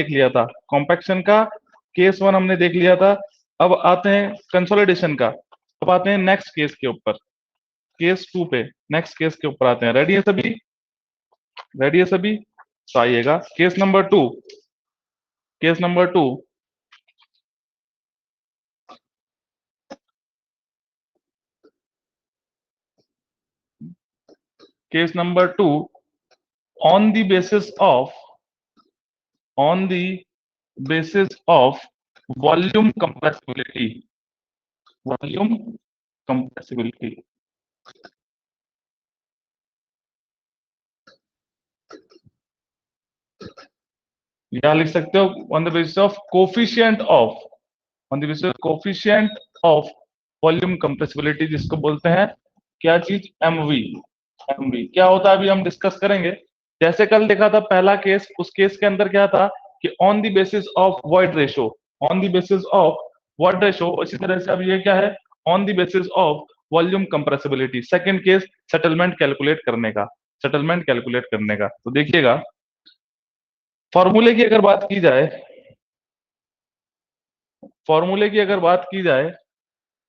देख लिया था, कॉम्पैक्शन का केस 1 हमने देख लिया था। अब आते हैं कंसोलिडेशन का, अब आते हैं नेक्स्ट केस के ऊपर, केस 2 पे, नेक्स्ट केस के ऊपर आते हैं। रेडी है सभी? रेडी है सभी? तो आइएगा case number 2। Case number 2, case number 2, on the basis of on the basis of volume compressibility, volume compressibility, या लिख सकते हो on the basis of coefficient of, on the basis of coefficient of volume compressibility, जिसको बोलते हैं क्या चीज? MV. MV क्या होता है अभी हम डिस्कस करेंगे। जैसे कल देखा था पहला केस, उस केस के अंदर क्या था कि on the basis of void ratio, on the basis of void ratio, इसी तरह से अब ये क्या है? On the basis of volume compressibility. Second case settlement calculate करने का, सेटलमेंट कैलकुलेट करने का। तो देखिएगा फॉर्मूले की अगर बात की जाए, फॉर्मूले की अगर बात की जाए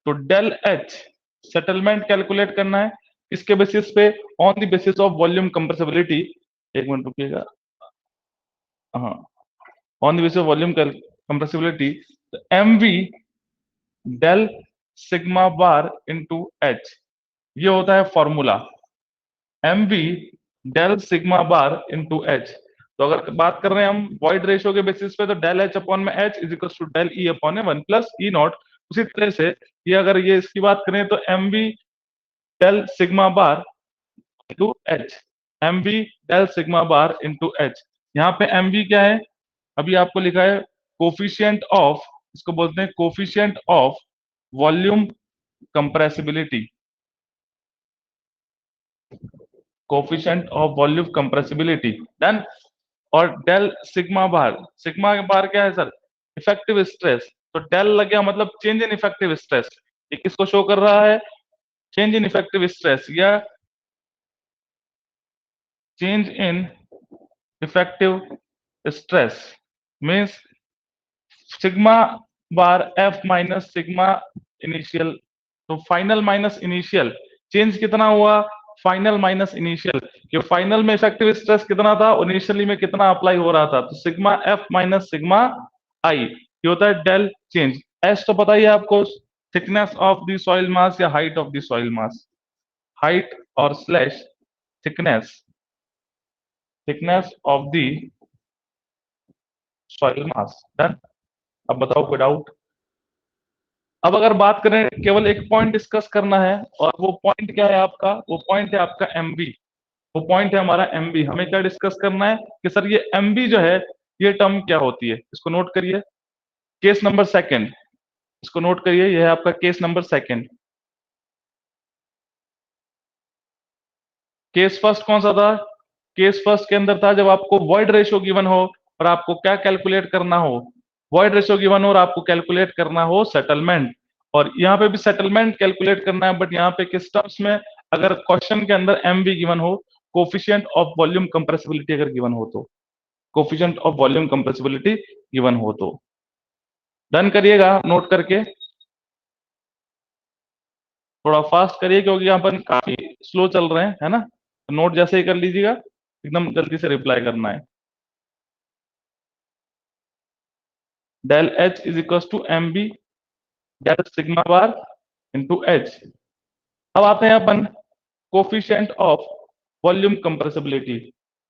तो डेल एच सेटलमेंट कैलकुलेट करना है इसके बेसिस पे, on the basis of volume compressibility. एक मिनट रुकिएगा, हाँ, on the basis of volume compressibility, m v del sigma bar into h, ये होता है formula, m v del sigma bar into h. तो अगर बात कर रहे हैं हम वॉइड रेशियो के बेसिस पे, तो डेल एच अपॉन में h is equal to del e upon में 1 प्लस ई नॉट। उसी तरह से ये अगर ये इसकी बात करें तो m v del sigma bar into h, m v del sigma bar into h. यहाँ पे एम वी क्या है? अभी आपको लिखा है कोफिशिएंट ऑफ, इसको बोलते हैं coefficient of volume compressibility, coefficient of volume compressibility done. और डेल सिग्मा बार, सिग्मा बार क्या है सर? Effective stress. तो डेल लग गया मतलब चेंज इन इफेक्टिव स्ट्रेस, ये किसको शो कर रहा है? चेंज इन इफेक्टिव स्ट्रेस या change in effective stress means sigma bar F minus sigma initial. तो फाइनल माइनस इनिशियल, चेंज कितना हुआ? फाइनल माइनस इनिशियल, कि फाइनल में इफेक्टिव स्ट्रेस कितना था, इनिशियली में कितना अप्लाई हो रहा था। तो सिग्मा एफ माइनस सिग्मा आई, ये होता है डेल चेंज। एस तो पता ही है आपको, thickness of the soil mass या height of the soil mass, height और slash thickness, thickness of the soil mass done. अब बताओ कोई डाउट? अब अगर बात करें, केवल एक पॉइंट डिस्कस करना है, और वो पॉइंट क्या है आपका? वो पॉइंट है आपका एमबी, वो पॉइंट है हमारा एमबी। हमें क्या डिस्कस करना है कि सर ये एमबी जो है, ये टर्म क्या होती है? इसको नोट करिए, केस नंबर सेकंड, इसको नोट करिए, ये है आपका case number second. Case first कौन सा था? केस फर्स्ट के अंदर था जब आपको वॉइड रेशियो गिवन हो और आपको क्या कैलकुलेट करना हो? वॉइड रेशियो गिवन हो और आपको कैलकुलेट करना हो सेटलमेंट। और यहाँ पे भी सेटलमेंट कैलकुलेट करना है, बट यहाँ पे किस टर्म्स में? अगर क्वेश्चन के अंदर एम भी गिवन हो, कोफिशिएंट ऑफ वॉल्यूम कंप्रेसिबिलिटी अगर गिवन हो तो, coefficient of volume compressibility given हो तो। डन करिएगा नोट करके, थोड़ा फास्ट करिए क्योंकि यहाँ पर काफी स्लो चल रहे हैं, है ना? तो नोट जैसे ही कर लीजिएगा, एकदम जल्दी से रिप्लाई करना है। Del h is equal to m b del sigma bar into h. अब आते हैं अपन कोफिशिएंट ऑफ वॉल्यूम कंप्रेसिबिलिटी।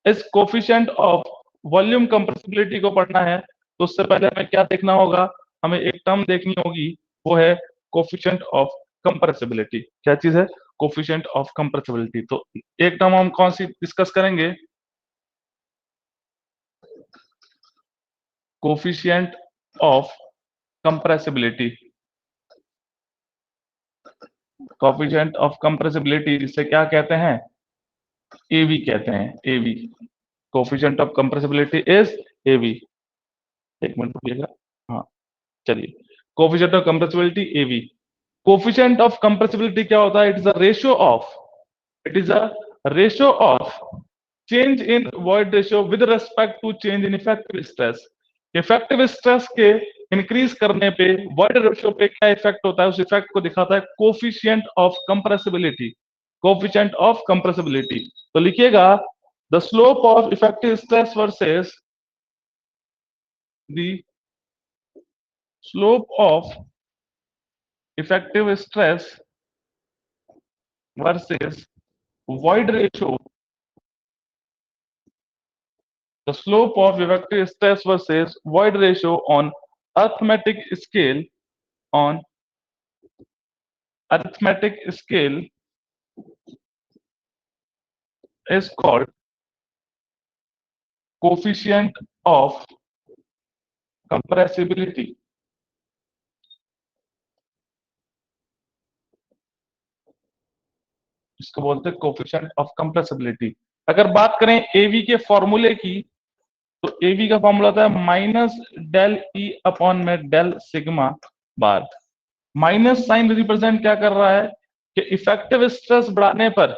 इस कोफिशिएंट ऑफ वॉल्यूम कंप्रेसिबिलिटी को पढ़ना है तो उससे पहले हमें क्या देखना होगा? हमें एक टर्म देखनी होगी, वो है कोफिशिएंट ऑफ कंप्रेसिबिलिटी। क्या चीज है? Coefficient of compressibility. तो एक टर्म हम कौन सी डिस्कस करेंगे? Coefficient of compressibility, coefficient of compressibility जिसे क्या कहते हैं? एवी कहते हैं, AV. Coefficient of compressibility is AV. एक मिनट रुकिएगा, हाँ, चलिए। Coefficient of compressibility AV. Coefficient of compressibility क्या होता है? It is a ratio of, it is a ratio of change in void ratio with respect to change in effective stress. Effective stress के increase करने पे void ratio पे क्या effect होता है, उस इफेक्ट को दिखाता है coefficient of compressibility. Coefficient of compressibility, तो लिखिएगा the slope of effective stress versus the slope of effective stress versus void ratio, the slope of effective stress versus void ratio on arithmetic scale on arithmetic scale is called coefficient of compressibility। इसको बोलते हैं coefficient of compressibility. अगर बात करें एवी के फॉर्मूले की, तो एवी का फॉर्मूला था माइनस डेल ई अपॉन में del sigma bar. Minus sign represent क्या कर रहा है कि इफेक्टिव स्ट्रेस बढ़ाने पर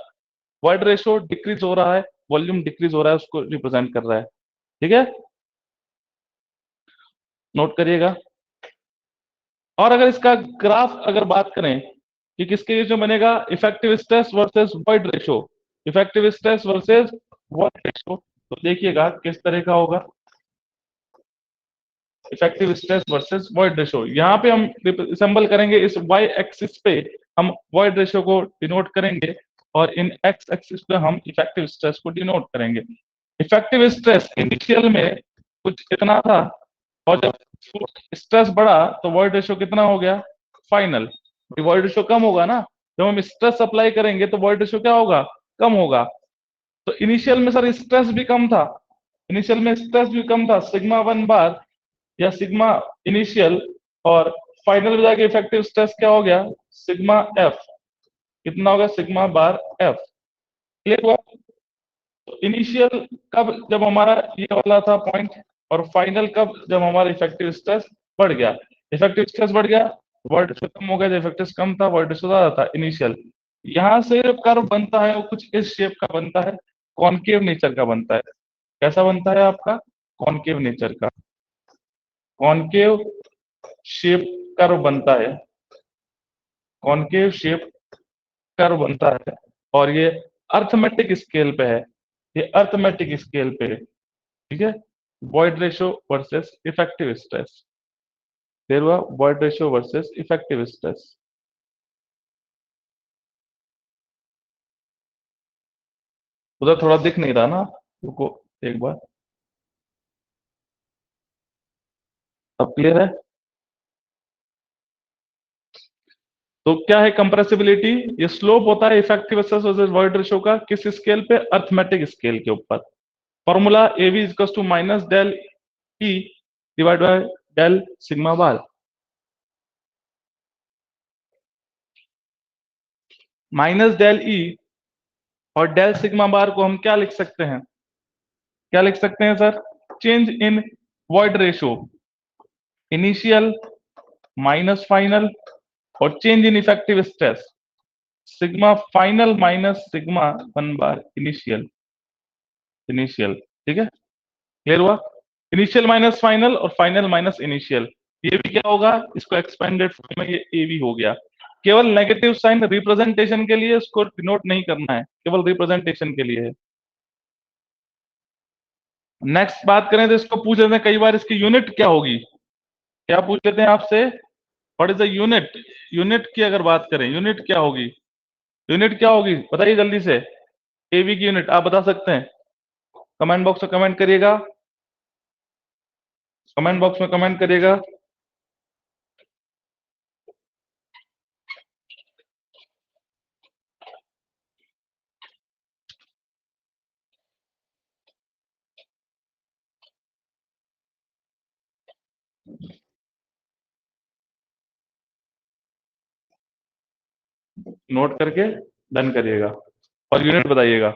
वॉइड रेशियो डिक्रीज हो रहा है, वॉल्यूम डिक्रीज हो रहा है, उसको रिप्रेजेंट कर रहा है। ठीक है, नोट करिएगा। और अगर इसका ग्राफ अगर बात करें कि किसके लिए जो बनेगा, effective stress versus void ratio, effective stress versus void ratio, तो देखिएगा किस तरह का होगा effective stress versus void ratio. यहाँ पे हम रिसेंबल करेंगे इस वाई एक्सिस पे हम वॉइड रेशियो को डिनोट करेंगे और इन एक्स एक्सिस पे हम इफेक्टिव स्ट्रेस को डिनोट करेंगे। इफेक्टिव स्ट्रेस इनिशियल में कुछ इतना था और जब स्ट्रेस बढ़ा तो वॉइड रेशियो कितना हो गया फाइनल। वॉइड रेशियो कम होगा ना, जब हम स्ट्रेस अप्लाई करेंगे तो वॉइड रेशियो क्या होगा, कम होगा। तो इनिशियल में सर स्ट्रेस भी कम था, इनिशियल में स्ट्रेस भी कम था, सिग्मा वन बार या सिग्मा इनिशियल, और फाइनल में जाके इफेक्टिव स्ट्रेस क्या हो गया सिग्मा एफ, कितना होगा सिग्मा बार एफ। क्लियर हुआ। तो इनिशियल कब, जब हमारा ये वाला था पॉइंट, और फाइनल कब, जब हमारा इफेक्टिव स्ट्रेस बढ़ गया। इफेक्टिव स्ट्रेस बढ़ गया, वर्ड कम हो गया, जब इफेक्टिव कम था वर्ड ज्यादा था इनिशियल। यहां से जो कर्व बनता है वो कुछ इस शेप का बनता है, कॉनकेव नेचर का बनता है। कैसा बनता है आपका, कॉनकेव नेचर का, कॉनकेव शेप कर्व बनता है, कॉनकेव शेप कर्व बनता है। और ये अर्थमेटिक स्केल पे है, ये अर्थमेटिक स्केल पे है। ठीक है, void ratio versus effective stress, देर हुआ void ratio versus effective stress. उधर थोड़ा दिख नहीं रहा ना, रुको एक बार, अब क्लियर है। तो क्या है कंप्रेसिबिलिटी, ये स्लोप होता है effective stress versus void ratio का, किस स्केल पे, अर्थमेटिक स्केल के ऊपर। Formula AV is to minus del e divide by del sigma bar. Minus del e और डेल सिग्मा बार को हम क्या लिख सकते हैं, क्या लिख सकते हैं sir, change in void ratio initial minus final, और change in effective stress sigma final minus sigma one bar initial, initial. ठीक है, क्लियर हुआ। इनिशियल माइनस फाइनल और फाइनल माइनस इनिशियल, ये भी क्या होगा, इसको एक्सपेंडेड फॉर्म में ये ए भी हो गया। केवल नेगेटिव साइन रिप्रेजेंटेशन के लिए इसको डिनोट नहीं करना है, केवल रिप्रेजेंटेशन के लिए है। नेक्स्ट बात करें तो इसको पूछ लेते हैं कई बार, इसकी यूनिट क्या होगी, क्या पूछ लेते हैं आपसे, what is the unit. Unit की अगर बात करें, यूनिट क्या होगी, यूनिट क्या होगी बताइए जल्दी से, एवी की यूनिट आप बता सकते हैं, कमेंट बॉक्स में कमेंट करिएगा, कमेंट बॉक्स में कमेंट करिएगा। नोट करके डन करिएगा और यूनिट बताइएगा।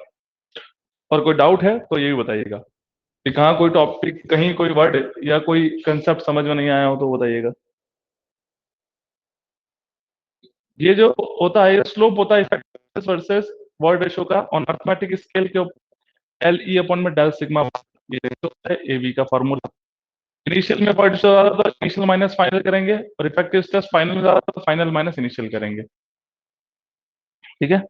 और कोई डाउट है तो ये भी बताइएगा कि कहाँ कोई टॉपिक, कहीं कोई वर्ड या कोई कंसेप्ट समझ में नहीं आया हो तो बताइएगा। ये जो होता है स्लोप होता है इफेक्टिव वर्सेस वर्ड रेशो का ऑन अर्थमेटिक स्केल के ऊपर, एल ई अपॉन में डेल सिग्मा, ये रेशो है एवी का फॉर्मूला। इनिशियल में पॉइंट से ज्यादा तो इनिशियल माइनस फाइनल करेंगे, और इफेक्टिव स्ट्रेस फाइनल में ज्यादा तो फाइनल माइनस इनिशियल करेंगे। ठीक है,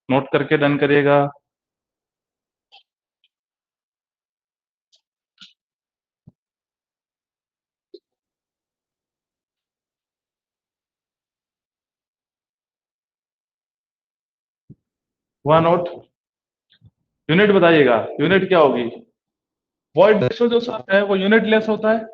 नोट करके डन करिएगा। हुआ नोट? यूनिट बताइएगा, यूनिट क्या होगी? वॉइड रेशो जो है वो यूनिट लेस होता है,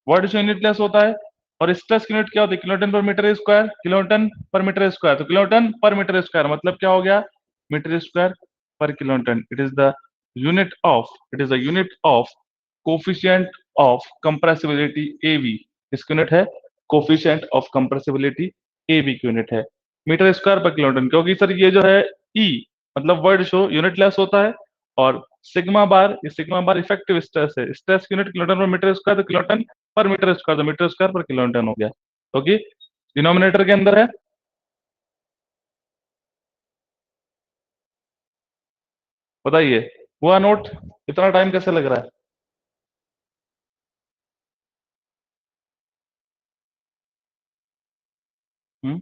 वॉइड रेशो यूनिट लेस होता है। और स्ट्रेस यूनिट क्या होती है? Kiloton per metre square, kiloton per metre square. तो किलोटन पर मीटर स्क्वायर मतलब क्या हो गया? Metre square per kiloton. It is the unit of, it is the unit of coefficient of compressibility a v. इसकी unit है coefficient of compressibility, एवी की unit है metre square per kiloton. क्योंकि sir ये जो है ई मतलब वर्ड शो यूनिट लेस होता है, और सिग्मा बार, ये सिग्मा बार इफेक्टिव स्ट्रेस है। स्ट्रेस की unit kiloton per metre square, तो किलोटन पर मीटर स्क्वायर, तो मीटर स्क्वायर पर किलोटन हो गया, क्योंकि डिनोमिनेटर के अंदर है। बताइए, हुआ नोट? इतना टाइम कैसे लग रहा है? हम्म,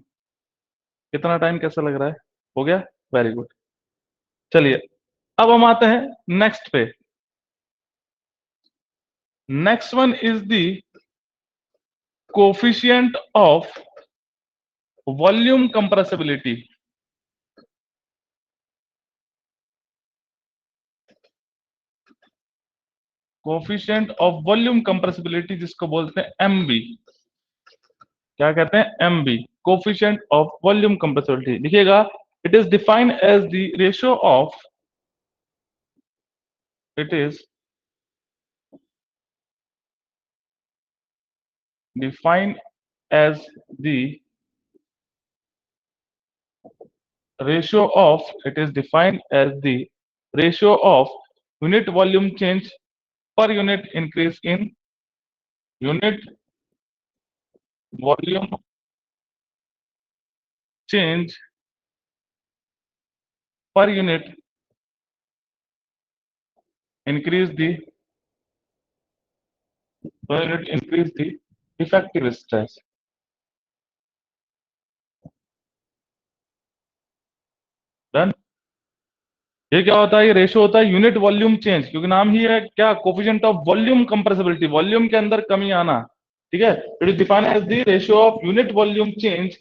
इतना टाइम कैसे लग रहा है? हो गया, वेरी गुड। चलिए, अब हम आते हैं नेक्स्ट पे। Next one is the coefficient of volume compressibility. Coefficient of volume compressibility जिसको बोलते हैं एमबी। क्या कहते हैं? MB, coefficient of volume compressibility. लिखिएगा, it is defined as the ratio of, it is defined as the ratio of, it is defined as the ratio of unit volume change per unit increase in unit volume change per unit increase the, per unit increase the effective stress। Done. ये क्या होता है? ये ratio होता है unit volume change, क्योंकि नाम ही है क्या, coefficient of volume compressibility, volume के अंदर कमी आना। ठीक है, it is defined as the ratio of unit volume change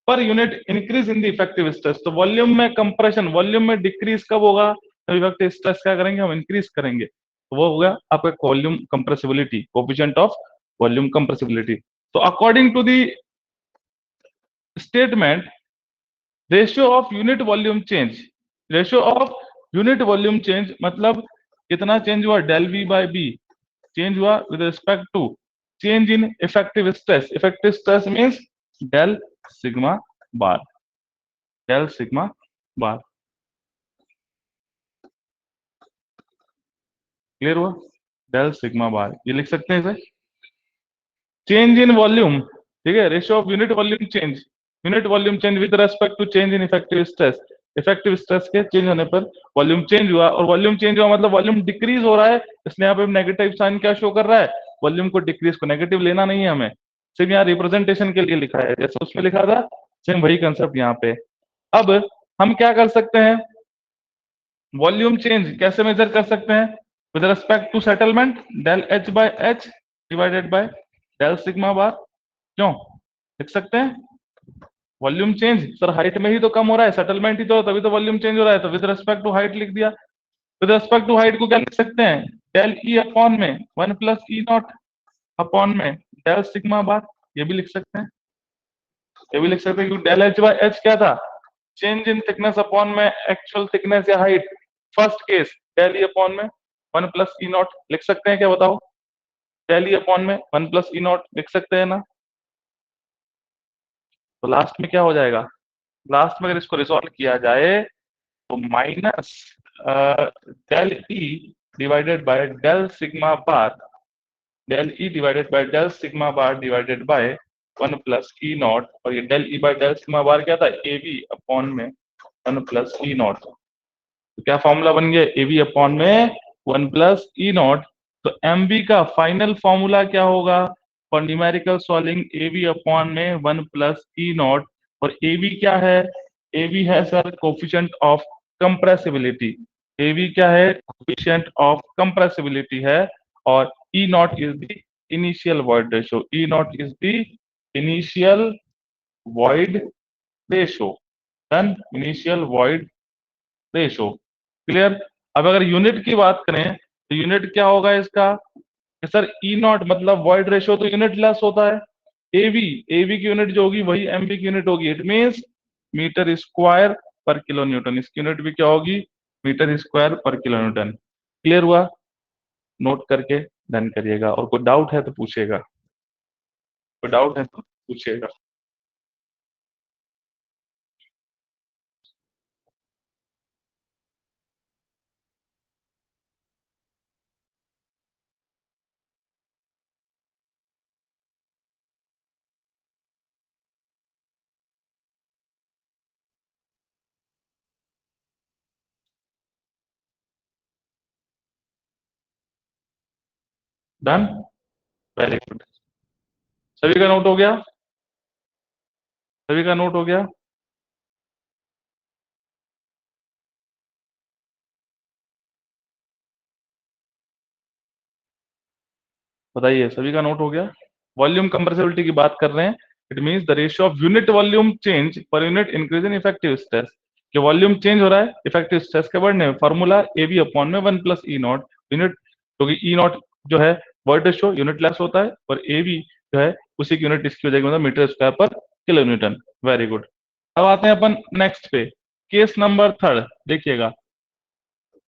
per unit increase in the effective stress. तो वॉल्यूम में कंप्रेशन, वॉल्यूम में डिक्रीज कब होगा? जब इफेक्टिव स्ट्रेस क्या करेंगे हम? इंक्रीज करेंगे। तो वो होगा आपका volume compressibility, coefficient of volume compressibility. तो according to the statement, ratio of unit volume change, ratio of unit volume change मतलब कितना चेंज हुआ? Del v by v change हुआ with respect to change in effective stress. Effective stress means del sigma bar, del sigma bar. Clear हुआ? Del sigma bar ये लिख सकते हैं इसे। चेंज इन वॉल्यूम, ठीक है, ratio of unit volume change with respect to change in effective stress. Effective stress के change होने पर वॉल्यूम चेंज हुआ, और वॉल्यूम चेंज हुआ मतलब वॉल्यूम डिक्रीज हो रहा है, इसलिए यहाँ पे नेगेटिव साइन क्या शो कर रहा है? वॉल्यूम को डिक्रीज, को नेगेटिव लेना नहीं है हमें, सिर्फ यहाँ रिप्रेजेंटेशन के लिए लिखा है, जैसे उसमें लिखा था सेम वही कंसेप्ट यहाँ पे। अब हम क्या कर सकते हैं? वॉल्यूम चेंज कैसे मेजर कर सकते हैं? With respect to settlement, del h by h divided by del sigma bar. क्यों लिख सकते हैं? वॉल्यूम चेंज सर हाइट में ही तो कम हो रहा है, सेटलमेंट ही तो, तभी तो वॉल्यूम चेंज हो रहा है, तो विद रेस्पेक्ट टू हाइट लिख दिया। विद रेस्पेक्ट टू हाइट को क्या लिख सकते हैं? डेल ई अपॉन में 1 + E0 अपॉन में डेल सिग्मा बार। ये भी लिख सकते हैं, ये भी लिख सकते हैं, क्योंकि डेल एच बाय एच क्या था? चेंज इन थिकनेस अपॉन में एक्चुअल थिकनेस या height. First case del e upon में 1 + E0 लिख सकते हैं क्या? बताओ, डेल ई अपॉन में 1 + E0 लिख सकते हैं ना? तो लास्ट में क्या हो जाएगा? लास्ट में अगर इसको रिजॉल्व किया जाए तो minus del e divided by del sigma bar, del e divided by del sigma bar divided by 1 plus e naught, और ये del e by del sigma bar क्या था, ए बी अपॉन में 1 प्लस ई नॉट। तो क्या formula बन गया, ए b upon में 1 प्लस ई नॉट। तो एम बी का फाइनल फॉर्मूला क्या होगा, for numerical solving a b upon में 1 प्लस ई नॉट। और ए बी क्या है, ए बी है sir coefficient of compressibility, a v क्या है, कोफिशिएंट ऑफ कंप्रेसिबिलिटी है। और e naught is the initial void ratio, e naught is the initial void ratio, done, initial void ratio, clear. अब अगर unit की बात करें तो यूनिट क्या होगा इसका, कि सर ई नॉट मतलब वॉइड रेशो तो यूनिट लेस होता है, एवी, एवी की यूनिट जो होगी वही एमवी की यूनिट होगी, इट मींस मीटर स्क्वायर पर किलो न्यूटन, इसकी यूनिट भी क्या होगी, मीटर स्क्वायर पर किलो न्यूटन। क्लियर हुआ, नोट करके डन करिएगा, और कोई डाउट है तो पूछिएगा, कोई डाउट है तो पूछिएगा। डन, वेरी गुड, सभी का नोट हो गया, सभी का नोट हो गया। बताइए, सभी का नोट हो गया। वॉल्यूम कंप्रेसिबिलिटी की बात कर रहे हैं, it means the ratio of unit volume change per unit increase in effective stress, कि वॉल्यूम चेंज हो रहा है इफेक्टिव स्ट्रेस के बढ़ने में, फॉर्मूला ए बी अपॉन में 1 प्लस ई नॉट, यूनिट, क्योंकि ई नॉट जो है वर्ड रेशियो यूनिट लेस होता है, और ए बी जो है उसी की यूनिट इसकी हो जाएगी, मतलब मीटर स्क्वायर पर किलो न्यूटन। Very good. अब आते हैं अपन नेक्स्ट पे, केस नंबर थर्ड, देखिएगा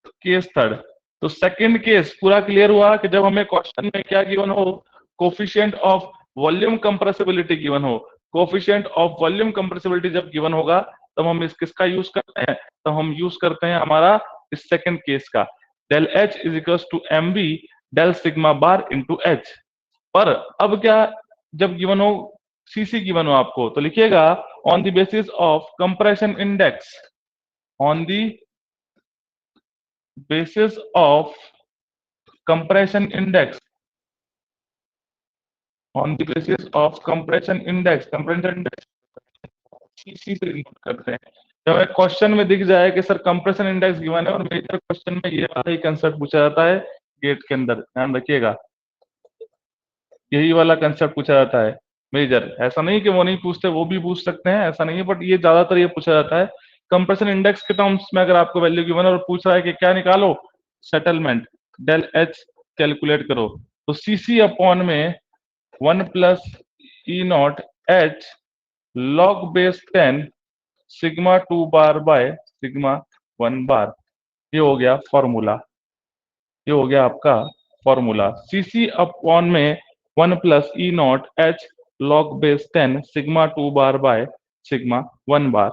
केस थर्ड। तो सेकंड केस पूरा क्लियर हुआ कि जब हमें क्वेश्चन में क्या गिवन हो, coefficient of volume compressibility given हो, कोफिशिएंट ऑफ वॉल्यूम कंप्रेसिबिलिटी जब गिवन होगा तब हम इस किसका यूज करते हैं, तो हम यूज करते हैं हमारा इस सेकंड केस का, del h is equal to m b del sigma bar into h. पर अब क्या, जब गिवन हो सीसी गिवन हो आपको, तो लिखिएगा on the basis of compression index, on the basis of compression index, on the basis of compression index, compression index इसी से नोट करते हैं। जब एक क्वेश्चन में दिख जाए कि सर कंप्रेशन इंडेक्स गिवन है और मेजर क्वेश्चन में ये वाला ही कंसेप्ट पूछा जाता है, गेट के अंदर ध्यान रखिएगा, यही वाला कंसेप्ट पूछा जाता है मेजर, ऐसा नहीं कि वो नहीं पूछते, वो भी पूछ सकते हैं, ऐसा नहीं है, बट ये ज्यादातर ये पूछा जाता है कंप्रेशन इंडेक्स के टर्म्स में। अगर आपको वैल्यू गिवन है और पूछ रहा है कि क्या निकालो, सेटलमेंट डेल एच कैलकुलेट करो, तो सीसी अपॉन में 1 plus e not H log base 10 sigma 2 bar by sigma 1 बार, ये हो गया फॉर्मूला, ये हो गया आपका फॉर्मूला, सीसी अपॉन में 1 plus e not H log base 10 sigma 2 bar by sigma 1 बार।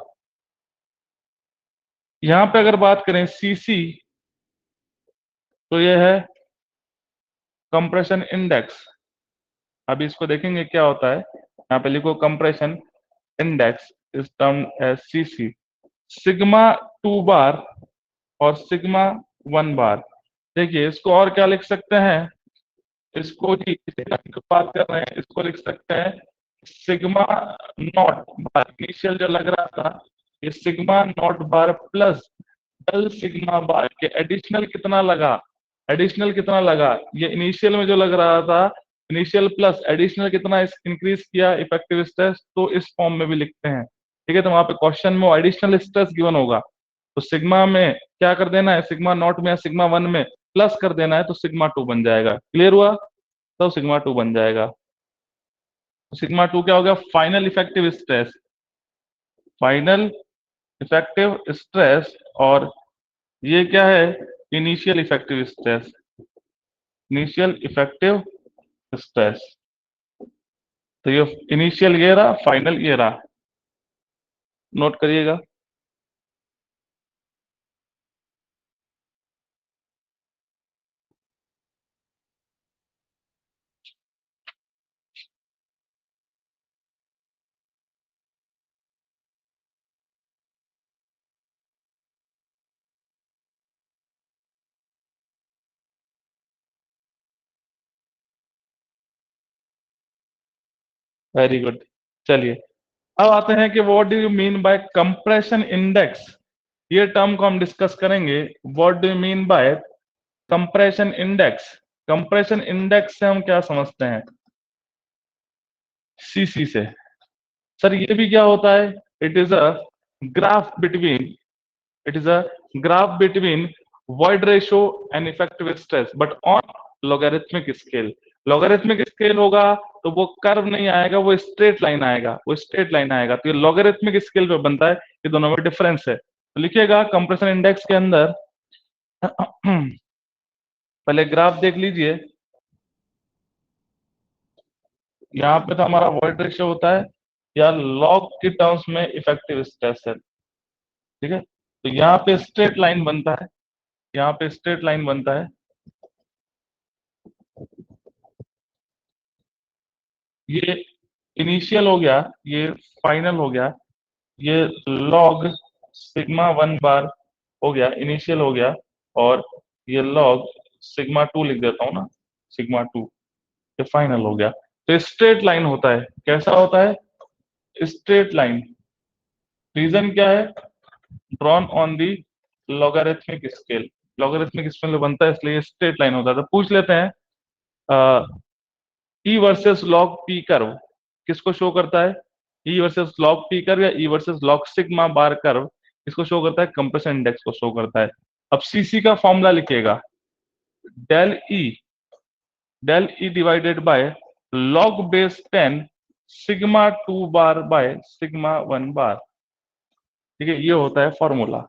यहां पे अगर बात करें सीसी, तो ये है कंप्रेशन इंडेक्स। अभी इसको देखेंगे क्या होता है, यहाँ पे लिखो compression index is term as CC, sigma 2 bar और सिग्मा 1 बार। देखिए इसको और क्या लिख सकते हैं, इसको ही बात कर रहे हैं, इसको लिख सकते हैं सिग्मा नॉट बार, इनिशियल जो लग रहा था ये sigma naught bar plus del sigma bar के एडिशनल कितना लगा, एडिशनल कितना लगा, ये इनिशियल में जो लग रहा था इनिशियल प्लस एडिशनल कितना इंक्रीज किया इफेक्टिव स्ट्रेस, तो इस फॉर्म में भी लिखते हैं। ठीक है, तो वहां पे क्वेश्चन में एडिशनल स्ट्रेस गिवन होगा तो सिग्मा में क्या कर देना है, सिग्मा नॉट में या सिग्मा 1 में प्लस कर देना है, तो सिग्मा 2 बन जाएगा। क्लियर हुआ, तो सिग्मा 2 बन जाएगा। तो सिग्मा 2 क्या हो गया, final effective stress, final effective stress, और ये क्या है, initial effective stress, initial effective stress. तो ये इनिशियल ये रहा, फाइनल ये रहा, नोट करिएगा। Very good. चलिए, अब आते हैं कि what do you mean by compression index. ये टर्म को हम डिस्कस करेंगे। What do you mean by compression index. Compression index से हम क्या समझते हैं? सीसी से। सर ये भी क्या होता है? It is a graph between it is a graph between void ratio and effective stress but on logarithmic scale। logarithmic scale होगा तो वो कर्व नहीं आएगा, वो स्ट्रेट लाइन आएगा, वो स्ट्रेट लाइन आएगा। तो ये logarithmic स्केल पे बनता है। ये दोनों में डिफरेंस है। तो लिखिएगा कंप्रेशन इंडेक्स के अंदर पहले ग्राफ देख लीजिए। यहाँ पे तो हमारा void ratio होता है, या log के टर्म्स में इफेक्टिव स्ट्रेस है। ठीक है, तो यहाँ पे स्ट्रेट लाइन बनता है, यहाँ पे स्ट्रेट लाइन बनता है। ये इनिशियल हो गया, ये फाइनल हो गया, ये लॉग सिग्मा वन बार हो गया, इनिशियल हो गया, और ये लॉग सिग्मा टू लिख देता हूं ना, सिग्मा टू, ये फाइनल हो गया। तो स्ट्रेट लाइन होता है। कैसा होता है? Straight line. रीजन क्या है? Drawn on the logarithmic scale. Logarithmic scale बनता है इसलिए स्ट्रेट लाइन होता है। तो पूछ लेते हैं, ई वर्सेस लॉग पी कर्व किसको शो करता है? ई वर्सेस लॉग पी कर्व या ई versus log sigma bar curve किसको शो करता है? कंप्रेशन इंडेक्स को शो करता है। अब सीसी का फॉर्मूला लिखिएगा। Del e, del e divided by log base 10 sigma two bar by sigma one bar. ठीक है, ये होता है formula.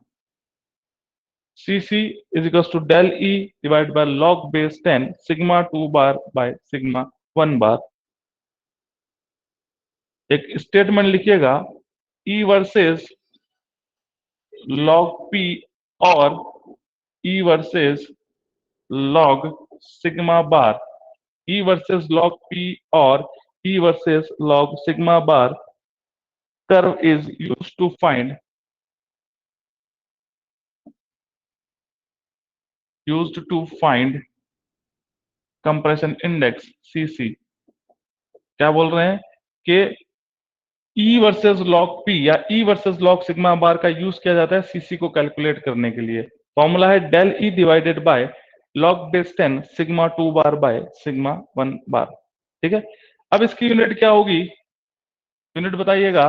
C c is equal to del e divide by log base 10 sigma two bar by sigma one bar. एक statement लिखिएगा, e versus log p और e versus log sigma bar. E versus log p और e versus log sigma bar curve is used to find compression index CC. क्या बोल रहे हैं कि ई versus log P या ई वर्सेस लॉग सिग्मा बार का use किया जाता है सीसी को कैलकुलेट करने के लिए। फॉर्मूला है del e divided by log base 10 sigma two bar by sigma one bar. ठीक है, अब इसकी यूनिट क्या होगी? यूनिट बताइएगा,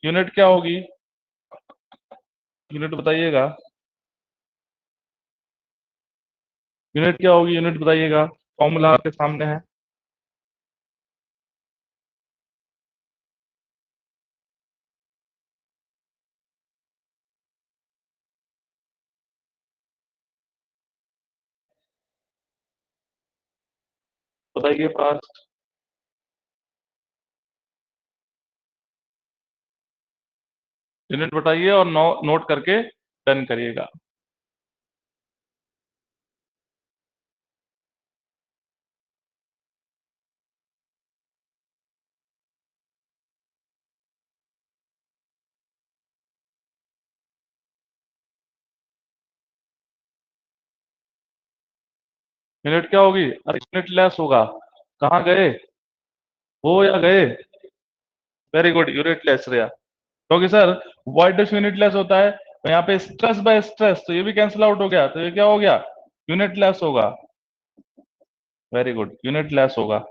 यूनिट क्या होगी? यूनिट बताइएगा, यूनिट क्या होगी? यूनिट बताइएगा। फॉर्मूला आपके सामने है। बताइए फास्ट। यूनिट बताइए और नोट करके डन करिएगा। यूनिट क्या होगी? अरे यूनिट लेस होगा। कहाँ गए? हो या गए? वेरी गुड, यूनिट लेस रहा। क्योंकि सर वॉइड यूनिट लेस होता है, तो यहाँ पे स्ट्रेस बाय स्ट्रेस, तो ये भी कैंसिल आउट हो गया, तो ये क्या हो गया? यूनिट लेस होगा। वेरी गुड, यूनिट लेस होगा,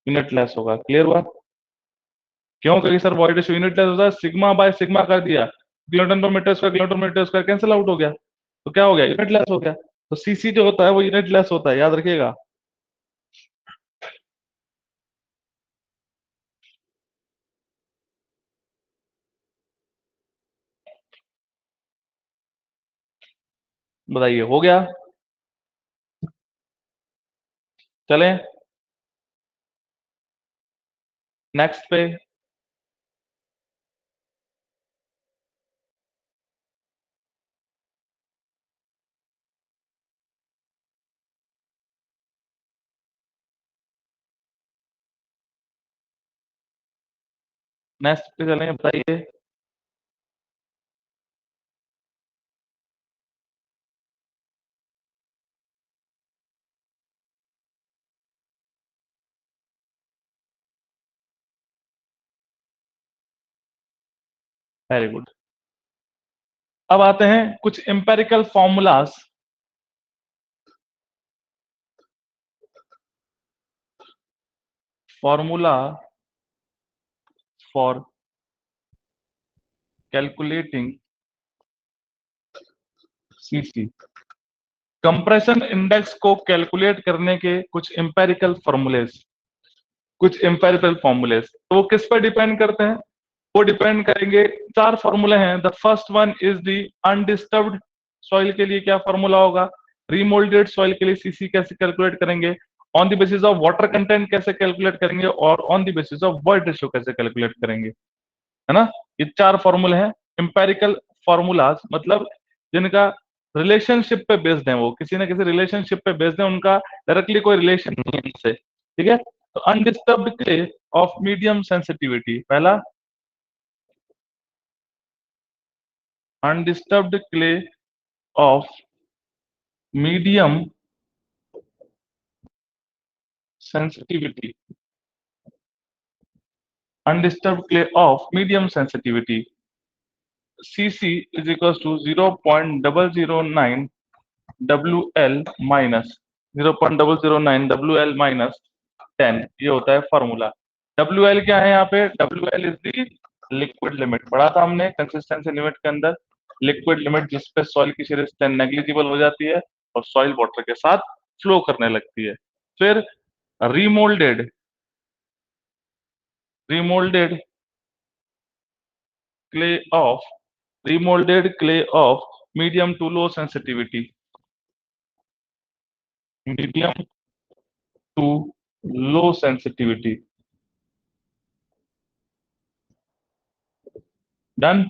यूनिट लेस होगा। क्लियर हुआ? क्यों? क्योंकि सर वॉइड यूनिट लेस होता है, सिग्मा बाय सिग्मा कर दिया, kilonewton per metre square, kilometre metre square cancel out हो गया, तो क्या हो गया? यूनिट लेस हो गया। तो सीसी जो होता है वो यूनिट लेस होता है, याद रखिएगा। बताइए, हो गया? चलें नेक्स्ट पे। नेक्स्ट पे चलें, बताइए। Very good. अब आते हैं कुछ empirical formulas. Formula for calculating CC. Compression index को कैलकुलेट करने के कुछ एम्पेरिकल फॉर्मूलेस, कुछ एम्पेरिकल फॉर्मूलेस, तो वो किस पर डिपेंड करते हैं? वो डिपेंड करेंगे, चार फॉर्मूले हैं। The first one is the undisturbed soil के लिए क्या फॉर्मूला होगा, रीमोल्डेड सॉइल के लिए सीसी कैसे कैलकुलेट करेंगे, on the basis of water content कैसे कैलकुलेट करेंगे, और on the basis of void ratio कैसे कैलकुलेट करेंगे, है ना। ये चार फॉर्मूले हैं एम्पेरिकल फॉर्मूलाज, मतलब जिनका रिलेशनशिप पे बेस्ड है, वो किसी ना किसी रिलेशनशिप पे बेस्ड है, उनका डायरेक्टली कोई रिलेशन नहीं है इनसे, ठीक है। तो undisturbed clay of medium sensitivity, पहला undisturbed clay of medium sensitivity, undisturbed clay of medium sensitivity, Cc is equals to 0.009 WL minus 0.009 WL minus 10, ये होता है फॉर्मूला। WL क्या है यहाँ पे? WL is the liquid limit, पढ़ा था हमने कंसिस्टेंसी लिमिट के अंदर, लिक्विड लिमिट जिस पे सॉइल की शेयर स्ट्रेंथ नेग्लिजिबल हो जाती है और सॉइल वाटर के साथ फ्लो करने लगती है। फिर remoulded, remoulded clay of, remolded clay of medium to low sensitivity, medium to low sensitivity, done।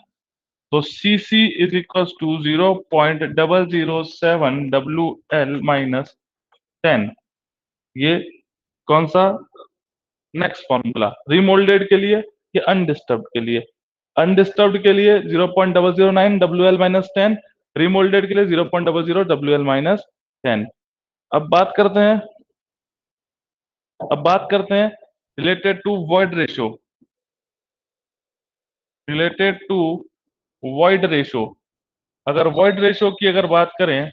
तो Cc is equals to 0.007 WL minus 10, ये कौन सा नेक्स्ट फॉर्मूला, रिमोल्डेड के लिए या अनडिस्टर्ब्ड के लिए? अनडिस्टर्ब्ड के लिए 0.009 WL माइनस 10, रिमोल्डेड के लिए 0.00 WL माइनस 10। अब बात करते हैं, अब बात करते हैं related to void ratio, related to void ratio. अगर वॉइड रेशियो की अगर बात करें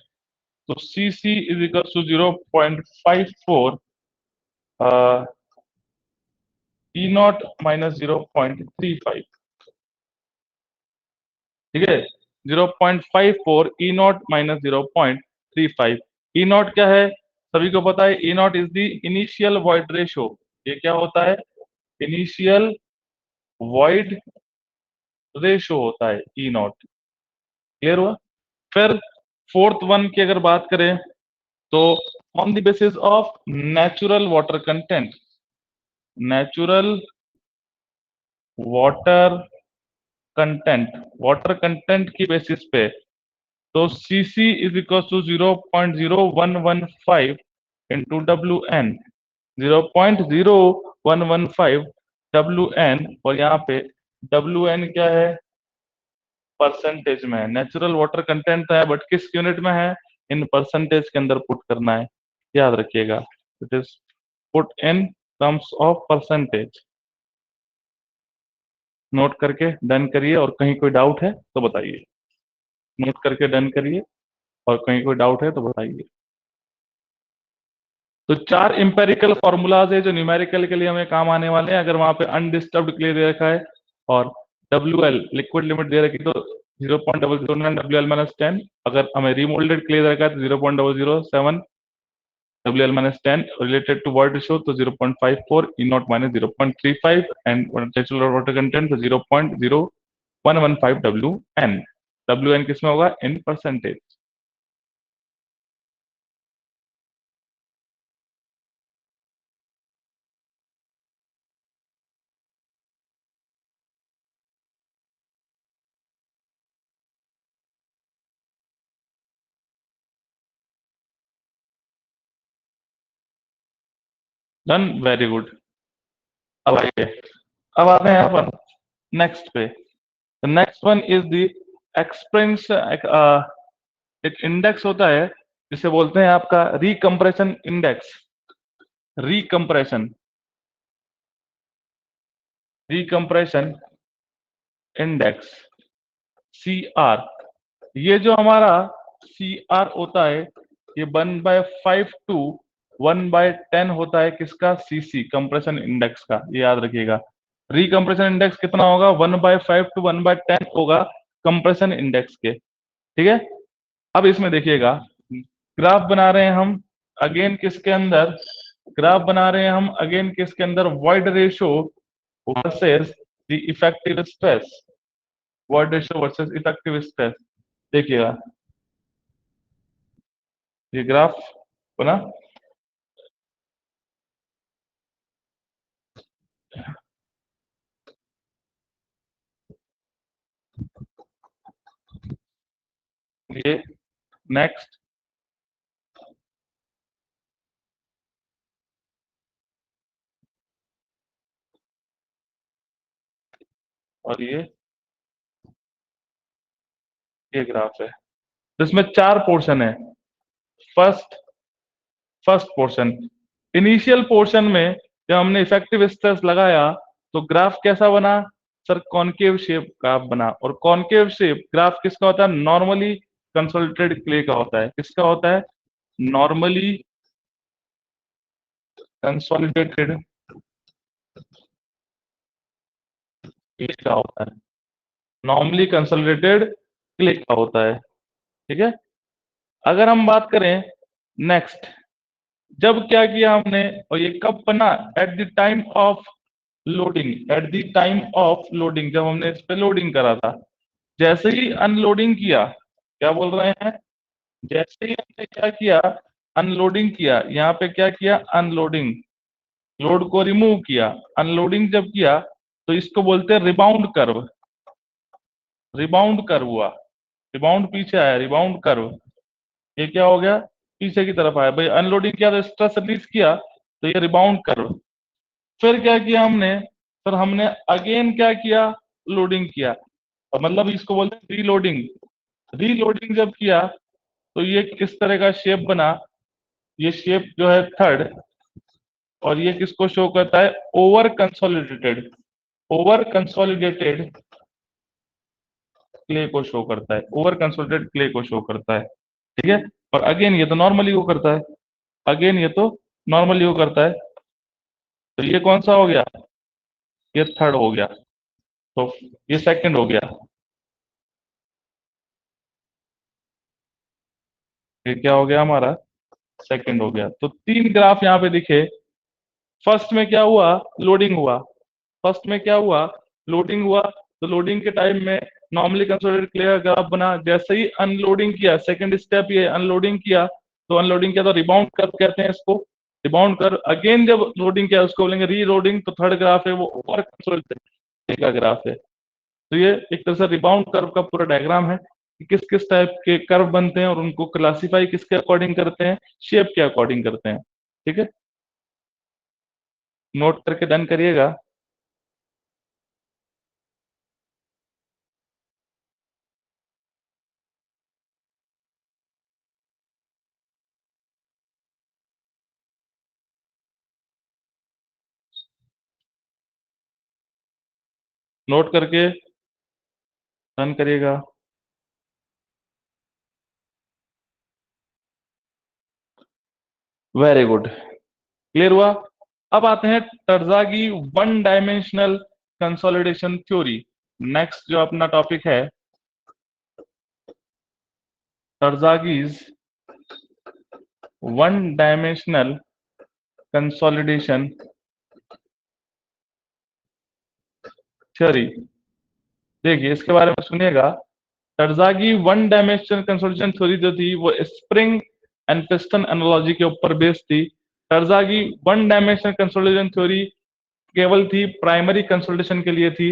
तो Cc is equal to 0.54 e naught minus 0.35, ठीक है। 0.54 e naught minus 0.35। E naught क्या है, सभी को पता है, e naught is the initial void ratio. ये क्या होता है? इनिशियल वॉइड रेशियो होता है ई नॉट, क्लियर हुआ। फिर फोर्थ वन की अगर बात करें तो on the basis of natural water content, natural water content, water content की बेसिस पे, तो Cc is equal to 0.0115 into WN, 0.0115 WN, और यहाँ पे WN क्या है? परसेंटेज में है। नेचुरल वाटर कंटेंट है बट किस यूनिट में है? इन परसेंटेज के अंदर पुट करना है, याद रखिएगा। It is put in terms of percentage. Note करके डन करिए, और कहीं कोई डाउट है तो बताइए। नोट करके डन करिए, और कहीं कोई डाउट है तो बताइए। तो चार इंपेरिकल फॉर्मूलाज है जो न्यूमेरिकल के लिए हमें काम आने वाले हैं। अगर वहां पे अनडिस्टर्ब्ड क्ले दे रखा है और WL लिक्विड लिमिट दे रखी, तो 0.009 WL माइनस 10। अगर हमें रिमोल्डेड क्ले दे रखा है तो 0.007 WL minus 10, related to void ratio तो 0.54, E naught minus 0.35, and natural water content तो 0.0115 WN। WN किसमें होगा? In percentage. Done, very good. अब आइए, अब आते हैं अपन नेक्स्ट पे। Next one is the expense, एक इंडेक्स होता है जिसे बोलते हैं आपका रिकम्प्रेशन इंडेक्स, रिकम्प्रेशन, रिकम्प्रेशन इंडेक्स। सी आर, ये जो हमारा सी आर होता है ये 1/5 टू 1/10 होता है किसका, सीसी कंप्रेशन इंडेक्स का, ये याद रखिएगा। रिकम्प्रेशन इंडेक्स कितना होगा, 1/5 टू 1/10 होगा कंप्रेशन इंडेक्स के, ठीक है। अब इसमें देखिएगा ग्राफ बना रहे हैं हम अगेन किसके अंदर, ग्राफ बना रहे हैं हम अगेन किसके अंदर, void ratio versus the effective stress, void ratio versus effective stress. देखिएगा ये ग्राफ बना, ये नेक्स्ट, और ये ग्राफ है, तो इसमें चार पोर्शन है। First first portion, initial portion में जब हमने इफेक्टिव स्ट्रेस लगाया तो ग्राफ कैसा बना सर, कॉनकेव शेप ग्राफ बना। और कॉनकेव शेप ग्राफ किसका होता है, नॉर्मली कंसोलिडेटेड क्ले का होता है। किसका होता है, नॉर्मली कंसोलिडेटेड क्ले का होता है, नॉर्मली कंसोलिडेटेड क्ले का होता है, ठीक है। अगर हम बात करें नेक्स्ट, जब क्या किया हमने और ये कब बना, at the time of loading, at the time of loading, जब हमने इस पे लोडिंग करा था। जैसे ही अनलोडिंग किया, क्या बोल रहे हैं, जैसे ही हमने क्या किया, अनलोडिंग किया, यहाँ पे क्या किया, अनलोडिंग, लोड को रिमूव किया, अनलोडिंग जब किया तो इसको बोलते हैं रिबाउंड कर्व, रिबाउंड कर्व हुआ, रिबाउंड पीछे आया, रिबाउंड कर्व, ये क्या हो गया, पीछे की तरफ आया। भाई अनलोडिंग किया तो स्ट्रेस रिलीज किया तो ये रिबाउंड कर्व। फिर क्या किया हमने, फिर हमने अगेन क्या किया, लोडिंग किया, और मतलब इसको बोलते हैं रीलोडिंग। रीलोडिंग जब किया तो ये किस तरह का शेप बना, ये शेप जो है थर्ड, और ये किसको शो करता है, over consolidated, over consolidated clay को शो करता है, ओवर कंसोलिडेटेड क्ले को शो करता है, ठीक है। और अगेन ये तो नॉर्मली वो करता है, अगेन ये तो नॉर्मली वो करता है, तो ये कौन सा हो गया, ये थर्ड हो गया, तो ये सेकंड हो गया, ये क्या हो गया हमारा, सेकंड हो गया। तो तीन ग्राफ यहाँ पे दिखे। फर्स्ट में क्या हुआ, लोडिंग हुआ, फर्स्ट में क्या हुआ, लोडिंग हुआ, तो लोडिंग के टाइम में नॉर्मली कंसोलिडेटेड क्लियर ग्राफ बना। जैसे ही अनलोडिंग किया, सेकंड स्टेप ये अनलोडिंग किया, तो अनलोडिंग किया तो रिबाउंड कर्व कहते हैं इसको, रिबाउंड कर्व। अगेन जब लोडिंग किया उसको बोलेंगे रीलोडिंग, तो थर्ड ग्राफ है वो ओवर कंसोलिडेटेड का ग्राफ है। तो ये एक तरह से रिबाउंड कर्व का पूरा डायग्राम है कि किस किस टाइप के कर्व बनते हैं और उनको क्लासिफाई किसके अकॉर्डिंग करते हैं, शेप के अकॉर्डिंग करते हैं, ठीक है। नोट करके डन करिएगा। नोट करके डन करिएगा। वेरी गुड, क्लियर हुआ। अब आते हैं Terzaghi one dimensional consolidation theory. Next जो अपना टॉपिक है, Terzaghi's one dimensional consolidation theory. देखिए इसके बारे में सुनिएगा। Terzaghi one dimensional consolidation theory जो थी वो स्प्रिंग एंड पिस्टन एनालॉजी के ऊपर बेस्ड थी। टर्जागी वन डायमेंशनल कंसोलिडेशन थ्योरी केवल थी प्राइमरी कंसोलिडेशन के लिए थी।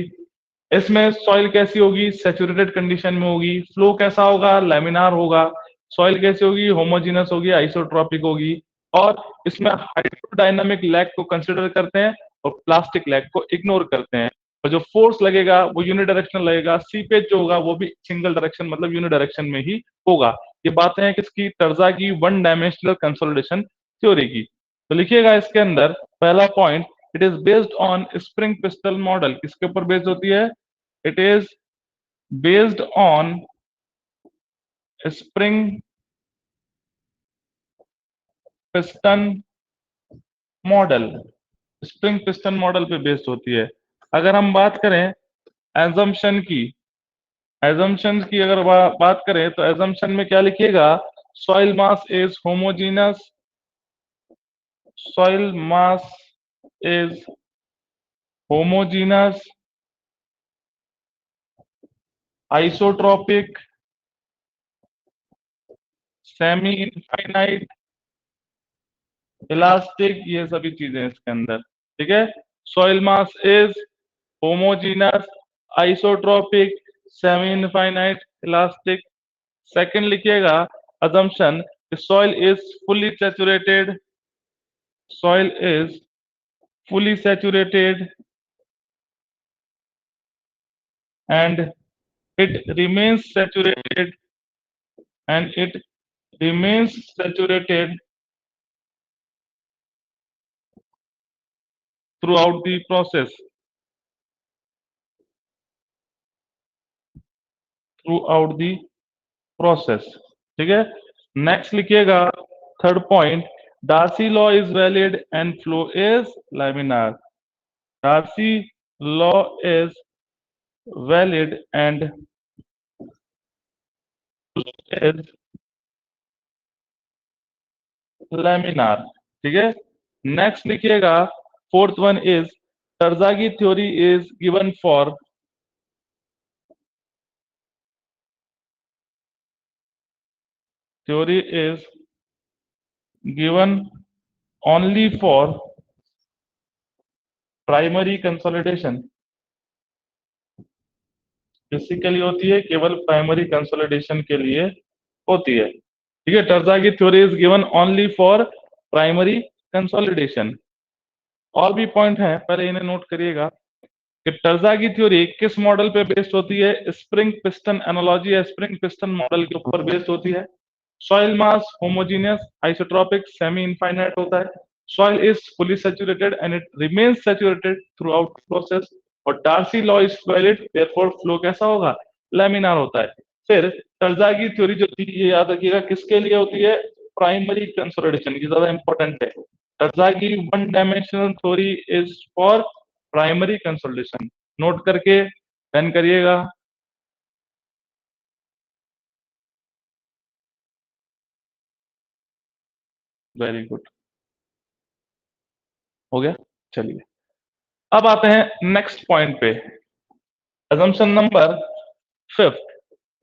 इसमें सॉइल कैसी होगी, सैचुरेटेड कंडीशन में होगी, फ्लो कैसा होगा, लैमिनार होगा, सॉइल कैसी होगी, होमोजीनस होगी, आइसोट्रॉपिक होगी, और इसमें हाइड्रोडायनामिक लैग को कंसिडर करते हैं और प्लास्टिक लैग को इग्नोर करते हैं। और जो फोर्स लगेगा वो यूनिडायरेक्शनल लगेगा, सीपेज जो होगा वो भी सिंगल डायरेक्शन मतलब यूनिडायरेक्शन में ही होगा। ये बातें हैं किसकी, टर्जा की वन डायमेंशनल कंसोलिडेशन थ्योरी की। तो लिखिएगा इसके अंदर पहला point, it is based on spring piston model. किसके ऊपर बेस्ड होती है, it is based on spring piston model, spring piston model पे बेस्ड होती है। अगर हम बात करें एजम्पशन की, एजम्पशन की अगर बात करें तो एजम्पशन में क्या लिखिएगा, soil mass is homogeneous, soil mass is homogeneous, isotropic, semi infinite, elastic, ये सभी चीजें इसके अंदर। ठीक है, soil mass is homogeneous, isotropic, semi infinite, elastic. Second लिखिएगा assumption, soil is fully saturated, soil is fully saturated and it remains saturated, and it remains saturated throughout the process, throughout the process। ठीक है, next लिखिएगा third point, Darcy law is valid and flow is laminar, Darcy law is valid and is laminar. ठीक है, next लिखिएगा fourth one is Terzaghi theory is given for, theory is given only for primary consolidation, basically होती है केवल primary consolidation के लिए होती है। ठीक है, Terzaghi theory is given only for primary consolidation. और भी पॉइंट है, पहले इन्हें नोट करिएगा कि टर्जा की थ्योरी किस मॉडल पे बेस्ड होती है, स्प्रिंग पिस्टन एनालॉजी या स्प्रिंग पिस्टन मॉडल के ऊपर बेस्ड होती है। Soil mass homogeneous, isotropic, semi infinite होता है। Soil is fully saturated and it remains saturated throughout process. और Darcy law is valid, therefore flow कैसा होगा, लैमिनार होता है। फिर टर्जा की थ्योरी जो थी, ये याद रखिएगा किसके लिए होती है, प्राइमरी कंसोलिडेशन की, ज्यादा इंपॉर्टेंट है। टर्जा की one dimensional theory is for primary consolidation. Note करके पेन करिएगा। वेरी गुड, हो गया। चलिए, अब आते हैं नेक्स्ट पॉइंट पे, assumption number fifth.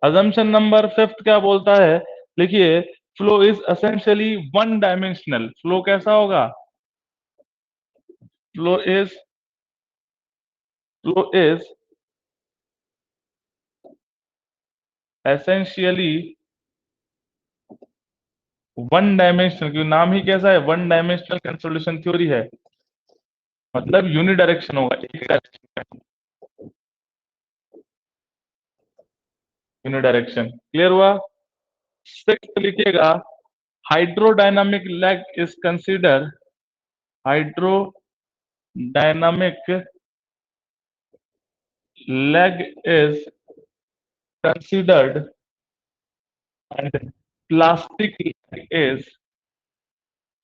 Assumption number fifth क्या बोलता है, लिखिए, flow is essentially one dimensional. Flow कैसा होगा, flow is, flow is essentially one dimensional, क्योंकि नाम ही कैसा है, वन डायमेंशनल कंसोलिडेशन थ्योरी है, मतलब यूनिडायरेक्शन होगा, एक डायरेक्शन, यूनिडायरेक्शन। क्लियर हुआ। सिक्स लिखिएगा, hydrodynamic lag is consider, hydrodynamic lag is considered and plastic is,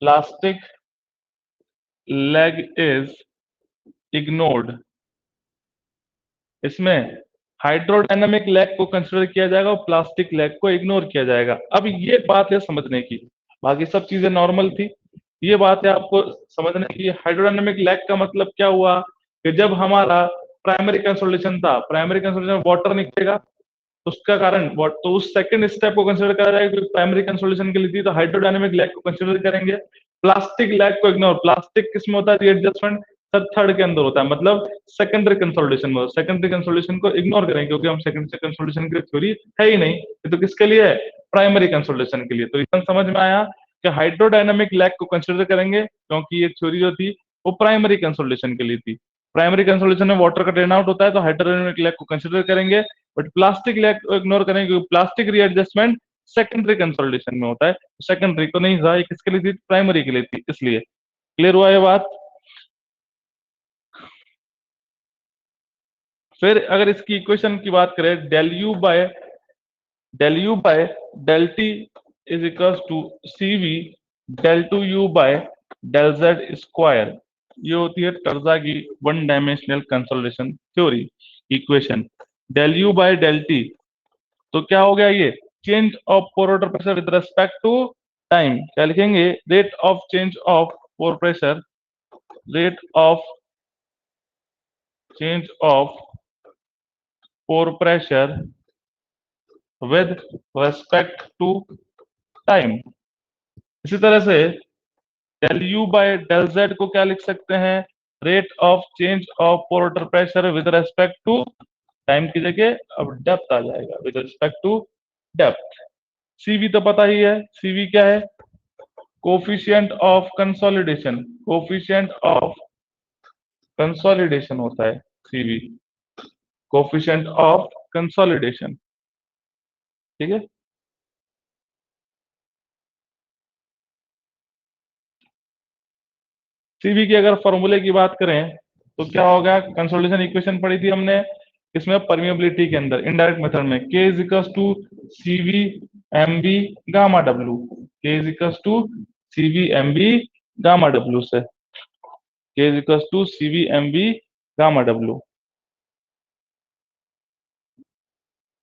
plastic lag is ignored. इसमें हाइड्रोडायनामिक लैग को कंसीडर किया जाएगा और प्लास्टिक लैग को इग्नोर किया जाएगा। अब ये बात है समझने की, बाकी सब चीजें नॉर्मल थी, ये बात है आपको समझने की। हाइड्रोडायनामिक लैग का मतलब क्या हुआ कि जब हमारा प्राइमरी कंसोलिडेशन था, प्राइमरी कंसोलिडेशन वाटर निकलेगा, उसका कारण तो उस सेकंड स्टेप को कंसीडर करा जाएगा, क्योंकि प्राइमरी कंसोलिडेशन के लिए थी, तो हाइड्रोडायनामिक लैग को कंसीडर करेंगे। प्लास्टिक लैग को इग्नोर, प्लास्टिक किसमें होता है, रीएडजस्टमेंट थर्ड के अंदर होता है, मतलब सेकेंडरी कंसोलिडेशन में। सेकेंडरी कंसोलिडेशन को इग्नोर करेंगे क्योंकि हम सेकेंडरी कंसोलिडेशन की थ्योरी है ही नहीं, ये तो किसके लिए है, प्राइमरी कंसोलिडेशन के लिए। तो रीजन समझ में आया कि हाइड्रोडायनामिक लैग को कंसीडर करेंगे क्योंकि ये थ्योरी जो थी वो प्राइमरी कंसोलिडेशन के लिए थी। प्राइमरी कंसोलिडेशन में वाटर का ड्रेन आउट होता है, तो हाइड्रोडायनामिक लैग को कंसीडर करेंगे, बट प्लास्टिक लैग को इग्नोर करेंगे क्योंकि प्लास्टिक रीएडजस्टमेंट सेकेंडरी कंसोलिडेशन में होता है। सेकेंडरी को नहीं था, ये किसके लिए थी, प्राइमरी के लिए थी, इसलिए। क्लियर हुआ ये बात। फिर अगर इसकी इक्वेशन की बात करें, del u by del t is equals to C v del two u by del z square. ये होती है टर्जा की one dimensional consolidation theory equation. Del u by del t, तो क्या हो गया ये, change of pore water pressure with respect to time. क्या लिखेंगे, rate of change of pore pressure, rate of change of pore pressure with respect to time. इसी तरह से del u by del z को क्या लिख सकते हैं, rate of change of pore water pressure with respect to time की जगह अब डेप्थ आ जाएगा, with respect to depth. CV तो पता ही है, सीवी क्या है, coefficient of consolidation, coefficient of consolidation होता है सीवी, कोफिशिएंट ऑफ कंसोलिडेशन। ठीक है, सीवी की अगर फॉर्मूले की बात करें तो क्या होगा, कंसोलिडेशन इक्वेशन पढ़ी थी हमने इसमें परमिएबिलिटी के अंदर इनडायरेक्ट मेथड में, K is equals to C V M B gamma W, K is equals to C V M B gamma W से, K is equals to C V M B gamma W.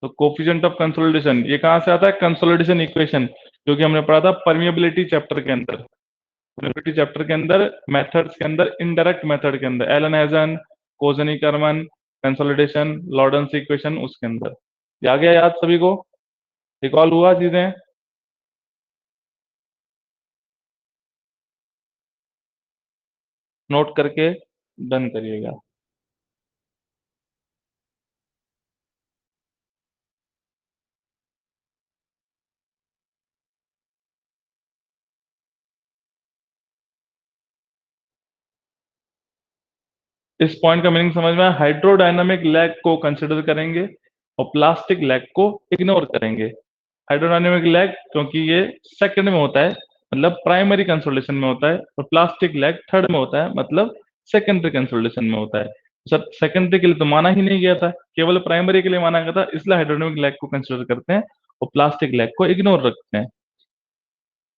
तो coefficient of consolidation ये कहां से आता है, consolidation equation, जो कि हमने पढ़ा था परमिएबिलिटी चैप्टर के अंदर, परमिएबिलिटी चैप्टर के अंदर मेथड्स के अंदर, इनडायरेक्ट मेथड के अंदर, Allen Hazen, Kozeny Carman, consolidation, लॉर्डेंस इक्वेशन, उसके अंदर। ये आ गया याद सभी को, रिकॉल हुआ चीजें। नोट करके डन करिएगा। इस पॉइंट का मीनिंग समझ में आया, हाइड्रोडायनामिक लैग को कंसिडर करेंगे और प्लास्टिक लैग को इग्नोर करेंगे। हाइड्रोडायनेमिक लैग क्योंकि ये सेकंड में होता है, मतलब प्राइमरी कंसोलिडेशन में होता है, और प्लास्टिक लैग थर्ड में होता है, मतलब सेकेंडरी कंसोलिडेशन में होता है। सर सेकेंडरी के लिए तो माना ही नहीं गया था, केवल प्राइमरी के लिए माना गया था, इसलिए हाइड्रोडायनेमिक लैग को कंसिडर करते हैं और प्लास्टिक लैग को इग्नोर रखते हैं।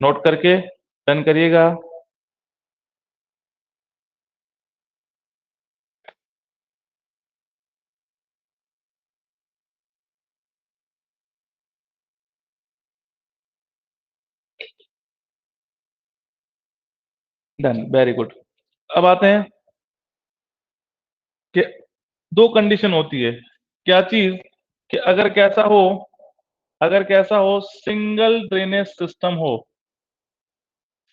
नोट करके डन करिएगा। Done, very good. अब आते हैं कि दो कंडीशन होती है, क्या चीज, कि अगर कैसा हो सिंगल ड्रेनेज सिस्टम हो,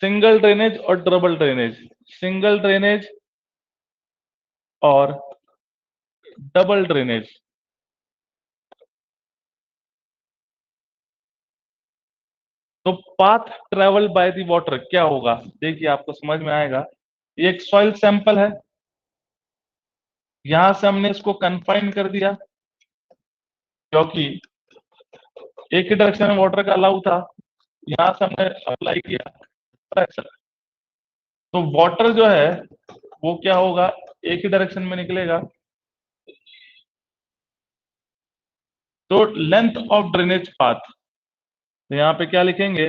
सिंगल ड्रेनेज और डबल ड्रेनेज, सिंगल ड्रेनेज और डबल ड्रेनेज, तो path travel by the water क्या होगा, देखिए आपको समझ में आएगा। ये एक सॉइल सैंपल है, यहां से हमने इसको कन्फाइन कर दिया क्योंकि एक ही डायरेक्शन में वाटर का अलाउ था, यहां से हमने अप्लाई किया प्रेशर, तो वाटर जो है वो क्या होगा, एक ही डायरेक्शन में निकलेगा। तो लेंथ ऑफ ड्रेनेज पाथ, तो यहाँ पे क्या लिखेंगे,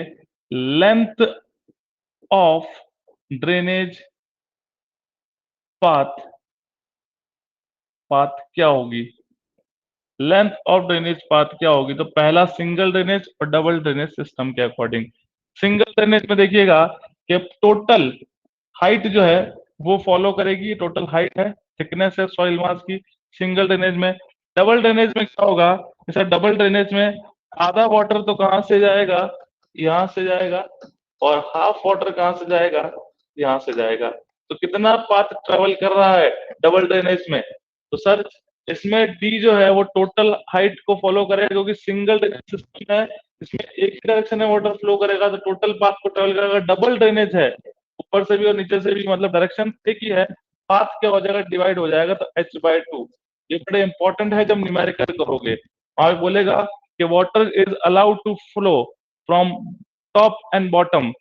length of drainage path, path क्या होगी, लेंथ ऑफ ड्रेनेज पाथ क्या होगी, तो पहला सिंगल ड्रेनेज और डबल ड्रेनेज सिस्टम के अकॉर्डिंग। सिंगल ड्रेनेज में देखिएगा कि टोटल हाइट जो है वो फॉलो करेगी, टोटल हाइट है, थिकनेस है सॉइल मास की, सिंगल ड्रेनेज में। डबल ड्रेनेज में क्या होगा, जैसे डबल ड्रेनेज में आधा वाटर तो कहाँ से जाएगा, यहाँ से जाएगा, और हाफ वाटर कहाँ से जाएगा, यहाँ से जाएगा। तो कितना पाथ ट्रेवल कर रहा है डबल ड्रेनेज में, तो सर इसमें डी जो है वो टोटल हाइट को फॉलो करेगा, क्योंकि सिंगल ड्रेनेज सिस्टम है, इसमें एक ही डायरेक्शन में वाटर फ्लो करेगा, तो टोटल पाथ को ट्रेवल करेगा। डबल ड्रेनेज है, ऊपर से भी और नीचे से भी, मतलब डायरेक्शन एक ही है, पाथ क्या हो जाएगा, डिवाइड हो जाएगा, तो h/2। ये बड़े इंपॉर्टेंट है जब न्यूमेरिकल करोगे, और बोलेगा कि water is allowed to flow from top and bottom,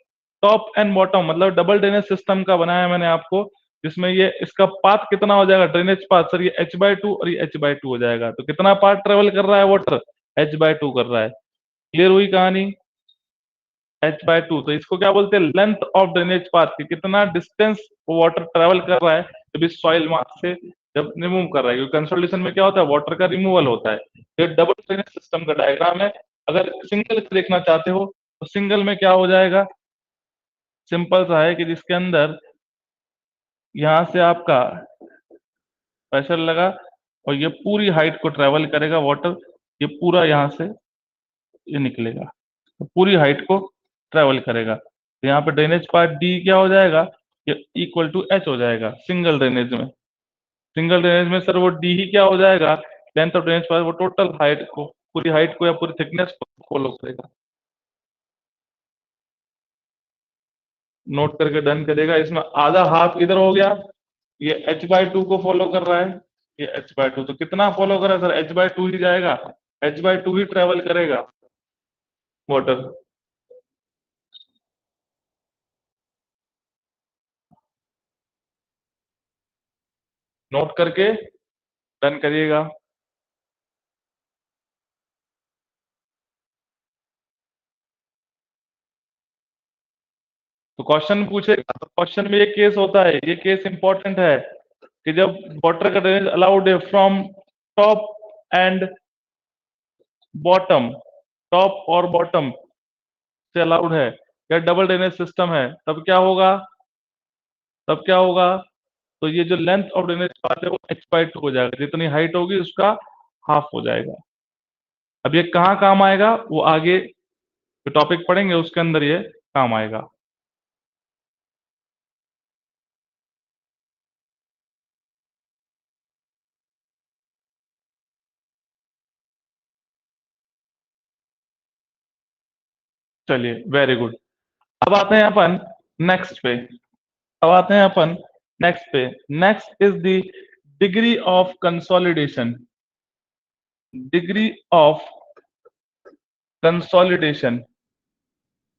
top and bottom मतलब डबल ड्रेनेज सिस्टम का बनाया मैंने आपको, जिसमें ये इसका पाथ कितना हो जाएगा, ड्रेनेज पाथ सर, ये h/2 और ये h/2 हो जाएगा। तो कितना पाथ ट्रेवल कर रहा है वाटर, h/2 कर रहा है। क्लियर हुई कहानी, h/2। तो इसको क्या बोलते हैं, लेंथ ऑफ ड्रेनेज पाथ, कि कितना डिस्टेंस वाटर ट्रेवल कर रहा है जब इस सॉइल मास से जब रिमूव कर रहा है, क्योंकि कंसोलिडेशन में क्या होता है, वाटर का रिमूवल होता है। ये डबल ड्रेनेज सिस्टम का डायग्राम है। अगर सिंगल देखना चाहते हो तो सिंगल में क्या हो जाएगा, सिंपल सा है कि जिसके अंदर यहाँ से आपका प्रेशर लगा और ये पूरी हाइट को ट्रेवल करेगा वाटर, ये पूरा यहाँ से ये निकलेगा, तो पूरी हाइट को ट्रेवल करेगा। तो यहाँ पे ड्रेनेज पार्ट डी क्या हो जाएगा, ये इक्वल टू एच हो जाएगा सिंगल ड्रेनेज में। सिंगल ड्रेनेज में सर वो डी ही क्या हो जाएगा, लेंथ ऑफ ड्रेनेज पार्ट, वो टोटल हाइट को, पूरी हाइट को या पूरी थिकनेस को फॉलो करेगा। नोट करके डन करेगा। इसमें आधा हाफ इधर हो गया, ये h/2 को फॉलो कर रहा है, ये h/2, तो कितना फॉलो कर रहा है सर, h/2 ही जाएगा, h/2 ही ट्रेवल करेगा वाटर। नोट करके डन करिएगा। तो क्वेश्चन पूछेगा, तो क्वेश्चन में ये केस होता है, ये केस इंपॉर्टेंट है कि जब वाटर का ड्रेनेज अलाउड है from top and bottom, top और बॉटम से अलाउड है, या डबल ड्रेनेज सिस्टम है, तब क्या होगा, तब क्या होगा, तो ये जो लेंथ ऑफ ड्रेनेज पाथ है वो h/2 हो जाएगा, जितनी हाइट होगी उसका हाफ हो जाएगा। अब ये कहाँ काम आएगा, वो आगे जो टॉपिक पढ़ेंगे उसके अंदर ये काम आएगा। चलिए वेरी गुड। अब आते हैं अपन नेक्स्ट पे, अब आते हैं अपन नेक्स्ट पे। Next is the degree of consolidation, degree of consolidation,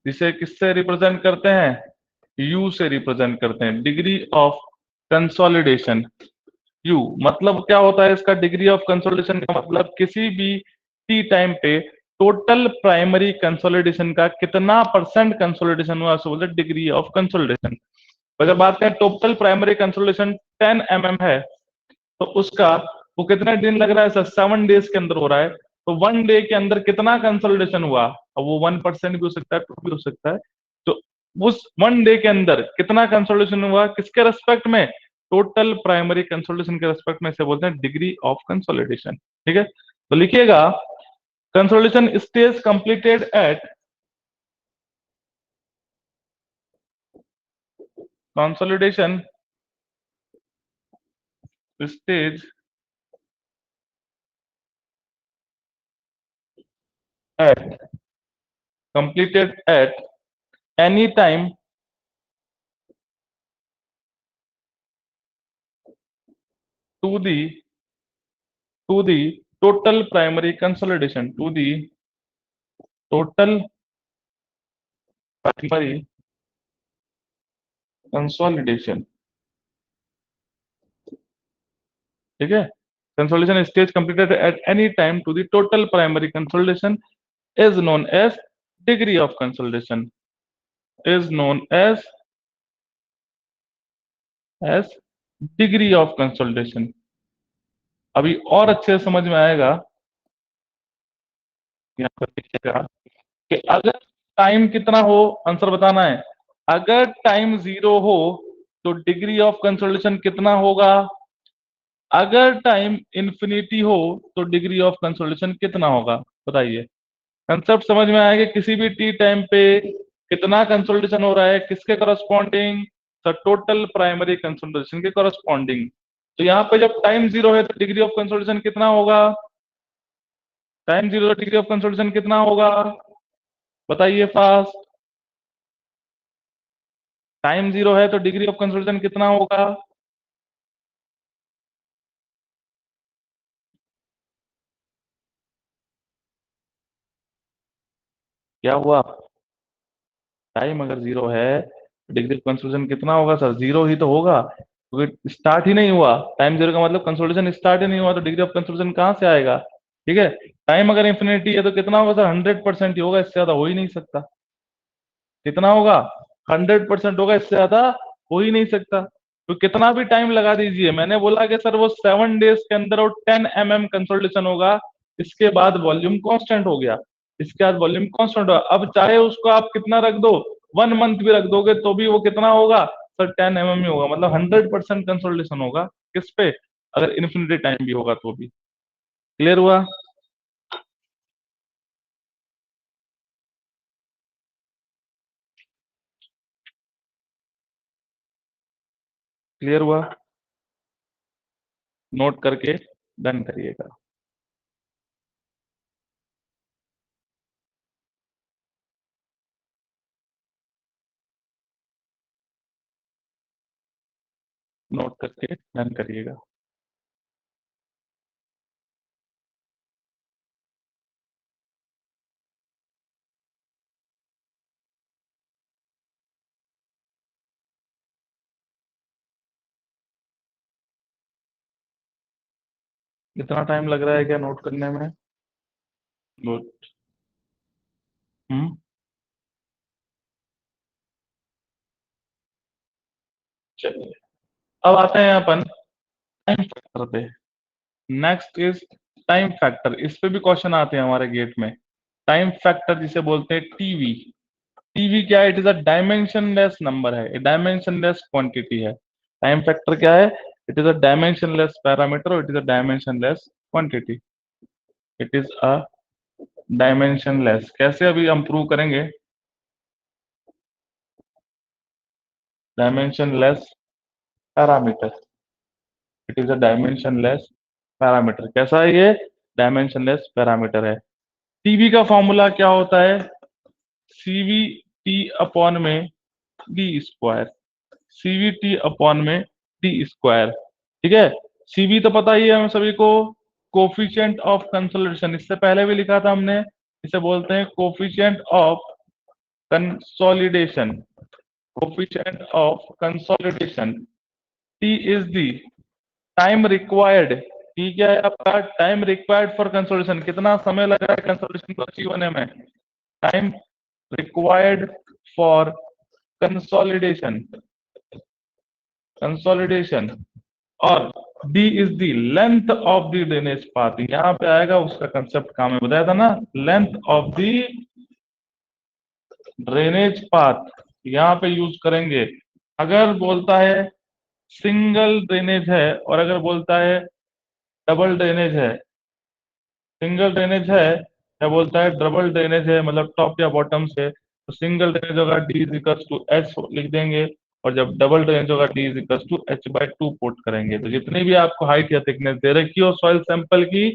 जिसे किससे रिप्रेजेंट करते हैं, यू से रिप्रेजेंट करते हैं, डिग्री ऑफ कंसोलिडेशन। यू मतलब क्या होता है इसका, डिग्री ऑफ कंसोलिडेशन का मतलब किसी भी टी टाइम पे टोटल प्राइमरी कंसोलिडेशन का कितना परसेंट कंसोलिडेशन हुआ, उसको बोलते हैं डिग्री ऑफ कंसोलिडेशन। अगर बात करें टोटल प्राइमरी कंसोलिडेशन 10 है, तो उसका वो कितने दिन लग रहा है सर, 7 डेज के अंदर हो रहा है। तो 1 डे के अंदर कितना कंसोलिडेशन हुआ, अब वो 1% भी हो सकता है, 2 भी हो सकता है। तो उस 1 डे के अंदर कितना कंसोलिडेशन हुआ, किसके रेस्पेक्ट में, टोटल प्राइमरी कंसोलिडेशन के रेस्पेक्ट में, से बोलते हैं डिग्री ऑफ कंसोलिडेशन। ठीक है, तो लिखिएगा, consolidation stage completed at, consolidation stage at, completed at any time to the total primary consolidation, to the total primary consolidation। ठीक है, consolidation stage completed at any time to the total primary consolidation is known as degree of consolidation, is known as degree of consolidation। अभी और अच्छे से समझ में आएगा, यहाँ पर लिखिएगा कि अगर टाइम कितना हो, आंसर बताना है। अगर टाइम 0 हो तो डिग्री ऑफ कंसोलिडेशन कितना होगा, अगर टाइम इंफिनिटी हो तो डिग्री ऑफ कंसोलिडेशन कितना होगा, बताइए। कंसेप्ट समझ में आएगा, किसी भी टी टाइम पे कितना कंसोलिडेशन हो रहा है, किसके corresponding, sir total primary consolidation के करस्पॉन्डिंग। तो यहाँ पे जब टाइम 0 है तो डिग्री ऑफ कंसोलिडेशन कितना होगा, टाइम 0 डिग्री ऑफ कंसोलिडेशन कितना होगा, बताइए फास्ट। टाइम 0 है तो डिग्री ऑफ कंसोलिडेशन कितना होगा, क्या हुआ, टाइम अगर 0 है डिग्री ऑफ कंसोलिडेशन कितना होगा सर, 0 ही तो होगा, क्योंकि स्टार्ट ही नहीं हुआ, टाइम जीरो का मतलब कंसोलिडेशन स्टार्ट ही नहीं हुआ, तो डिग्री ऑफ कंसोलिडेशन कहाँ से आएगा? ठीक है। टाइम अगर इन्फिनिटी है तो कितना होगा सर? 100% ही होगा, इससे ज्यादा हो ही नहीं सकता। कितना होगा? 100% होगा, इससे ज्यादा हो ही नहीं सकता। तो कितना भी टाइम लगा दीजिए, मैंने बोला कि सर वो 7 डेज के अंदर वो 10 mm कंसोलिडेशन होगा, इसके बाद वॉल्यूम कांस्टेंट हो गया, इसके बाद वॉल्यूम कांस्टेंट होगा। अब चाहे उसको आप कितना रख दो, 1 मंथ भी रख दोगे तो भी वो कितना होगा सर? 10 mm ही होगा, मतलब 100% कंसोलिडेशन होगा। किस पे? अगर इन्फिनिटी टाइम भी होगा तो भी। क्लियर हुआ? क्लियर हुआ? नोट करके डन करिएगा। नोट करके डन करिएगा। कितना टाइम लग रहा है क्या नोट करने में? नोट। हम्म। चलिए, अब आते हैं अपन टाइम फैक्टर पे। Next is time factor. इस पे भी क्वेश्चन आते हैं हमारे गेट में। टाइम फैक्टर जिसे बोलते हैं टीवी। टीवी क्या है? It is a dimensionless number है, डायमेंशनलेस क्वांटिटी है। टाइम फैक्टर क्या है? It is a dimensionless parameter और it is a dimensionless quantity. It is a dimensionless. कैसे अभी हम प्रूव करेंगे? Dimensionless parameter. It is a dimensionless parameter. कैसा है ये? डायमेंशनलेस पैरामीटर है। टीवी का फॉर्मूला क्या होता है? सीवी टी अपॉन में D square. CV T upon में डी स्क्वायर। ठीक है। सीवी तो पता ही है हम सभी को, कोफिशिएंट ऑफ कंसोलिडेशन। इससे पहले भी लिखा था हमने, इसे बोलते हैं coefficient of consolidation. Coefficient of consolidation. T is the time required. ठीक है, आपका टाइम रिक्वायर्ड फॉर कंसोलिडेशन, कितना समय लगा है कंसोलिडेशन को अचीव होने में? Time required for consolidation. Consolidation. और D is the length of the drainage path. यहाँ पे आएगा उसका कंसेप्ट, काम में बताया था ना, length of the drainage path. यहाँ पे यूज करेंगे। अगर बोलता है सिंगल ड्रेनेज है और अगर बोलता है डबल ड्रेनेज है, सिंगल ड्रेनेज है या बोलता है डबल ड्रेनेज है, मतलब टॉप या बॉटम से, तो सिंगल ड्रेनेज होगा d is equal to h लिख देंगे। और जब डबल ड्रेनेज होगा d is equal to h by two put करेंगे। तो जितनी भी आपको हाइट या थिकनेस दे रखी हो सॉइल सैंपल की,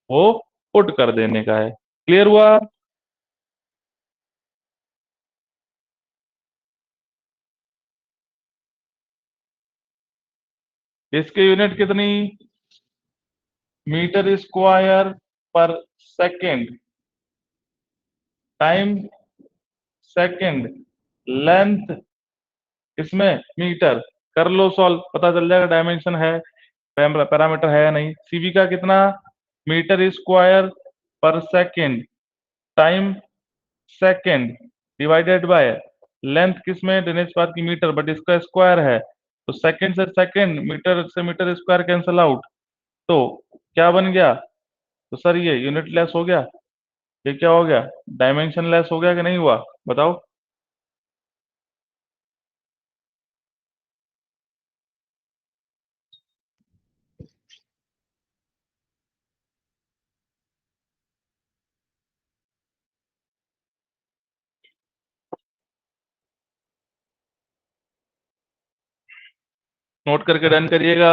वो पुट कर देने का है। क्लियर हुआ? इसकी यूनिट कितनी? मीटर स्क्वायर पर सेकेंड। Time second. लेंथ इसमें मीटर। कर लो सॉल्व, पता चल जाएगा डायमेंशन है, पैरामीटर है या नहीं। सीवी का कितना? मीटर स्क्वायर पर second time second divided by length, किसमें ड्रेनेज पाथ की मीटर, बट इसका स्क्वायर है, तो सेकेंड से सेकेंड, मीटर से मीटर स्क्वायर कैंसल आउट। तो क्या बन गया? तो सर ये यूनिट लेस हो गया, ये क्या हो गया? डायमेंशन लेस हो गया कि नहीं हुआ? बताओ। नोट करके डन करिएगा।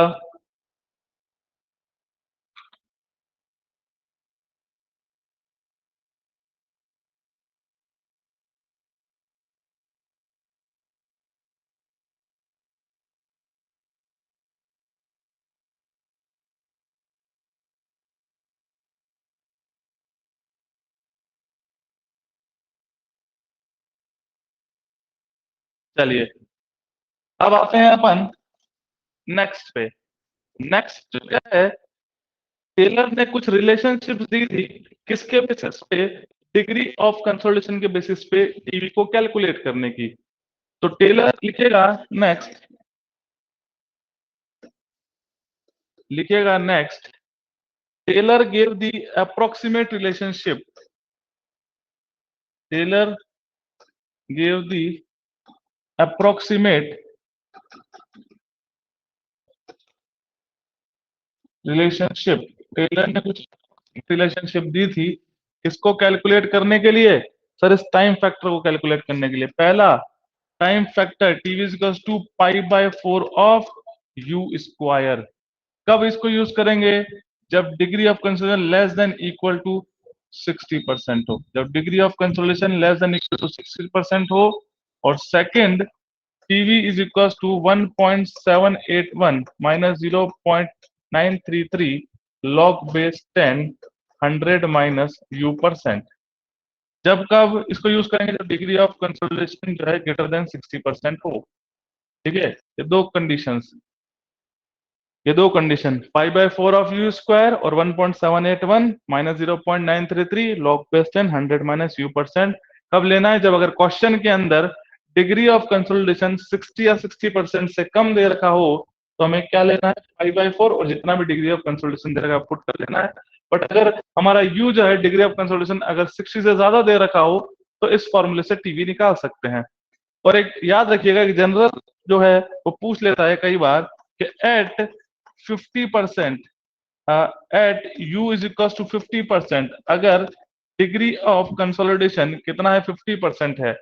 चलिए, अब आते हैं अपन नेक्स्ट पे। नेक्स्ट क्या है, टेलर ने कुछ रिलेशनशिप दी थी, किसके बेसिस पे, डिग्री ऑफ कंसोलिडेशन के बेसिस पे टीवी को कैलकुलेट करने की। तो टेलर लिखेगा नेक्स्ट, लिखेगा next, Taylor gave the approximate relationship, Taylor gave the approximate relationship, Taylor ने कुछ रिलेशनशिप दी थी इसको कैलकुलेट करने के लिए, सर इस टाइम फैक्टर को कैलकुलेट करने के लिए। पहला time factor TV equals to pi by 4 of u square. कब इसको यूज करेंगे, जब degree of consolidation less than equal to 60% हो, जब degree of consolidation less than equal to 60% हो। और second, TV is equal to 1.781 minus 0.933 log base 10 100 minus u percent. जब कब इसको यूज करेंगे, जब डिग्री ऑफ कंसोलिडेशन जो है ग्रेटर देन 60% हो। ठीक है, ये दो condition, pi by 4 of u square और 1.781 minus 0.933 log base 10 100 minus u percent. कब लेना है, जब अगर क्वेश्चन के अंदर डिग्री ऑफ कंसोलिडेशन 60 या 60% से कम दे रखा हो, तो हमें क्या लेना है, पाई बाय 4 और जितना भी डिग्री ऑफ कंसोलिडेशन दे रखा है पुट कर लेना है। बट अगर हमारा यू जो है डिग्री ऑफ कंसोलिडेशन अगर 60 से ज्यादा दे रखा हो, तो इस फॉर्मूले से टीवी निकाल सकते हैं। और एक याद रखिएगा कि जनरल जो है वो पूछ लेता है कई बार कि at 50%, at U is equal to 50%, अगर डिग्री ऑफ कंसोलिडेशन कितना है, 50% है,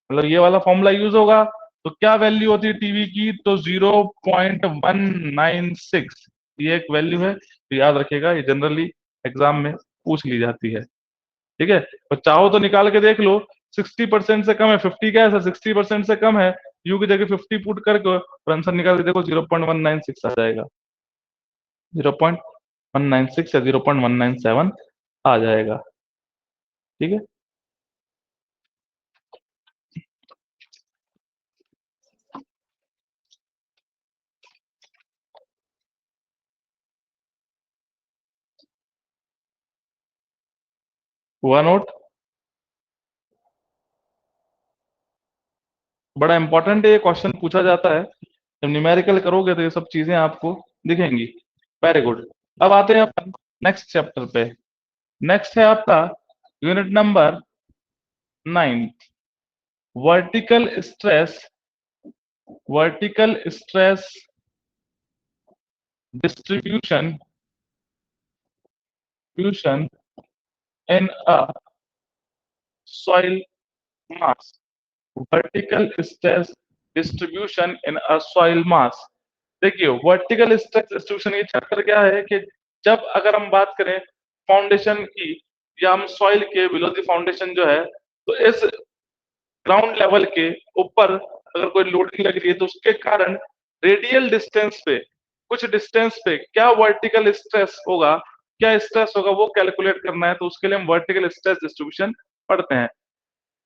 मतलब ये वाला फॉर्मूला यूज होगा, तो क्या वैल्यू होती है टीवी की, तो 0.196, ये एक वैल्यू है, तो याद रखिएगा ये जनरली एग्जाम में पूछ ली जाती है। ठीक है, तो चाहो तो निकाल के देख लो, 60% से कम है, 50 क्या है सर, 60% से कम है, यू की जगह 50 पुट करके और आंसर निकाल के देखो, 0.196 आ जाएगा, 0.196 या 0.197 आ जाएगा। ठीक है, हुआ नोट। बड़ा इंपॉर्टेंट है, ये क्वेश्चन पूछा जाता है, जब न्यूमेरिकल करोगे तो ये सब चीजें आपको दिखेंगी। Very good. अब आते हैं अपन नेक्स्ट चैप्टर पे। नेक्स्ट है आपका unit number 9, vertical stress, vertical stress distribution distribution in a soil mass, vertical stress distribution in a soil mass। देखिए वर्टिकल स्ट्रेस डिस्ट्रीब्यूशन, ये चैप्टर क्या है कि जब अगर हम बात करें फाउंडेशन की या हम सॉइल के बिलो द फाउंडेशन जो है, तो इस ग्राउंड लेवल के ऊपर अगर कोई लोडिंग लग रही है तो उसके कारण रेडियल डिस्टेंस पे, कुछ डिस्टेंस पे क्या वर्टिकल स्ट्रेस होगा, क्या स्ट्रेस होगा वो कैलकुलेट करना है, तो उसके लिए हम वर्टिकल स्ट्रेस डिस्ट्रीब्यूशन पढ़ते हैं।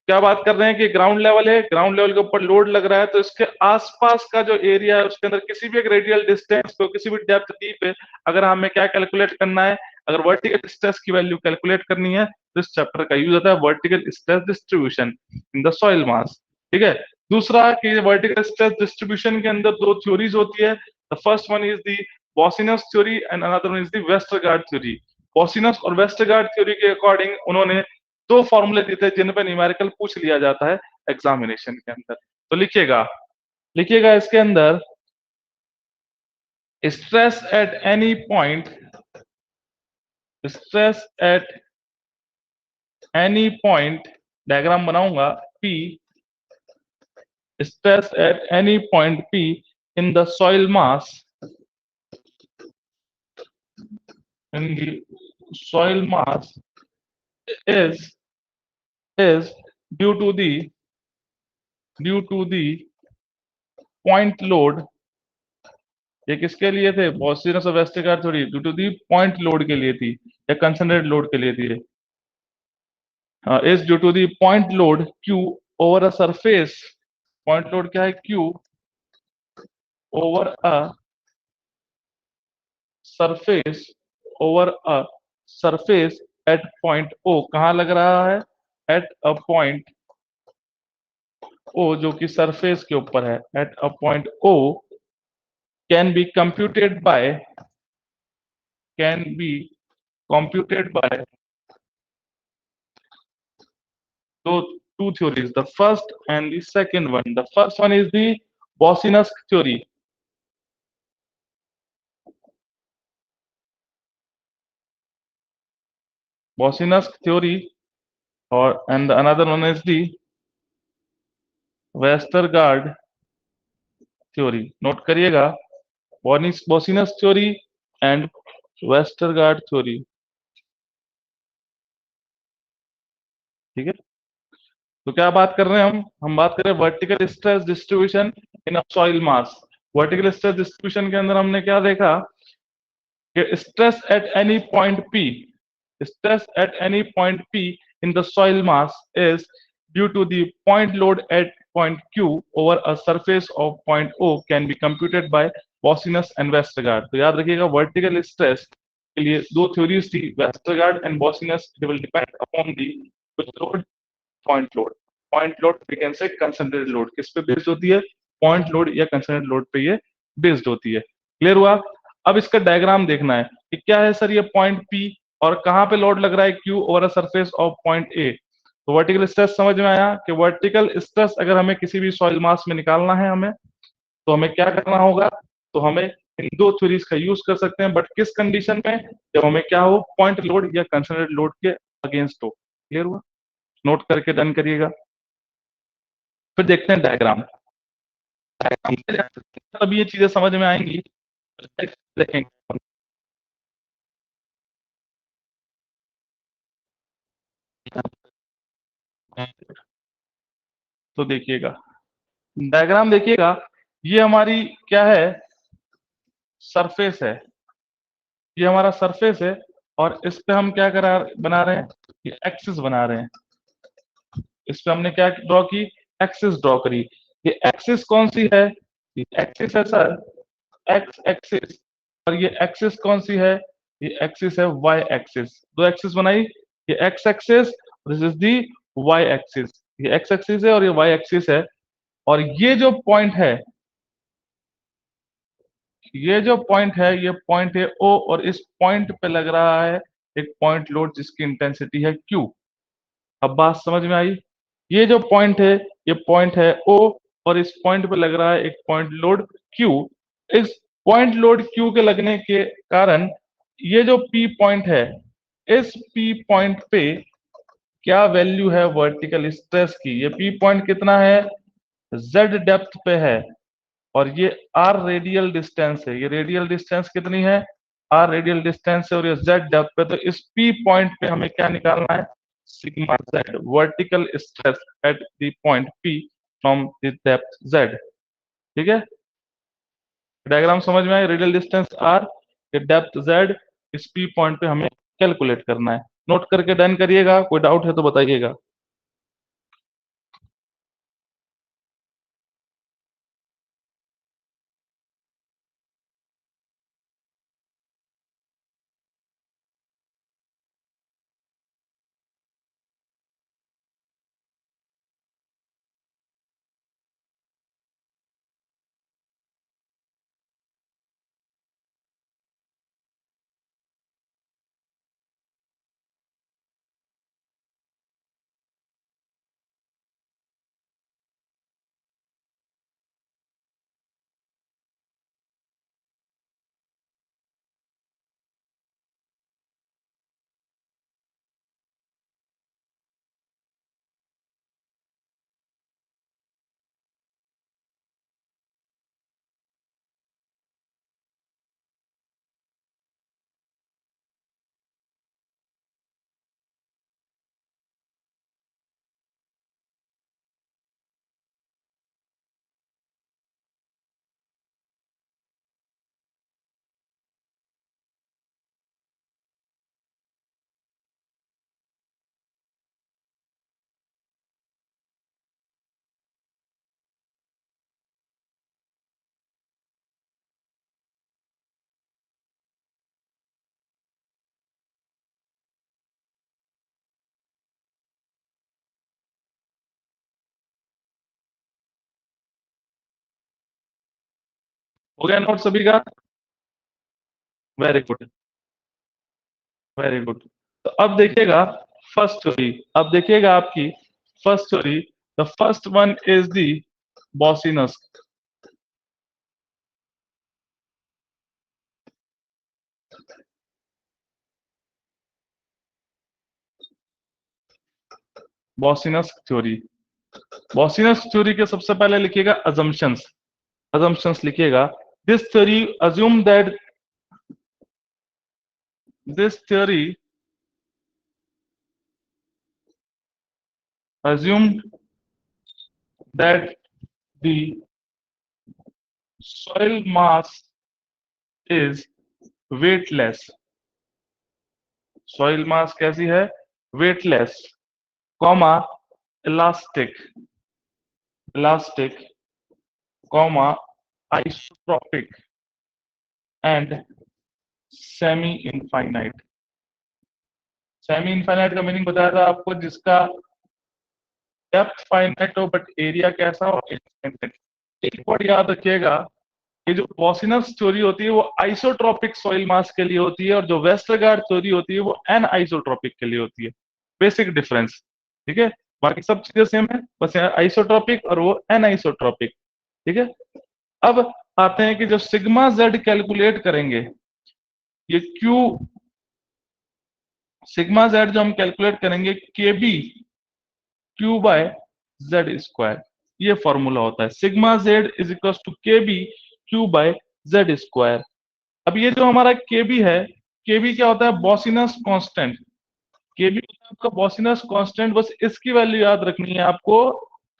क्या बात कर रहे हैं कि ग्राउंड लेवल है, ग्राउंड लेवल के ऊपर लोड लग रहा है, तो इसके आसपास का जो एरिया है उसके अंदर किसी भी एक रेडियल डिस्टेंस पे, किसी भी डेप्थ डी पे अगर हमें क्या कैलकुलेट करना है, अगर वर्टिकल स्ट्रेस की वैल्यू कैलकुलेट करनी है, तो इस चैप्टर का यूज होता है vertical stress distribution in the soil मास। ठीक है, दूसरा कि वर्टिकल स्ट्रेस डिस्ट्रीब्यूशन के अंदर दो थ्योरीज होती है। The first one is the Boussinesq theory and another one is the Westergaard theory. Boussinesq और वेस्टरगार्ड थ्योरी के अकॉर्डिंग उन्होंने दो फॉर्मूले देते हैं जिन पर न्यूमेरिकल पूछ लिया जाता है एग्जामिनेशन के अंदर। तो लिखिएगा, लिखिएगा इसके अंदर, stress at any point, stress at any point, diagram बनाऊंगा, P, stress at any point P in the soil mass, in the soil mass is is due to the, due to the point load। ये किसके लिए थे, Boussinesq और Westergaard theory due to the point load के लिए थी या concentrated load के लिए थी। Is due to the point load Q over a surface, point load क्या है, Q over a surface over a surface at point O, कहाँ लग रहा है? एट अ पॉइंट ओ, जो कि सरफेस के ऊपर है, at a point O, can be computed by, can be computed by two theories, the first and the second one. The first one is the Bossinus theory. Bossinus theory, or and the another one is the Westergaard theory. Note करिएगा, Bossinus theory and Westergaard theory. ठीक है, तो क्या बात कर रहे हैं हम बात कर रहे हैं vertical stress distribution in a soil mass. Vertical stress distribution के अंदर हमने क्या देखा कि stress at any point P, stress at any point P in the soil mass is due to the point load at point Q over a surface of point O can be computed by Bossinus and Westergaard। तो याद रखिएगा vertical stress के लिए दो theories थी, Westergaard and Boussinesq. They will depend upon the load, point load. Point load we can say concentrated load किस पे based होती है? पॉइंट लोड या कंसंट्रेटेड लोड पे ये बेस्ड होती है। क्लियर हुआ? अब इसका डायग्राम देखना है कि क्या है सर, ये पॉइंट पी और कहां पे लोड लग रहा है? Q over a surface of point A. तो वर्टिकल स्ट्रेस समझ में आया कि वर्टिकल स्ट्रेस अगर हमें किसी भी सॉइल मास में निकालना है हमें, तो हमें क्या करना होगा? तो हमें इन दो थ्योरीज का यूज कर सकते हैं, बट किस कंडीशन में? जब हमें क्या हो, पॉइंट लोड या कंसंट्रेटेड लोड के अगेंस्ट हो। क्लियर हुआ? नोट करके डन करिएगा। फिर देखते हैं डायग्राम। अब ये चीजें समझ में आएंगी, देखेंगे। तो देखिएगा, डायग्राम देखिएगा, ये हमारी क्या है? सरफेस है, ये हमारा सरफेस है और इस पे हम क्या करा बना रहे हैं? ये एक्सिस बना रहे हैं। इस पे हमने क्या ड्रॉ की? एक्सिस ड्रॉ करी। ये एक्सिस कौन सी है? ये एक्सिस है सर, एक्स एक्सिस। और ये एक्सिस कौन सी है? ये एक्सिस है वाई एक्सिस। दो एक्सिस बनाई, ये X axis, this is the Y axis. ये एक्स एक्सिस है और ये वाई एक्सिस है। और ये जो पॉइंट है, ये जो पॉइंट है, ये पॉइंट है ओ, और इस पॉइंट पे लग रहा है एक पॉइंट लोड जिसकी इंटेंसिटी है क्यू। अब बात समझ में आई? ये जो पॉइंट है, ये पॉइंट है ओ, और इस पॉइंट पे लग रहा है एक पॉइंट लोड क्यू। इस पॉइंट लोड क्यू के लगने के कारण ये जो पी पॉइंट है, इस पी पॉइंट पे क्या वैल्यू है वर्टिकल स्ट्रेस की? ये पी पॉइंट कितना है? जेड डेप्थ पे है, और ये आर रेडियल डिस्टेंस है। ये रेडियल डिस्टेंस कितनी है? आर रेडियल डिस्टेंस है, और ये जेड डेप्थ पे। तो इस पी पॉइंट पे हमें क्या निकालना है? Sigma Z, vertical stress at the point P from the depth Z. ठीक है, डायग्राम समझ में आया? रेडियल डिस्टेंस आर, ये डेप्थ जेड, इस पी पॉइंट पे हमें कैलकुलेट करना है। नोट करके डन करिएगा, कोई डाउट है तो बताइएगा। हो गया नोट सभी का? Very good, very good. तो अब देखिएगा फर्स्ट स्टोरी, अब देखिएगा आपकी first story. The first one is the Boussinesq. Boussinesq theory, Boussinesq theory के सबसे पहले लिखिएगा अजम्पशंस, अजम्पशंस लिखिएगा। This theory assume that, this theory assumed that the soil mass is weightless, soil mass कैसी है? weightless, comma elastic, elastic, comma isotropic and semi infinite। Semi infinite का meaning बताया था आपको, जिसका डेप्थ फाइनाइट हो but area कैसा हो? इनफाइनाइट। एक वर्ड याद रखिएगा, ये जो बॉसिनस थ्योरी होती है वो आइसोट्रोपिक सॉइल मास के लिए होती है, और जो वेस्टरगार्ड थ्योरी होती है वो एन आइसोट्रोपिक के लिए होती है। बेसिक डिफरेंस, ठीक है? बाकी सब चीजें सेम है, बस यहाँ आइसोट्रोपिक और वो एन आइसोट्रोपिक, ठीक है? अब आते हैं कि जब सिग्मा जेड कैलकुलेट करेंगे, ये क्यू, सिग्मा जेड जो हम कैलकुलेट करेंगे K B Q by Z square, ये फॉर्मूला होता है। Sigma Z is equal to K B Q by Z square. अब ये जो हमारा केबी है, केबी क्या होता है? Boussinesq constant. केबी आपका बॉसिनस कांस्टेंट, बस इसकी वैल्यू याद रखनी है आपको,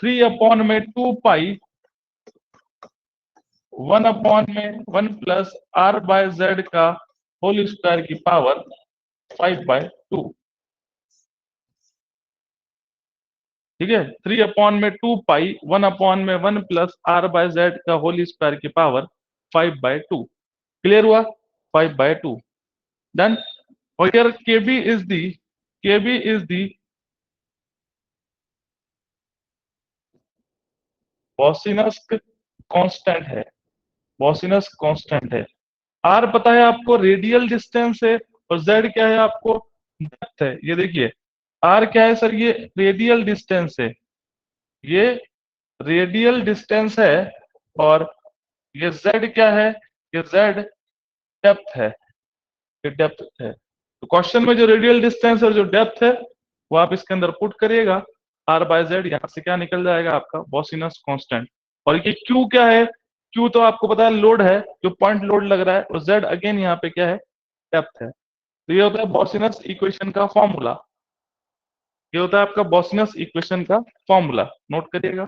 3/2 पाई 1/(1+r/z का होल स्क्वायर की पावर 5/2। ठीक है, 3/(2 पाई 1/(1+r/z का होल स्क्वायर की पावर 5/2। क्लियर हुआ? 5/2। देन और here kb is the Boussinesq constant है, बॉसिनस कांस्टेंट है। आर पता है आपको रेडियल डिस्टेंस है, और जेड क्या है आपको? डेप्थ है। ये देखिए आर क्या है सर? ये रेडियल डिस्टेंस है, ये रेडियल डिस्टेंस है, और ये जेड क्या है? ये जेड डेप्थ है, ये डेप्थ है। तो क्वेश्चन में जो रेडियल डिस्टेंस और जो डेप्थ है वो आप इसके अंदर पुट करिएगा, आर बाय जेड, यहां से क्या निकल जाएगा आपका? बॉसिनस कांस्टेंट। और ये क्यू क्या है? क्यू तो आपको पता है लोड है, जो पॉइंट लोड लग रहा है, और जेड अगेन यहाँ पे क्या है? डेप्थ है। तो ये होता है बॉसिनस इक्वेशन का फॉर्मूला, ये होता है आपका बॉसिनस इक्वेशन का फॉर्मूला, नोट करिएगा।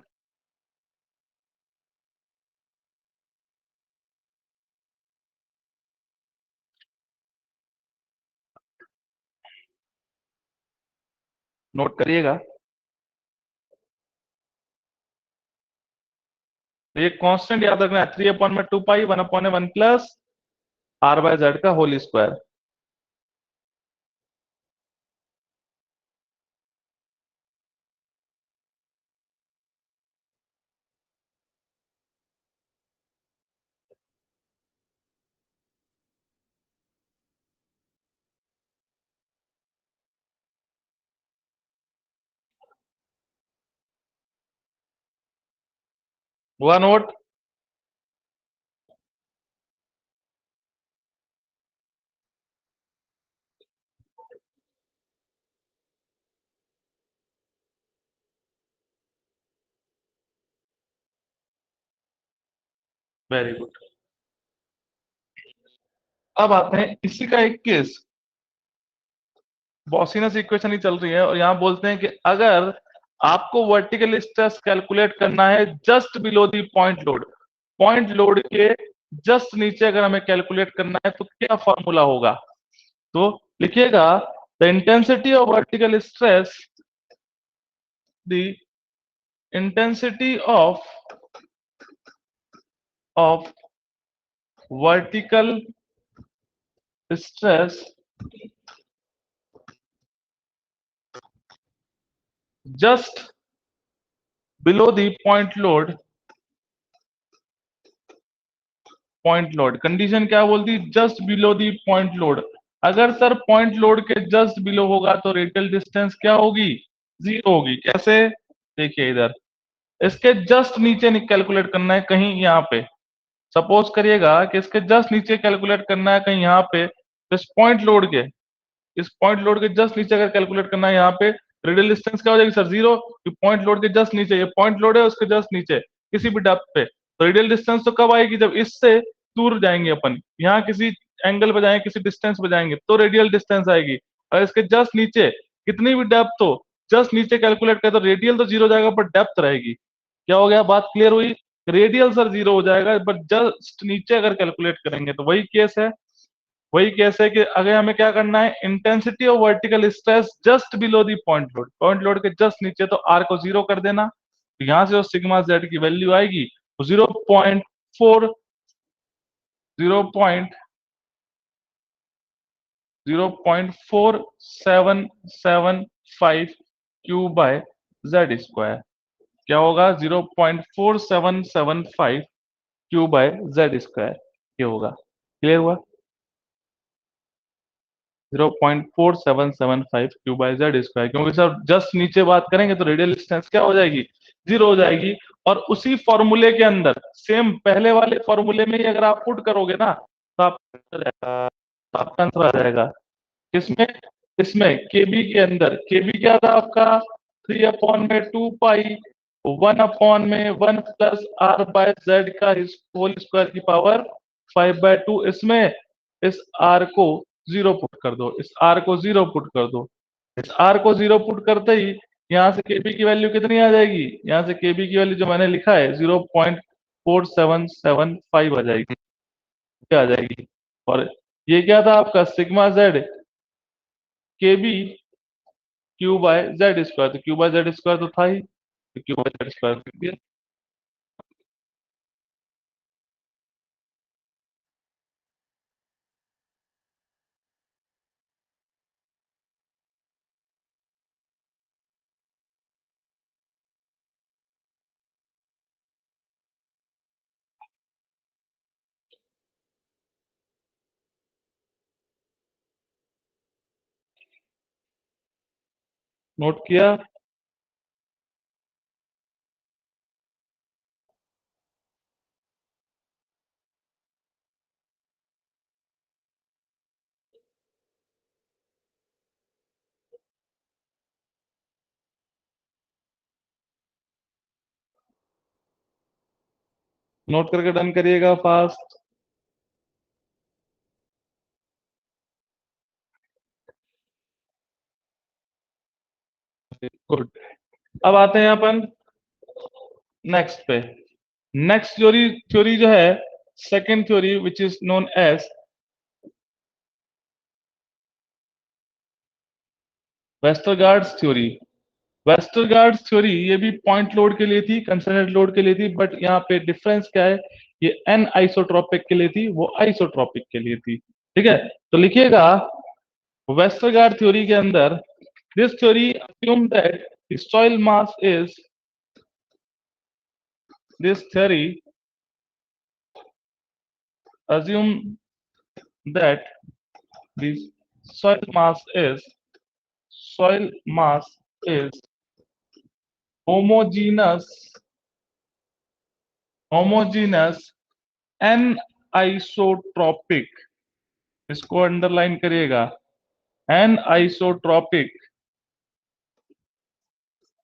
नोट करिएगा। तो ये कांस्टेंट याद रखना है, 3/(2 पाई 1/(1+r/z का होल स्क्वायर। हुआ नोट? Very good. अब आते हैं इसी का एक केस, बॉसिनस इक्वेशन ही चल रही है, और यहां बोलते हैं कि अगर आपको वर्टिकल स्ट्रेस कैलकुलेट करना है just below the point load, point load के जस्ट नीचे अगर हमें कैलकुलेट करना है तो क्या फॉर्मूला होगा? तो लिखिएगा, the intensity of vertical stress, the intensity of vertical stress just below the point load point load. Condition क्या बोलती, just below the point load. अगर सर पॉइंट लोड के जस्ट बिलो होगा तो रेडियल डिस्टेंस क्या होगी, जीरो होगी। कैसे, देखिए इधर इसके जस्ट नीचे कैलकुलेट करना है कहीं यहाँ पे। सपोज करिएगा कि इसके जस्ट नीचे कैलकुलेट करना है कहीं यहाँ पे, तो इस पॉइंट लोड के जस्ट नीचे अगर कैलकुलेट करना है यहाँ पे, रेडियल डिस्टेंस क्या हो जाएगी सर, जीरो। पॉइंट लोड के जस्ट नीचे, ये पॉइंट लोड है उसके जस्ट नीचे किसी भी डेप्थ पे, तो रेडियल डिस्टेंस तो कब आएगी, जब इससे दूर जाएंगे अपन, यहाँ किसी एंगल पे जाएंगे, किसी डिस्टेंस पे जाएंगे तो रेडियल डिस्टेंस आएगी। और इसके जस्ट नीचे कितनी भी डेप्थ हो, जस्ट नीचे कैलकुलेट करें तो रेडियल तो जीरो जाएगा पर डेप्थ रहेगी। क्या हो गया, बात क्लियर हुई। रेडियल सर जीरो हो जाएगा पर जस्ट नीचे अगर कैलकुलेट करेंगे तो वही केस है कि अगर हमें क्या करना है, intensity of vertical stress just below the point load के जस्ट नीचे, तो आर को जीरो कर देना, तो यहां से जो सिग्मा जेड की वैल्यू आएगी वो 0.4775 क्यू बाय जेड स्क्वायर। क्या होगा, 0.4775 क्यू बाय जेड स्क्वायर, ये होगा। क्लियर हुआ, 0.4775 क्यू बाई जेड स्क्वायर, क्योंकि सर जस्ट नीचे बात करेंगे तो रेडियल डिस्टेंस क्या हो जाएगी, जीरो हो जाएगी। और उसी फॉर्मूले के अंदर, सेम पहले वाले फॉर्मूले में ही अगर आप पुट करोगे ना तो आपका आंसर आ जाएगा। किसमें, इसमें केबी के अंदर, केबी क्या था आपका, 3/2 पाई 1/(1+r/z का होल स्क्वायर की पावर 5/2। इसमें इस आर को जीरो पुट कर दो, इस आर को जीरो पुट कर दो, इस आर को जीरो पुट करते ही यहां से केबी की वैल्यू कितनी आ जाएगी, यहां से केबी की वैल्यू जो मैंने लिखा है 0.4775 आ जाएगी, क्या आ जाएगी। और ये क्या था आपका sigma Z KB Q by Z square, तो क्यू बाय जेड स्क्वायर तो था ही, तो क्यू बाय जेड स्क्वायर कर दिया। नोट किया, नोट करके डन करिएगा फास्ट। गुड, अब आते हैं अपन नेक्स्ट पे। नेक्स्ट थ्योरी थ्योरी जो है, second theory which is known as Westergaard's theory. Westergaard's theory ये भी पॉइंट लोड के लिए थी, कंसर्नेट लोड के लिए थी, बट यहाँ पे डिफरेंस क्या है, ये एन आइसोट्रोपिक के लिए थी, वो आइसोट्रोपिक के लिए थी। ठीक है, तो लिखिएगा वेस्टरगार्ड थ्योरी के अंदर, this theory assume that the soil mass is, this theory assume that the soil mass is soil mass is homogeneous homogeneous anisotropy, इसको अंडरलाइन करिएगा, anisotropy,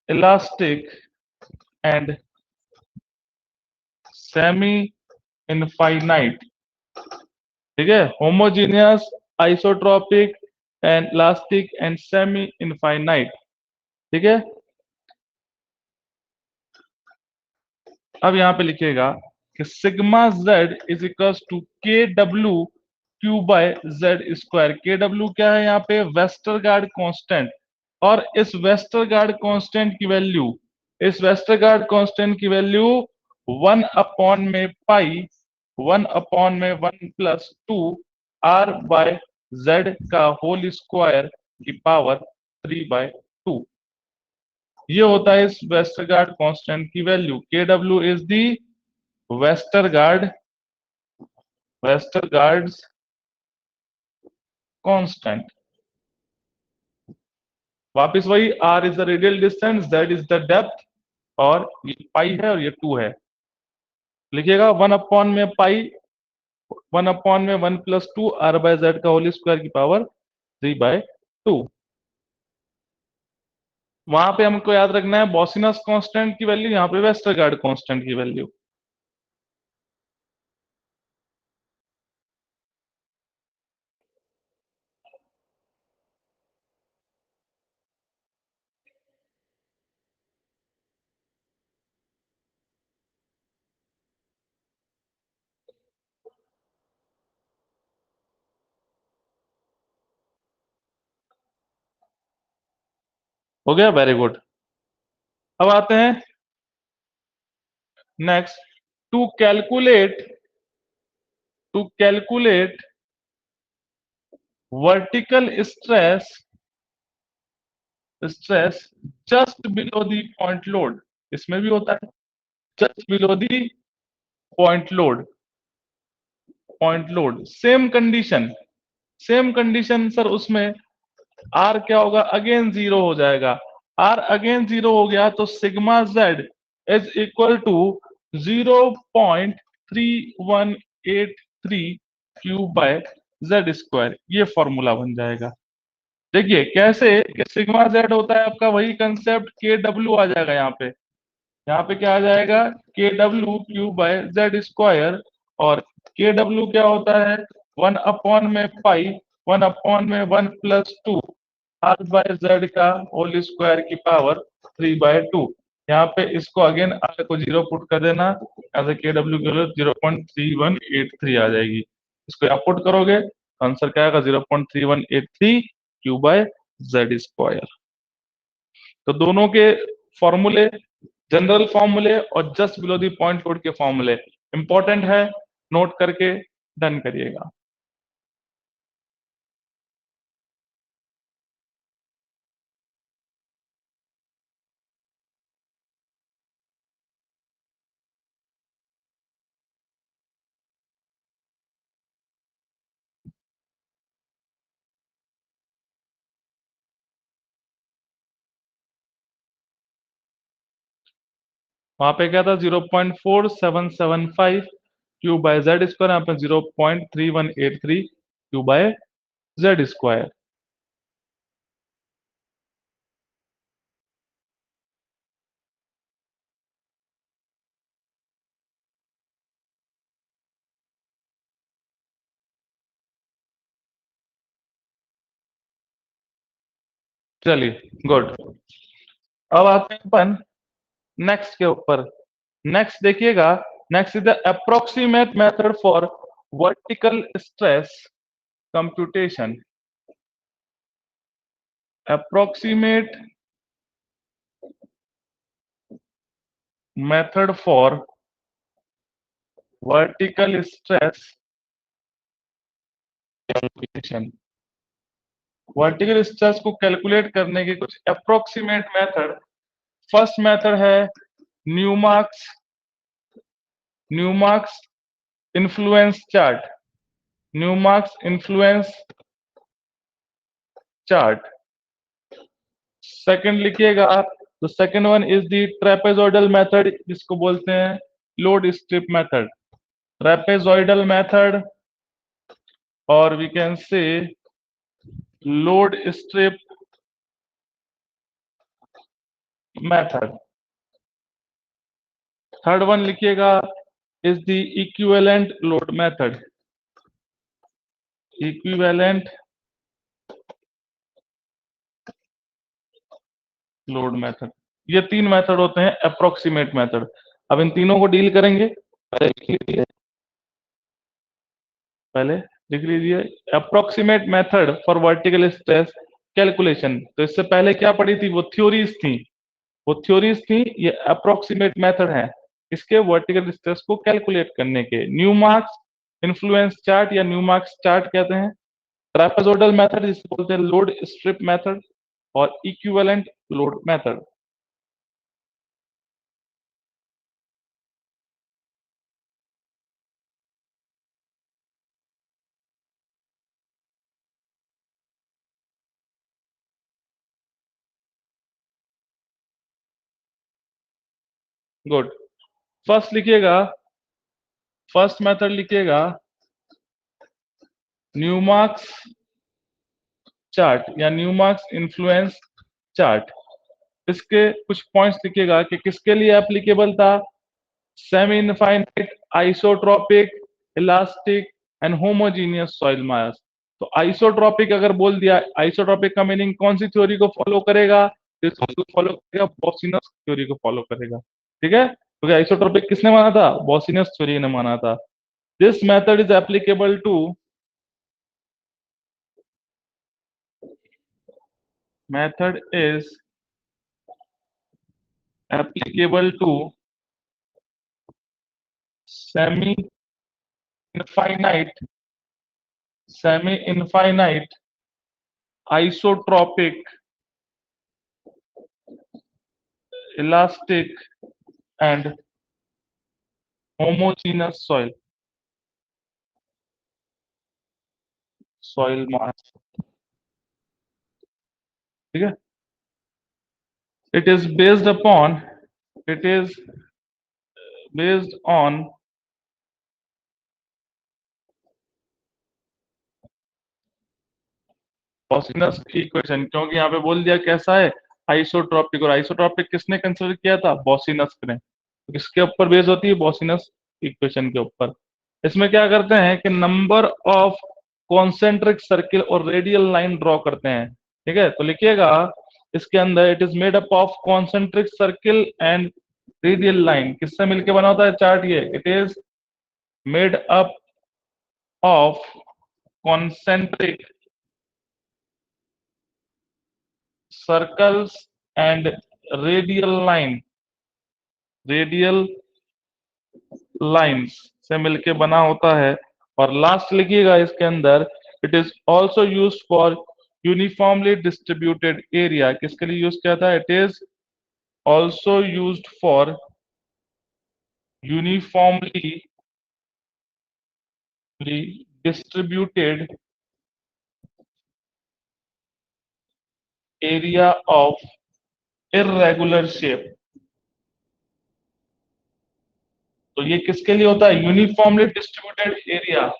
elastic and semi infinite। ठीक है, homogeneous, isotropic and elastic and semi infinite. ठीक है, अब यहां पे लिखिएगा कि sigma Z is equal to K W Q by Z square. K W क्या है यहाँ पे, वेस्टरगार्ड कांस्टेंट। और इस वेस्टरगार्ड कांस्टेंट की वैल्यू 1/(1+2 r/z का होल स्क्वायर की पावर 3/2। ये होता है इस वेस्टरगार्ड कांस्टेंट की value. K W is the Westergaard Westergaard's constant, वापिस वही, r is the radial distance, z is the depth, और ये पाई है और ये 2 है। लिखिएगा 1/पाई, 1/(1 + 2) r/z का होल स्क्वायर की पावर 3/2। वहां पे हमको याद रखना है बॉसिनस कांस्टेंट की वैल्यू, यहाँ पे वेस्टरगार्ड कांस्टेंट की वैल्यू। हो गया, वेरी गुड। अब आते हैं next, to calculate vertical stress just below the point load. इसमें भी होता है just below the point load, same condition sir, उसमें आर क्या होगा, अगेन जीरो हो जाएगा। आर अगेन जीरो हो गया तो sigma Z is equal to 0.3183 cube by Z square, ये फॉर्मूला बन जाएगा। देखिए कैसे कि सिग्मा जेड होता है आपका वही कंसेप्ट, के डब्ल्यू आ जाएगा यहाँ पे क्या आ जाएगा, के W cube by Z square. और के डब्ल्यू क्या होता है, 1/पाई, 1/(1 + 2) r/z का होल स्क्वायर की पावर 3/2। यहाँ पे इसको अगेन आर को जीरो पुट कर देना, यहाँ से के डब्ल्यू की वैल्यू 0.3183 आ जाएगी। इसको आप पुट करोगे आंसर क्या आएगा, 0.3183 क्यू बाय जेड स्क्वायर। तो दोनों के फॉर्मूले, जनरल फॉर्मूले और just below the point load के फॉर्मूले इंपॉर्टेंट है, नोट करके डन करिएगा। वहां पे क्या था, 0.4775 क्यू बाय जेड स्क्वायर, यहाँ पे 0.3183 क्यू बाय जेड स्क्वायर। चलिए गुड। अब आते हैं अपन नेक्स्ट के ऊपर। नेक्स्ट देखिएगा, next is the approximate method for vertical stress computation. Approximate method for vertical stress calculation. Vertical stress को कैलकुलेट करने के कुछ अप्रोक्सीमेट मेथड। फर्स्ट मेथड है Newmark's Newmark's influence chart. Newmark's influence chart. Second लिखिएगा आप, तो second one is the trapezoidal method, जिसको बोलते हैं load strip method. Trapezoidal method, और we can say load strip method. Third one लिखिएगा is the equivalent load method. Equivalent load method. ये तीन मेथड होते हैं अप्रोक्सीमेट मेथड। अब इन तीनों को डील करेंगे। पहले लिख लीजिए approximate method for vertical stress calculation. तो इससे पहले क्या पढ़ी थी, वो थ्योरीज थी, ये अप्रोक्सीमेट मेथड है इसके वर्टिकल स्ट्रेस को कैलकुलेट करने के। न्यूमार्क्स इन्फ्लुएंस चार्ट या न्यूमार्क्स चार्ट कहते हैं। ट्रापेजोइडल मेथड जिसको बोलते हैं लोड स्ट्रिप मेथड, और equivalent load method. Good. First लिखिएगा, फर्स्ट मेथड लिखिएगा न्यूमार्क्स चार्ट या न्यूमार्क्स इन्फ्लुएंस चार्ट। इसके कुछ पॉइंट्स लिखिएगा कि किसके लिए एप्लीकेबल था। Semi infinite, isotropic, elastic and homogeneous soil मास। तो आइसोट्रोपिक अगर बोल दिया, आइसोट्रोपिक का मीनिंग कौन सी थ्योरी को फॉलो करेगा, फॉलो करेगा बॉसिनस थ्योरी को फॉलो करेगा। ठीक है, क्योंकि आइसोट्रोपिक किसने माना था, बॉसिनस थ्योरी ने माना था। This method is applicable to, method is applicable to semi infinite, semi infinite, isotropic, elastic and homogeneous soil mass। ठीक है, it is based upon, it is based on Boussinesq equation. क्योंकि यहाँ पे बोल दिया कैसा है, आइसोट्रोपिक, और आइसोट्रोपिक किसने कंसिडर किया था, बॉसिनस ने। तो किसके ऊपर बेस होती है, बॉसिनस इक्वेशन के ऊपर। इसमें क्या करते हैं कि नंबर ऑफ कॉन्सेंट्रिक सर्किल और रेडियल लाइन ड्रॉ करते हैं। ठीक है, तो लिखिएगा इसके अंदर it is made up of concentric circle and radial line. किससे मिलके बना होता है चार्ट ये, it is made up of concentric circles and radial line, radial lines से मिलके बना होता है। और लास्ट लिखिएगा इसके अंदर, it is also use for uniformly distributed area. किसके लिए यूज किया था, it is also used for uniformly distributed area of irregular shape. तो ये किसके लिए होता है, यूनिफॉर्मली डिस्ट्रीब्यूटेड एरिया।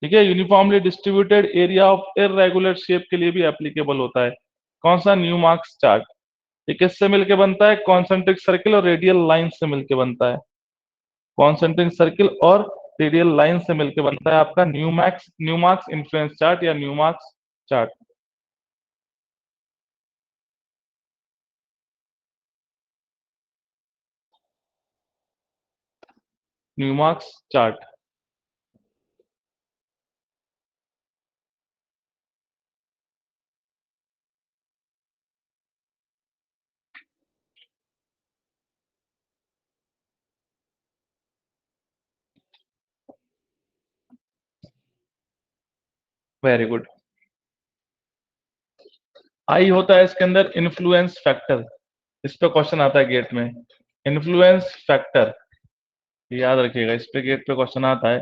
ठीक है, uniformly distributed area of irregular shape के लिए भी एप्लीकेबल होता है। कौन सा, न्यूमार्क्स चार्ट। ये किससे मिलके बनता है, कॉन्सेंट्रिक सर्किल और रेडियल लाइन से मिलके बनता है। कॉन्सेंट्रिक सर्किल और रेडियल लाइन से मिलके बनता है आपका न्यूमार्क्स इन्फ्लुएंस चार्ट या Newmark's chart. Newmark's chart. Very good. I होता है इसके अंदर इन्फ्लुएंस फैक्टर। इस पे क्वेश्चन आता है गेट में, इन्फ्लुएंस फैक्टर, याद रखिएगा, इस पे गेट पे क्वेश्चन आता है।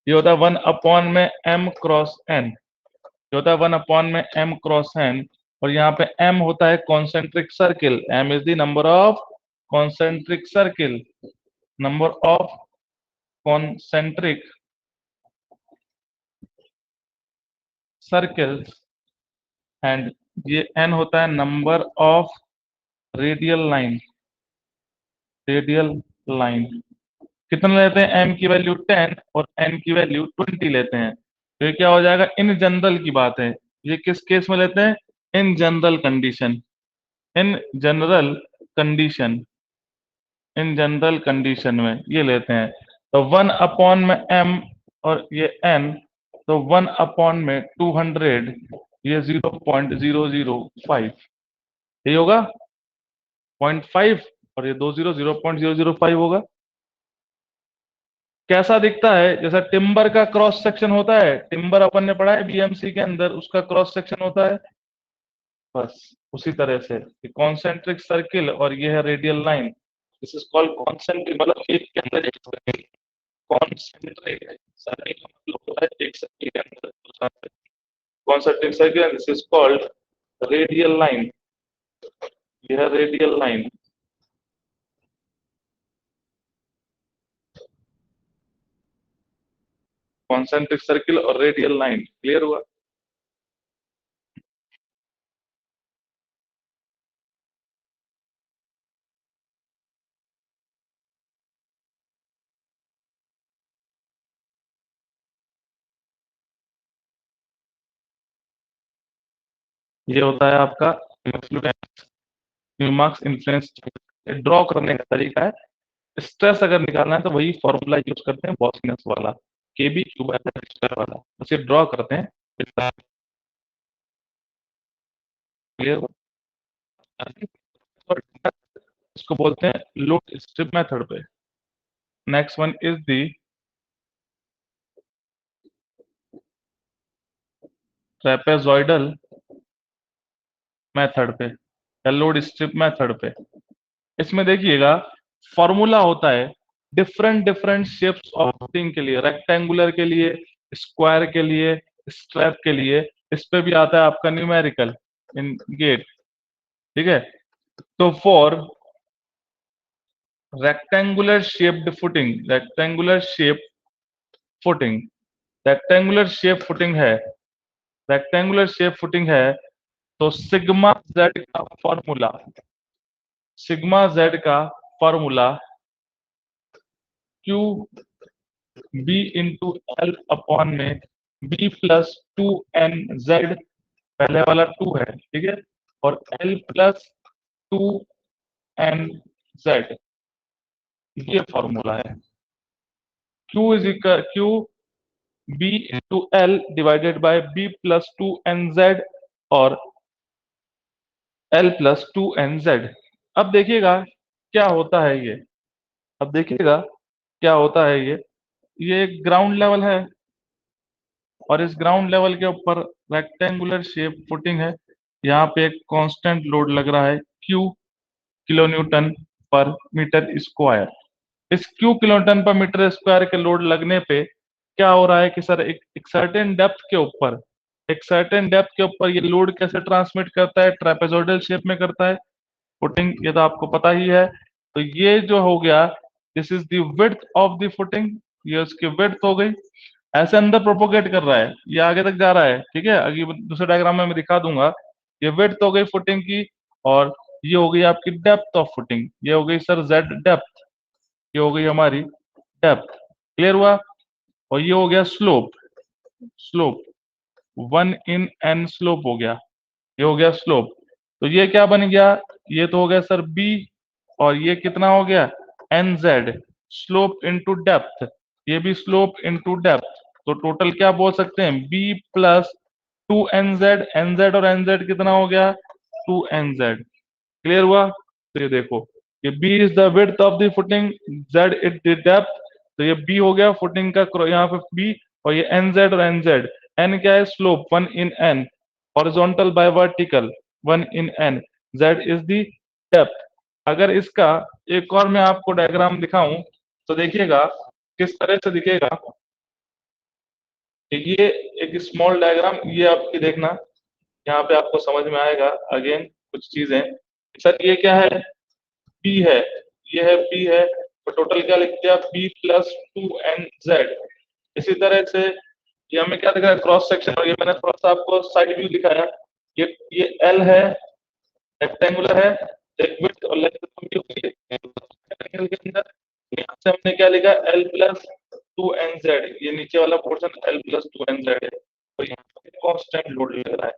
ये होता है 1 अपॉन में m क्रॉस n, जो होता है 1 अपॉन में m क्रॉस n। और यहाँ पे m होता है concentric circle, m is the number of concentric circle, number of concentric circles. And ये n होता है number of radial line, radial line. कितना लेते हैं, m की वैल्यू 10 और n की वैल्यू 20 लेते हैं। तो ये क्या हो जाएगा, इन जनरल की बात है। ये किस केस में लेते हैं, in general condition, in general condition, in general condition में ये लेते हैं। तो 1 अपॉन में m और ये n, तो 1 अपॉन में 200, ये 0.005, यही होगा 0.5, और ये 20 0.005 होगा। कैसा दिखता है, जैसा टिम्बर का क्रॉस सेक्शन होता है, टिम्बर अपन ने पढ़ा है बीएमसी के अंदर, उसका क्रॉस सेक्शन होता है, बस उसी तरह से कॉन्सेंट्रिक सर्किल और ये है radial line. This is called concentric, मतलब एक के अंदर एक सर्किल, कॉन्सेंट्रिक सर्किल का मतलब होता है एक सर्किल के अंदर दूसरा circle. Concentric circle, this is called radial line, यह रेडियल लाइन। कॉन्सेंट्रिक सर्किल और रेडियल लाइन। क्लियर हुआ? ये होता है आपका न्यूमार्क्स इन्फ्लुएंस। ड्रॉ करने का तरीका है। स्ट्रेस अगर निकालना है तो वही फॉर्मूला यूज करते हैं, बॉसिनेस वाला, के बी क्यू बाय स्क्वायर वाला, बस ये ड्रॉ करते हैं। क्लियर? इसको बोलते हैं लोड स्ट्रिप मेथड पे। Next one is the trapezoidal method पे या लोड स्ट्रिप मेथड पे। इसमें देखिएगा फॉर्मूला होता है different different shapes of thing के लिए, रेक्टेंगुलर के लिए, स्क्वायर के लिए, स्ट्रैप के लिए। इस पे भी आता है आपका न्यूमेरिकल इन गेट। ठीक है? तो for rectangular shaped footing, footing rectangular shape footing है, रेक्टेंगुलर शेप फुटिंग है, तो सिग्मा जेड का फॉर्मूला, सिग्मा जेड का formula Q B into L upon में B plus two N Z, पहले वाला टू है, ठीक है, और L plus two N Z, ये फॉर्मूला है। Q is equal Q B into L divided by B plus two N Z और L plus two N Z. अब देखिएगा क्या होता है ये, अब देखिएगा क्या होता है ये एक ग्राउंड लेवल है और इस ग्राउंड लेवल के ऊपर रेक्टेंगुलर शेप फुटिंग है। यहाँ पे एक कांस्टेंट लोड लग रहा है क्यू किलो न्यूटन पर मीटर स्क्वायर। इस क्यू किलो न्यूटन पर मीटर स्क्वायर के लोड लगने पे क्या हो रहा है कि सर एक सर्टेन डेप्थ के ऊपर, एक सर्टेन डेप्थ के ऊपर ये लोड कैसे ट्रांसमिट करता है, ट्रेपेजोइडल शेप में करता है फुटिंग, ये तो आपको पता ही है। तो ये जो हो गया, this is the width of the footing, ये उसकी विड्थ हो गई। ऐसे अंदर प्रोपोगेट कर रहा है, ये आगे तक जा रहा है, ठीक है, आगे दूसरे डायग्राम में मैं दिखा दूंगा। ये विड्थ हो गई फुटिंग की, और ये हो गई आपकी डेप्थ ऑफ फुटिंग, ये हो गई सर जेड डेप्थ, ये हो गई हमारी डेप्थ। क्लियर हुआ? और ये हो गया स्लोप, स्लोप 1/n स्लोप हो गया, ये हो गया स्लोप। तो ये क्या बन गया, ये तो हो गया सर बी, और ये कितना हो गया N Z, slope into depth, ये भी स्लोप इंटू डेप्थ। तो टोटल क्या बोल सकते हैं, B plus two N Z, N Z और एन जेड कितना हो गया, टू एन जेड। क्लियर हुआ? तो ये देखो, ये B is the width of the footing, Z is the depth. तो ये बी हो गया फुटिंग का यहाँ पे बी, और ये एन जेड और एन जेड, एन क्या है slope 1/n, horizontal bye vertical 1/n, Z is the depth. अगर इसका एक और मैं आपको डायग्राम दिखाऊं तो देखिएगा किस तरह से दिखेगा। ये एक स्मॉल डायग्राम, ये आपकी देखना, यहाँ पे आपको समझ में आएगा अगेन कुछ चीजें। सर ये क्या है, पी है, ये है पी है, तो टोटल क्या लिख दिया B plus two N Z. इसी तरह से ये हमें क्या दिखा क्रॉस सेक्शन, और ये मैंने थोड़ा सा आपको साइड व्यू दिखाया। ये एल है, रेक्टेंगुलर है, एक विड्थ और लेंथ भी होती है रेक्टेंगल के अंदर। यहाँ से हमने क्या लिखा L plus two N Z, ये नीचे वाला portion L plus two N Z है। तो यहाँ पे कांस्टेंट लोड लग रहा है,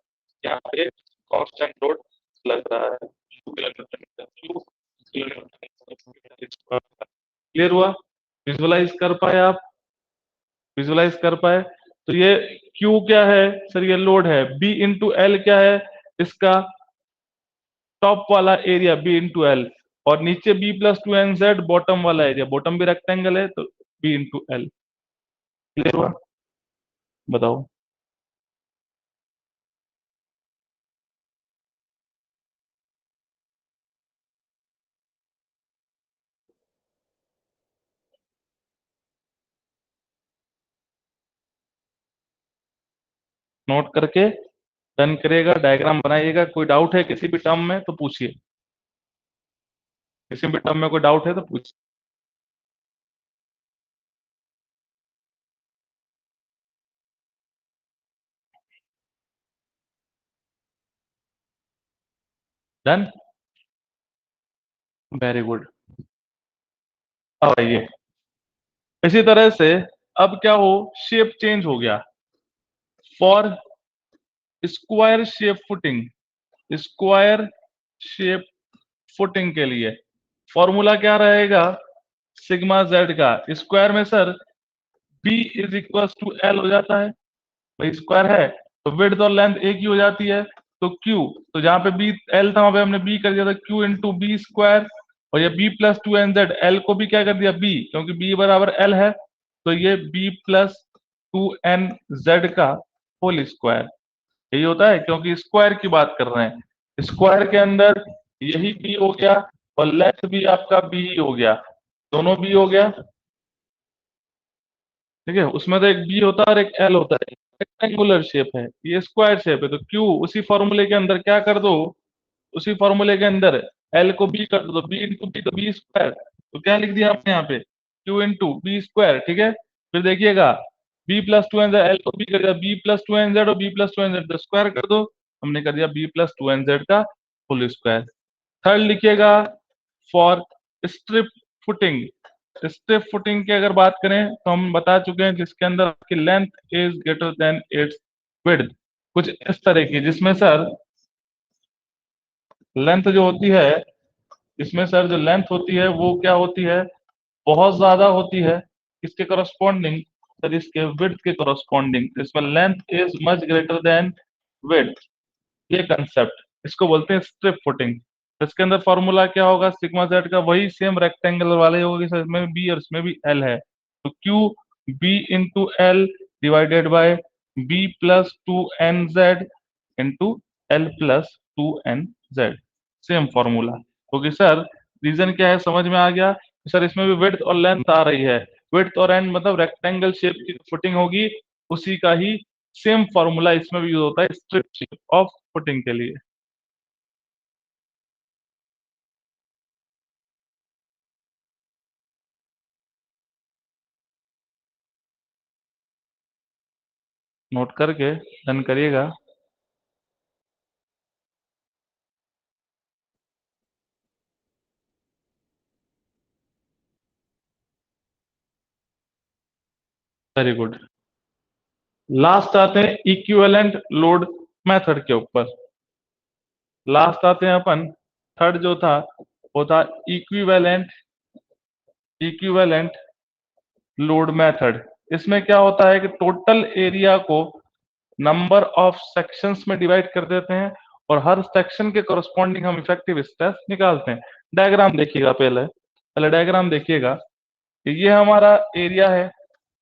यहाँ पे कांस्टेंट लोड लग रहा है क्लियर हुआ? विजुअलाइज कर पाए आप? विजुअलाइज कर पाए? तो ये Q क्या है सर, ये लोड है। B इंटू एल क्या है, इसका टॉप वाला एरिया B इंटू एल, और नीचे B plus two N Z bottom वाला एरिया, बॉटम भी रेक्टेंगल है तो B इंटू एल। क्लियर हुआ? बताओ। नोट करके डन करिएगा, डायग्राम बनाइएगा। कोई डाउट है किसी भी टर्म में तो पूछिए, किसी भी टर्म में कोई डाउट है तो पूछिए। Done, very good. अब आइए, इसी तरह से अब क्या हो, शेप चेंज हो गया। For square shape footing, square shape footing के लिए फॉर्मूला क्या रहेगा, सिग्मा जेड का स्क्वायर में sir B is equal to L हो जाता है, भाई स्क्वायर है तो विड्थ और लेंथ एक ही हो जाती है। तो क्यू, तो जहां पे बी एल था वहां पे हमने बी कर दिया था क्यू इंटू बी स्क्वायर, और ये B plus two N Z, L को भी क्या कर दिया बी, क्योंकि बी बराबर एल है, तो ये B plus two N Z का होल स्क्वायर। यही होता है, क्योंकि स्क्वायर की बात कर रहे हैं, स्क्वायर के अंदर यही बी हो गया और लेंथ भी आपका बी ही हो गया, दोनों बी हो गया। ठीक है, उसमें तो एक बी होता है और एक एल होता है, रेक्टेंगुलर शेप है, ये स्क्वायर शेप है, तो क्यू उसी फॉर्मूले के अंदर क्या कर दो, उसी फॉर्मूले के अंदर एल को बी कर दो, बी इंटू बी तो बी स्क्वायर, तो क्या लिख दिया हमने यहाँ पे क्यू इंटू बी स्क्वायर। ठीक है, फिर देखिएगा B plus two N Z, L को बी कर दिया B plus two N Z और B plus two N Z square कर दो, हमने कर दिया B plus two N Z का फुल स्क्वायर। थर्ड लिखिएगा for strip footing, strip footing की अगर बात करें तो हम बता चुके हैं जिसके अंदर आपकी length is greater than it's width, कुछ इस तरह की, जिसमें सर लेंथ जो होती है, इसमें सर जो लेंथ होती है वो क्या होती है, बहुत ज्यादा होती है, किसके करस्पॉन्डिंग, सर इसके विड्थ के करस्पॉन्डिंग, इसमें length is much greater than width, ये कंसेप्ट, इसको बोलते हैं स्ट्रिप फुटिंग। इसके अंदर फॉर्मूला क्या होगा, सिग्मा जेड का वही सेम रेक्टेंगल वाले होगी सर, इसमें बी और इसमें भी एल है, तो Q B into L divided by B plus two N Z into L plus two N Z, same formula. क्योंकि सर रीजन क्या है समझ में आ गया, सर इसमें भी विड्थ और लेंथ आ रही है, विड्थ और एंड मतलब रेक्टेंगल शेप की फुटिंग होगी, उसी का ही सेम फॉर्मूला इसमें भी यूज होता है स्ट्रिप शेप ऑफ फुटिंग के लिए। नोट करके डन करिएगा। Very good. लास्ट आते हैं इक्विवेलेंट लोड मेथड के ऊपर, लास्ट आते हैं अपन, थर्ड जो था वो था इक्विवेलेंट, इक्विवेलेंट लोड मेथड। इसमें क्या होता है कि टोटल एरिया को नंबर ऑफ सेक्शंस में डिवाइड कर देते हैं और हर सेक्शन के करस्पॉन्डिंग हम इफेक्टिव स्ट्रेस निकालते हैं। डायग्राम देखिएगा, पहले पहले डायग्राम देखिएगा कि ये हमारा एरिया है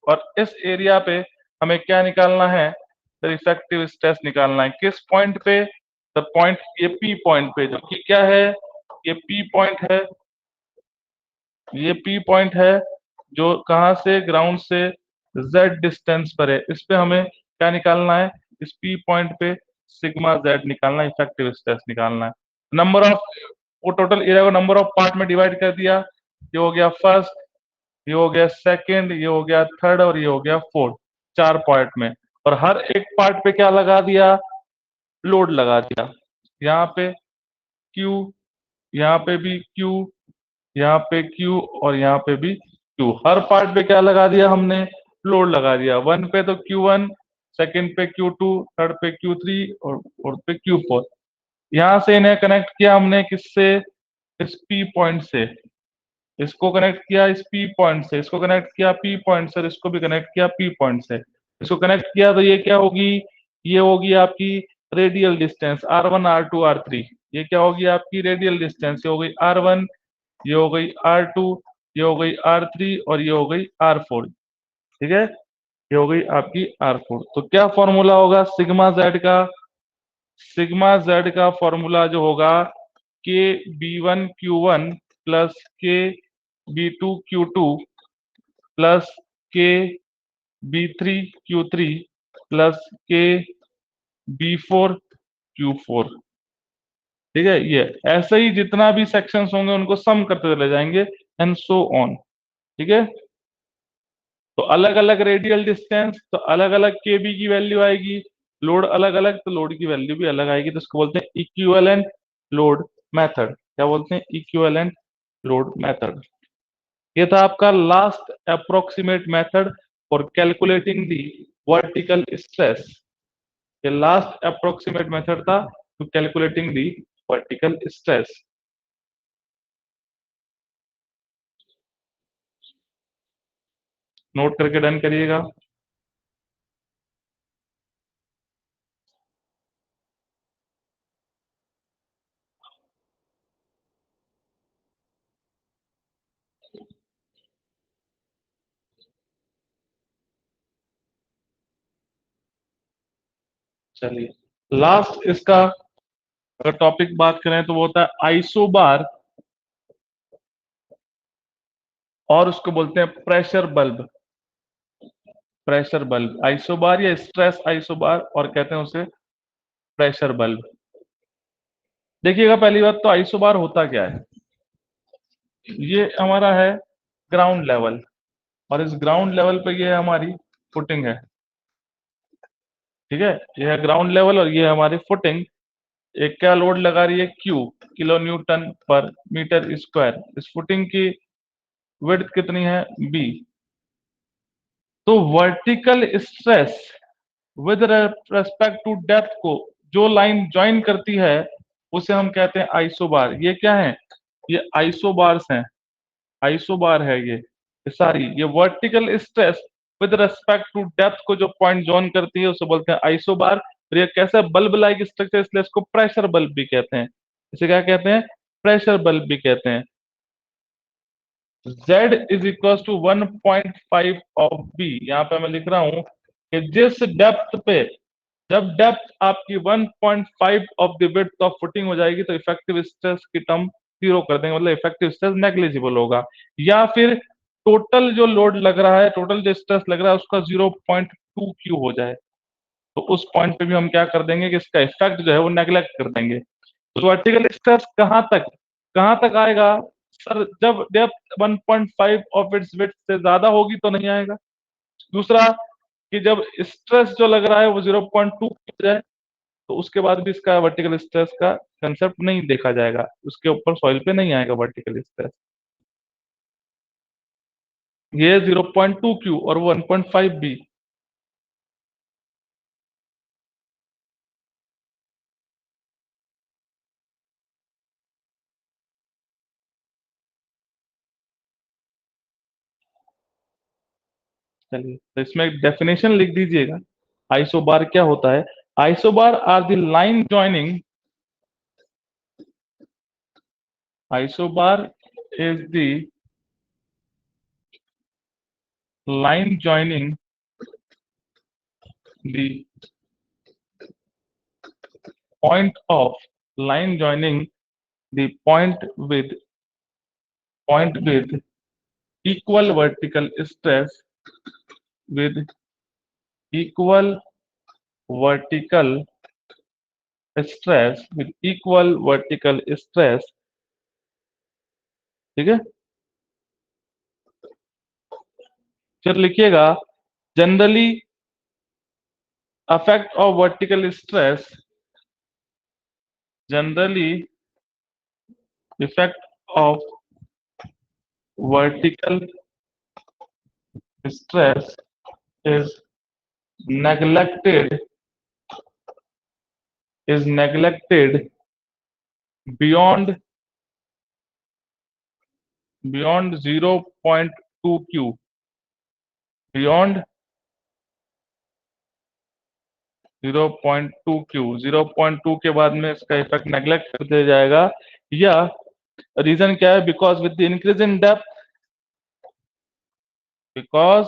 और इस एरिया पे हमें क्या निकालना है, सर इफेक्टिव स्ट्रेस निकालना है, किस पॉइंट पे, सर पॉइंट ये पी पॉइंट पे, जो कि क्या है, ये पी पॉइंट है, ये पी पॉइंट है जो कहाँ से, ग्राउंड से जेड डिस्टेंस पर है, इस पे हमें क्या निकालना है, इस पी पॉइंट पे सिग्मा जेड निकालना है, इफेक्टिव स्ट्रेस निकालना है। नंबर ऑफ, वो टोटल एरिया को नंबर ऑफ पार्ट में डिवाइड कर दिया, ये हो गया फर्स्ट, ये हो गया सेकंड, ये हो गया थर्ड और ये हो गया फोर्थ, चार पार्ट में, और हर एक पार्ट पे क्या लगा दिया, लोड लगा दिया, यहाँ पे क्यू, यहाँ पे भी क्यू, यहाँ पे क्यू और यहाँ पे भी क्यू, हर पार्ट पे क्या लगा दिया हमने, लोड लगा दिया, वन पे तो क्यू वन, सेकेंड पे क्यू टू, थर्ड पे क्यू थ्री और फोर्थ पे क्यू फोर। यहाँ से इन्हें कनेक्ट किया हमने किससे, इस पी पॉइंट से, इसको कनेक्ट किया इस पी पॉइंट से, इसको कनेक्ट किया पी पॉइंट से, इसको भी कनेक्ट किया पी पॉइंट से, इसको कनेक्ट किया तो ये क्या होगी, ये होगी आपकी radial distance R one R two R three, ये क्या होगी आपकी रेडियल डिस्टेंस, ये हो गई आर वन, ये हो गई आर टू, ये हो गई आर थ्री और ये हो गई आर फोर। ठीक है, ये हो गई आपकी आर फोर। तो क्या फॉर्मूला होगा सिग्मा जेड का, सिग्मा जेड का फॉर्मूला जो होगा K B one Q one plus K B two Q two plus K B three Q three plus K B four Q four. ठीक है, ये ऐसे ही जितना भी सेक्शंस होंगे उनको सम करते चले जाएंगे एंड सो ऑन। ठीक है, तो अलग अलग रेडियल डिस्टेंस तो अलग अलग के बी की वैल्यू आएगी, लोड अलग अलग तो लोड की वैल्यू भी अलग आएगी, तो इसको बोलते हैं इक्विवेलेंट लोड मेथड, क्या बोलते हैं, इक्विवेलेंट लोड मेथड। ये था आपका last approximate method for calculating the vertical stress. ये लास्ट अप्रोक्सीमेट मेथड था to calculating the vertical stress. Note करके डन करिएगा। चलिए, लास्ट इसका अगर टॉपिक बात करें तो वो होता है आइसोबार, और उसको बोलते हैं pressure bulb. Pressure bulb, isobar या स्ट्रेस आइसोबार, और कहते हैं उसे प्रेशर बल्ब। देखिएगा, पहली बात तो आइसोबार होता क्या है। ये हमारा है ग्राउंड लेवल, और इस ग्राउंड लेवल पे ये हमारी फुटिंग है। ठीक है, ये है ग्राउंड लेवल और ये है हमारी फुटिंग। एक क्या लोड लगा रही है, क्यू, किलो न्यूटन पर मीटर स्क्वायर। इस फुटिंग की विड्थ कितनी है, बी। तो vertical stress with respect to depth को जो लाइन ज्वाइन करती है उसे हम कहते हैं आइसोबार। ये क्या है, ये आइसोबार्स हैं, आइसोबार है ये सारी। ये vertical stress with respect to depth को जो पॉइंट जॉइन करती है उसे बोलते हैं आइसोबार। और ये कैसा बल्ब लाइक स्ट्रक्चर, इसलिए इसको प्रेशर बल्ब भी कहते हैं। इसे क्या कहते हैं, प्रेशर बल्ब भी कहते हैं। Z is equal to 1.5 of B. यहाँ पे मैं लिख रहा हूं कि जिस डेप्थ पे, जब डेप्थ आपकी 1.5 of the width of footing हो जाएगी तो इफेक्टिव स्ट्रेस की टर्म जीरो कर देंगे, मतलब इफेक्टिव स्ट्रेस नेग्लिजिबल होगा। या फिर टोटल जो लोड लग रहा है, टोटल जो स्ट्रेस लग रहा है उसका 0.2 क्यू हो जाए, तो उस पॉइंट पे भी हम क्या कर देंगे कि इसका इफेक्ट जो है वो नेग्लेक्ट कर देंगे। तो वर्टिकल स्ट्रेस कहाँ तक आएगा सर, जब डेप्थ 1.5 ऑफ इट्स विड्थ से ज्यादा होगी तो नहीं आएगा। दूसरा, कि जब स्ट्रेस जो लग रहा है वो 0.2 हो जाए तो उसके बाद भी इसका वर्टिकल स्ट्रेस का कंसेप्ट नहीं देखा जाएगा, उसके ऊपर सॉइल पे नहीं आएगा वर्टिकल स्ट्रेस। ये 0.2 क्यू और 1.5 बी। चलिए, तो इसमें एक डेफिनेशन लिख दीजिएगा, आइसोबार क्या होता है। Isobar are the line joining, isobar is the line joining the point of line joining the point with equal vertical stress with equal vertical stress। ठीक है, फिर लिखिएगा generally effect of vertical stress, generally effect of vertical stress is neglected, is neglected beyond beyond 0.2 q, beyond 0.2 Q, 0.2 के बाद में इसका effect neglect कर दिया जाएगा। या रीजन क्या है, because with the increase in depth, because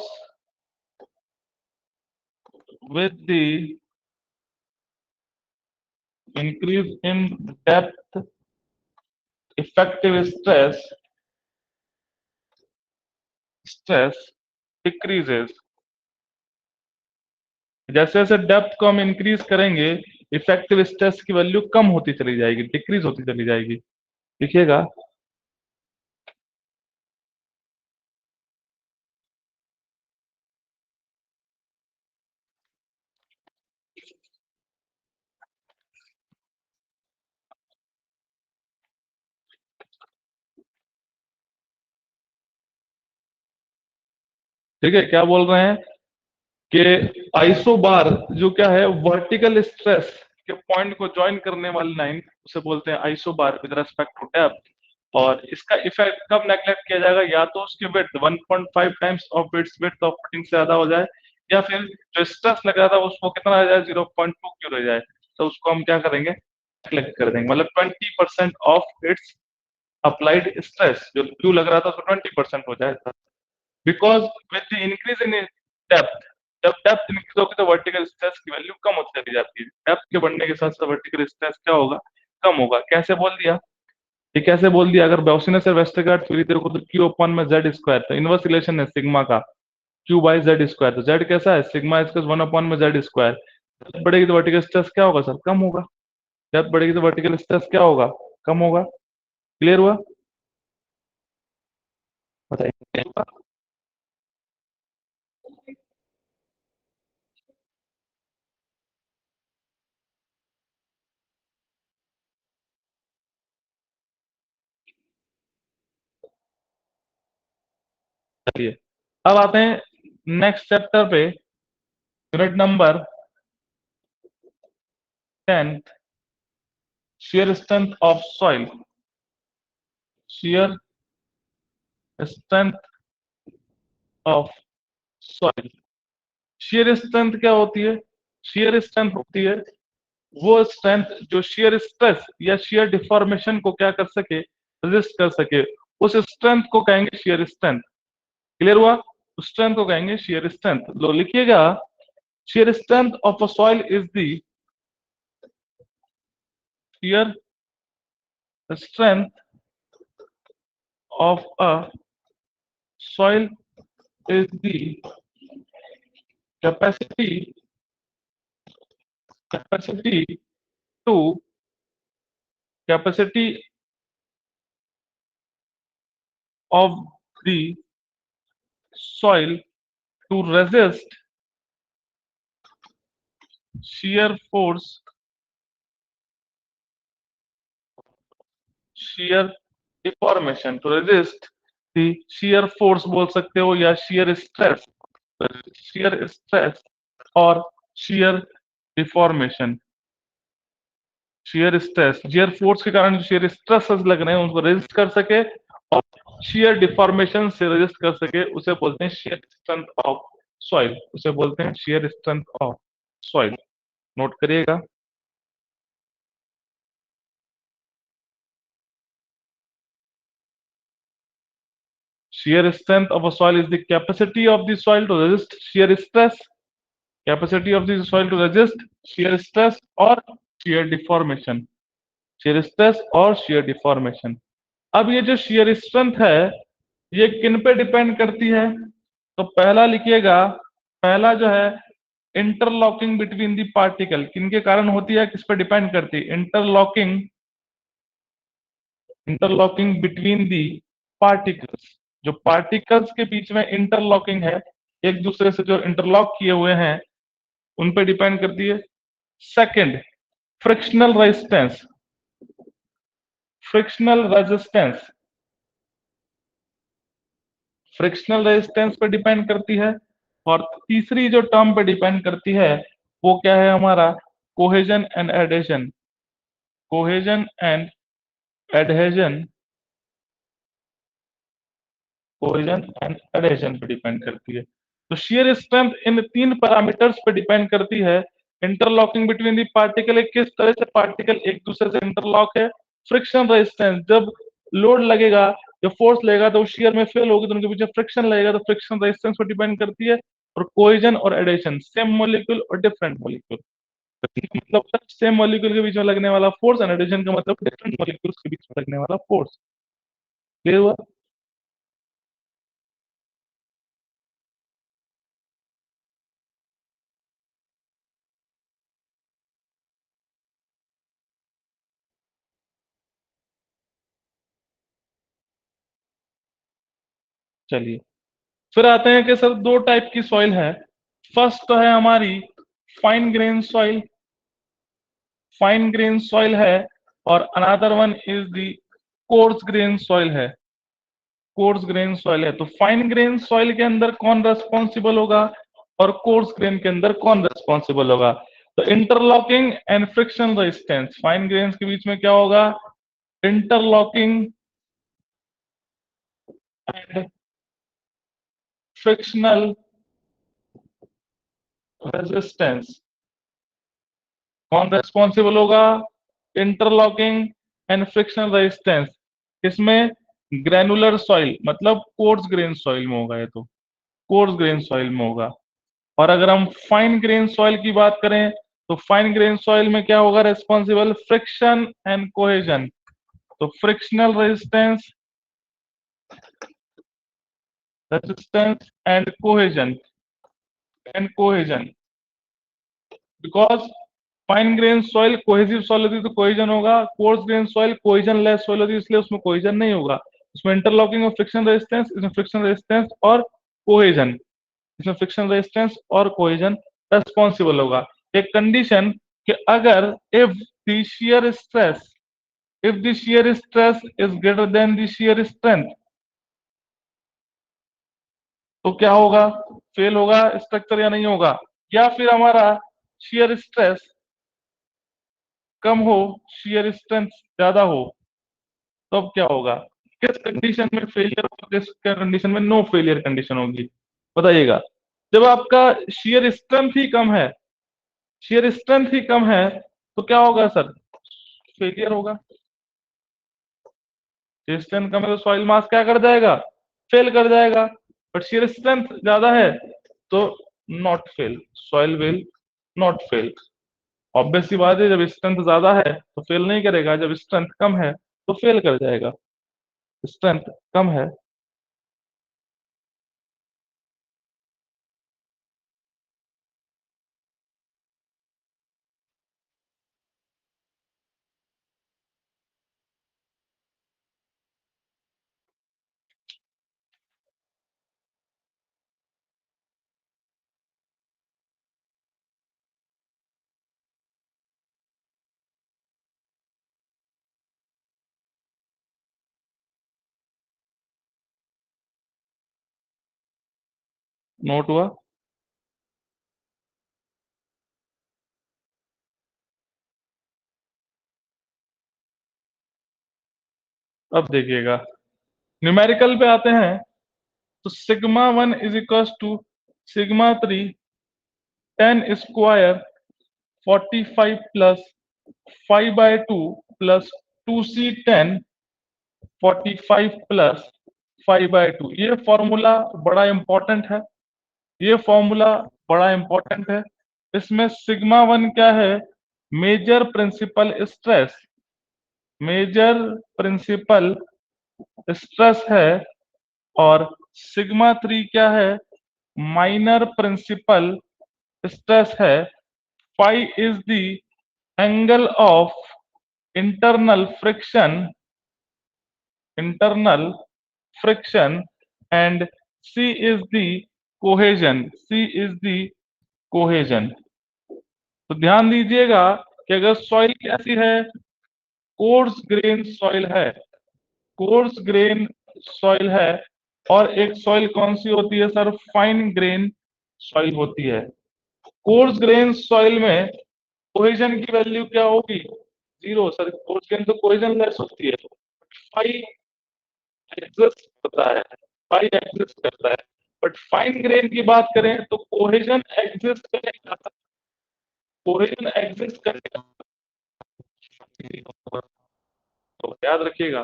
with the increase in depth effective stress decreases. जैसे जैसे डेप्थ को हम इंक्रीज करेंगे इफेक्टिव स्ट्रेस की वैल्यू कम होती चली जाएगी, डिक्रीज होती चली जाएगी। देखिएगा, ठीक है, क्या बोल रहे हैं कि आइसोबार जो क्या है, वर्टिकल स्ट्रेस के पॉइंट को ज्वाइन करने वाली लाइन, उसे बोलते हैं isobar with respect to depth. और इसका इफेक्ट कब नेग्लेक्ट किया जाएगा, या तो उसकी width 1.5 times of its width of footing से ज्यादा हो जाए, या फिर जो स्ट्रेस लग रहा था उसको कितना रह जाए, 0.2 क्यू रह जाए, तो उसको हम क्या करेंगे, नेग्लेक्ट कर देंगे। मतलब 20% ऑफ इट्स अप्लाइड स्ट्रेस, जो क्यू लग रहा था उसको 20% हो जाए। Because with the increase in depth, जब डेप्थ इंक्रीज होगी तो वर्टिकल स्ट्रेस की वैल्यू कम होती चली जाती है। डेप्थ के बढ़ने के साथ साथ वर्टिकल स्ट्रेस क्या होगा, कम होगा। कैसे बोल दिया, ये कैसे बोल दिया, अगर गॉसियन और वेस्टरगार्ड थ्योरी तेरे को, तो क्यू अपॉन में जेड स्क्वायर, तो इनवर्स रिलेशन है सिग्मा का, क्यू बाई जेड स्क्वायर। तो जेड कैसा है, सिग्मा इसका 1 अपॉन में जेड स्क्वायर। डेप्थ बढ़ेगी तो वर्टिकल स्ट्रेस क्या होगा सर, कम होगा। डेप्थ बढ़ेगी तो वर्टिकल स्ट्रेस क्या होगा, कम होगा। क्लियर हुआ, बताइए। चलिए, अब आते हैं नेक्स्ट चैप्टर पे, unit number 10, shear strength of soil, shear strength of soil। shear strength क्या होती है, shear strength होती है वो स्ट्रेंथ जो shear स्ट्रेस या shear डिफॉर्मेशन को क्या कर सके, रेजिस्ट कर सके, उस स्ट्रेंथ को कहेंगे shear स्ट्रेंथ। क्लियर हुआ, उस स्ट्रेंथ को कहेंगे shear स्ट्रेंथ। लो लिखिएगा, shear strength of a soil is the shear strength of a soil is the capacity capacity to capacity of the soil to resist shear force, shear deformation, to resist the shear force बोल सकते हो, या shear stress, shear stress और shear deformation। shear stress, shear force के कारण जो shear stresses लग रहे हैं उनको रेजिस्ट कर सके, और shear deformation से रेजिस्ट कर सके, उसे बोलते हैं shear strength of soil, उसे बोलते हैं shear strength of soil। Note करिएगा। shear strength of a soil is the capacity of the soil to resist shear stress, capacity of the soil to resist shear stress और shear deformation, shear stress और shear deformation। अब ये जो shear strength है, ये किन पे depend करती है, तो पहला लिखिएगा, पहला जो है इंटरलॉकिंग बिटवीन दी पार्टिकल, किनके कारण होती है, किस पे डिपेंड करती है, interlocking, interlocking between the particles, जो पार्टिकल्स के बीच में इंटरलॉकिंग है, एक दूसरे से जो इंटरलॉक किए हुए हैं, उन पे डिपेंड करती है। Second, frictional resistance, frictional resistance, frictional resistance पे डिपेंड करती है। और तीसरी जो टर्म पे डिपेंड करती है वो क्या है हमारा, cohesion and adhesion, cohesion and adhesion, cohesion and adhesion पे डिपेंड करती है। तो शियर स्ट्रेंथ इन तीन पैरामीटर्स पे डिपेंड करती है। इंटरलॉकिंग बिटवीन दी पार्टिकल, किस तरह से पार्टिकल एक दूसरे से इंटरलॉक है। फ्रिक्शन रेजिस्टेंस, जब लोड लगेगा, जब फोर्स लगेगा तो शियर में फेल होगी, तो उनके बीच में फ्रिक्शन लगेगा, तो फ्रिक्शन रेजिस्टेंस पर डिपेंड करती है। और कोहेजन और एडेशन, सेम मॉलिक्यूल और डिफरेंट मॉलिक्यूल, मतलब सेम मॉलिक्यूल के बीच में लगने वाला फोर्स, एंड एडिशन का मतलब डिफरेंट मॉलिक्यूल्स के बीच में लगने वाला फोर्स। क्लियर हुआ। चलिए, फिर आते हैं कि सर दो टाइप की सॉइल है। फर्स्ट तो है हमारी fine grain soil, fine grain soil है, और another one is the course grain soil है। कोर्स ग्रेन सॉइल है, तो फाइन ग्रेन सॉइल के अंदर कौन रेस्पॉन्सिबल होगा और कोर्स ग्रेन के अंदर कौन रेस्पॉन्सिबल होगा? तो interlocking and friction resistance, fine grains के बीच में क्या होगा? Interlocking and frictional resistance. कौन रेस्पॉन्सिबल होगा? Interlocking and frictional resistance. इसमें ग्रेनुलर सॉइल मतलब कोर्स ग्रेन सॉइल में होगा, ये तो कोर्स ग्रेन सॉइल में होगा। और अगर हम फाइन ग्रेन सॉइल की बात करें तो फाइन ग्रेन सॉइल में क्या होगा रेस्पॉन्सिबल? Friction and cohesion. तो frictional resistance, resistance and cohesion because fine grain soil cohesive soil होती है तो कोहेजन होगा, coarse grain soil cohesionless soil होती है इसलिए उसमें कोहेजन नहीं होगा। उसमें इंटरलॉकिंग और फ्रिक्शन रेजिस्टेंस, इसमें फ्रिक्शन रेजिस्टेंस और कोहेजन, इसमें फ्रिक्शन रेजिस्टेंस और कोहेजन रेस्पॉन्सिबल होगा। एक कंडीशन कि अगर if the shear stress if the shear stress is greater than the shear strength, तो क्या होगा? फेल होगा स्ट्रक्चर या नहीं होगा? या फिर हमारा शियर स्ट्रेस कम हो, शियर स्ट्रेंथ ज्यादा हो, तो अब क्या होगा? किस कंडीशन में फेलियर होगा, किस कंडीशन में नो फेलियर कंडीशन होगी? बताइएगा। जब आपका शियर स्ट्रेंथ ही कम है, शियर स्ट्रेंथ ही कम है, तो क्या होगा सर? फेलियर होगा। शियर स्ट्रेंथ कम है तो सॉइल मास क्या कर जाएगा? फेल कर जाएगा। बट शियर स्ट्रेंथ ज्यादा है तो not fail, soil will not fail. Obvious सी बात है, जब स्ट्रेंथ ज्यादा है तो फेल नहीं करेगा, जब स्ट्रेंथ कम है तो फेल कर जाएगा। स्ट्रेंथ कम है। नोट हुआ? अब देखिएगा, न्यूमेरिकल पे आते हैं। तो sigma one is equal to sigma three 10 square 45 plus 5/2 plus 2c10 45 plus 5/2। ये फॉर्मूला बड़ा इंपॉर्टेंट है, ये फॉर्मूला बड़ा इंपॉर्टेंट है। इसमें सिग्मा वन क्या है? Major principal stress, major principal stress है। और सिग्मा थ्री क्या है? माइनर प्रिंसिपल स्ट्रेस है। Phi is the angle of internal friction, internal friction and C is the cohesion, C is the cohesion. तो ध्यान दीजिएगा कि अगर सॉइल कैसी है, कोर्स ग्रेन सॉइल है, कोर्स ग्रेन सॉइल है, और एक सॉइल कौन सी होती है सर? फाइन ग्रेन सॉइल होती है। कोर्स ग्रेन सॉइल में कोहेजन की वैल्यू क्या होगी? जीरो सर, कोर्स ग्रेन तो कोहेजन लेस होती है। फाई एग्जिस्ट करता है, फाई एग्जिस्ट करता है। बट फाइन ग्रेन की बात करें तो कोहेजन एग्जिस्ट करेगा, कोहेजन एग्जिस्ट करेगा। तो याद रखिएगा,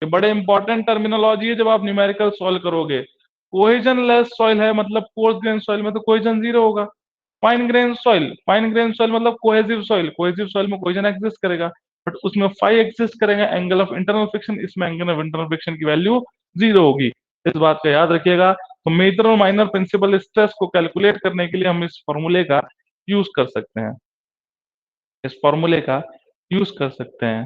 ये बड़े इंपॉर्टेंट टर्मिनोलॉजी है जब आप न्यूमेरिकल सॉल्व करोगे। कोहेजन लेस सॉइल है मतलब कोर्स ग्रेन सॉइल में तो कोहेजन जीरो होगा। फाइन ग्रेन सॉइल मतलब कोहेसिव सॉइल, कोहेसिव सॉइल में कोहेजन एग्जिस्ट करेगा, बट उसमें फाई एग्जिस्ट करेगा, एंगल ऑफ इंटरनल फ्रिक्शन, इसमें एंगल ऑफ इंटरनल फ्रिक्शन की वैल्यू जीरो होगी। इस बात का याद रखिएगा। तो मेजर और माइनर प्रिंसिपल स्ट्रेस को कैलकुलेट करने के लिए हम इस फॉर्मूले का यूज कर सकते हैं, इस फॉर्मूले का यूज कर सकते हैं।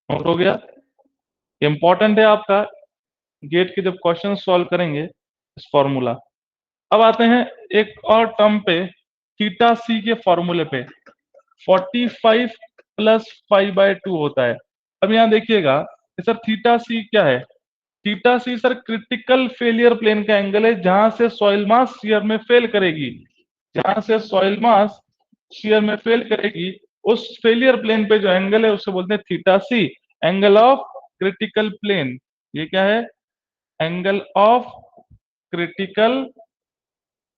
नोट हो गया? इंपॉर्टेंट है आपका गेट के जब क्वेश्चन सॉल्व करेंगे इस फॉर्मूला। अब आते हैं एक और टर्म पे, थीटा सी के फॉर्मूले पे। 45 प्लस 5/2 होता है। अब यहाँ देखिएगा कि सर थीटा सी क्या है? थीटा सी सर क्रिटिकल फेलियर प्लेन का एंगल है जहां से सॉइल मास शियर में फेल करेगी। जहां से सॉइल मास शियर में फेल करेगी उस फेलियर प्लेन पे जो एंगल है उसे बोलते हैं theta C, angle of critical plane. ये क्या है? एंगल ऑफ क्रिटिकल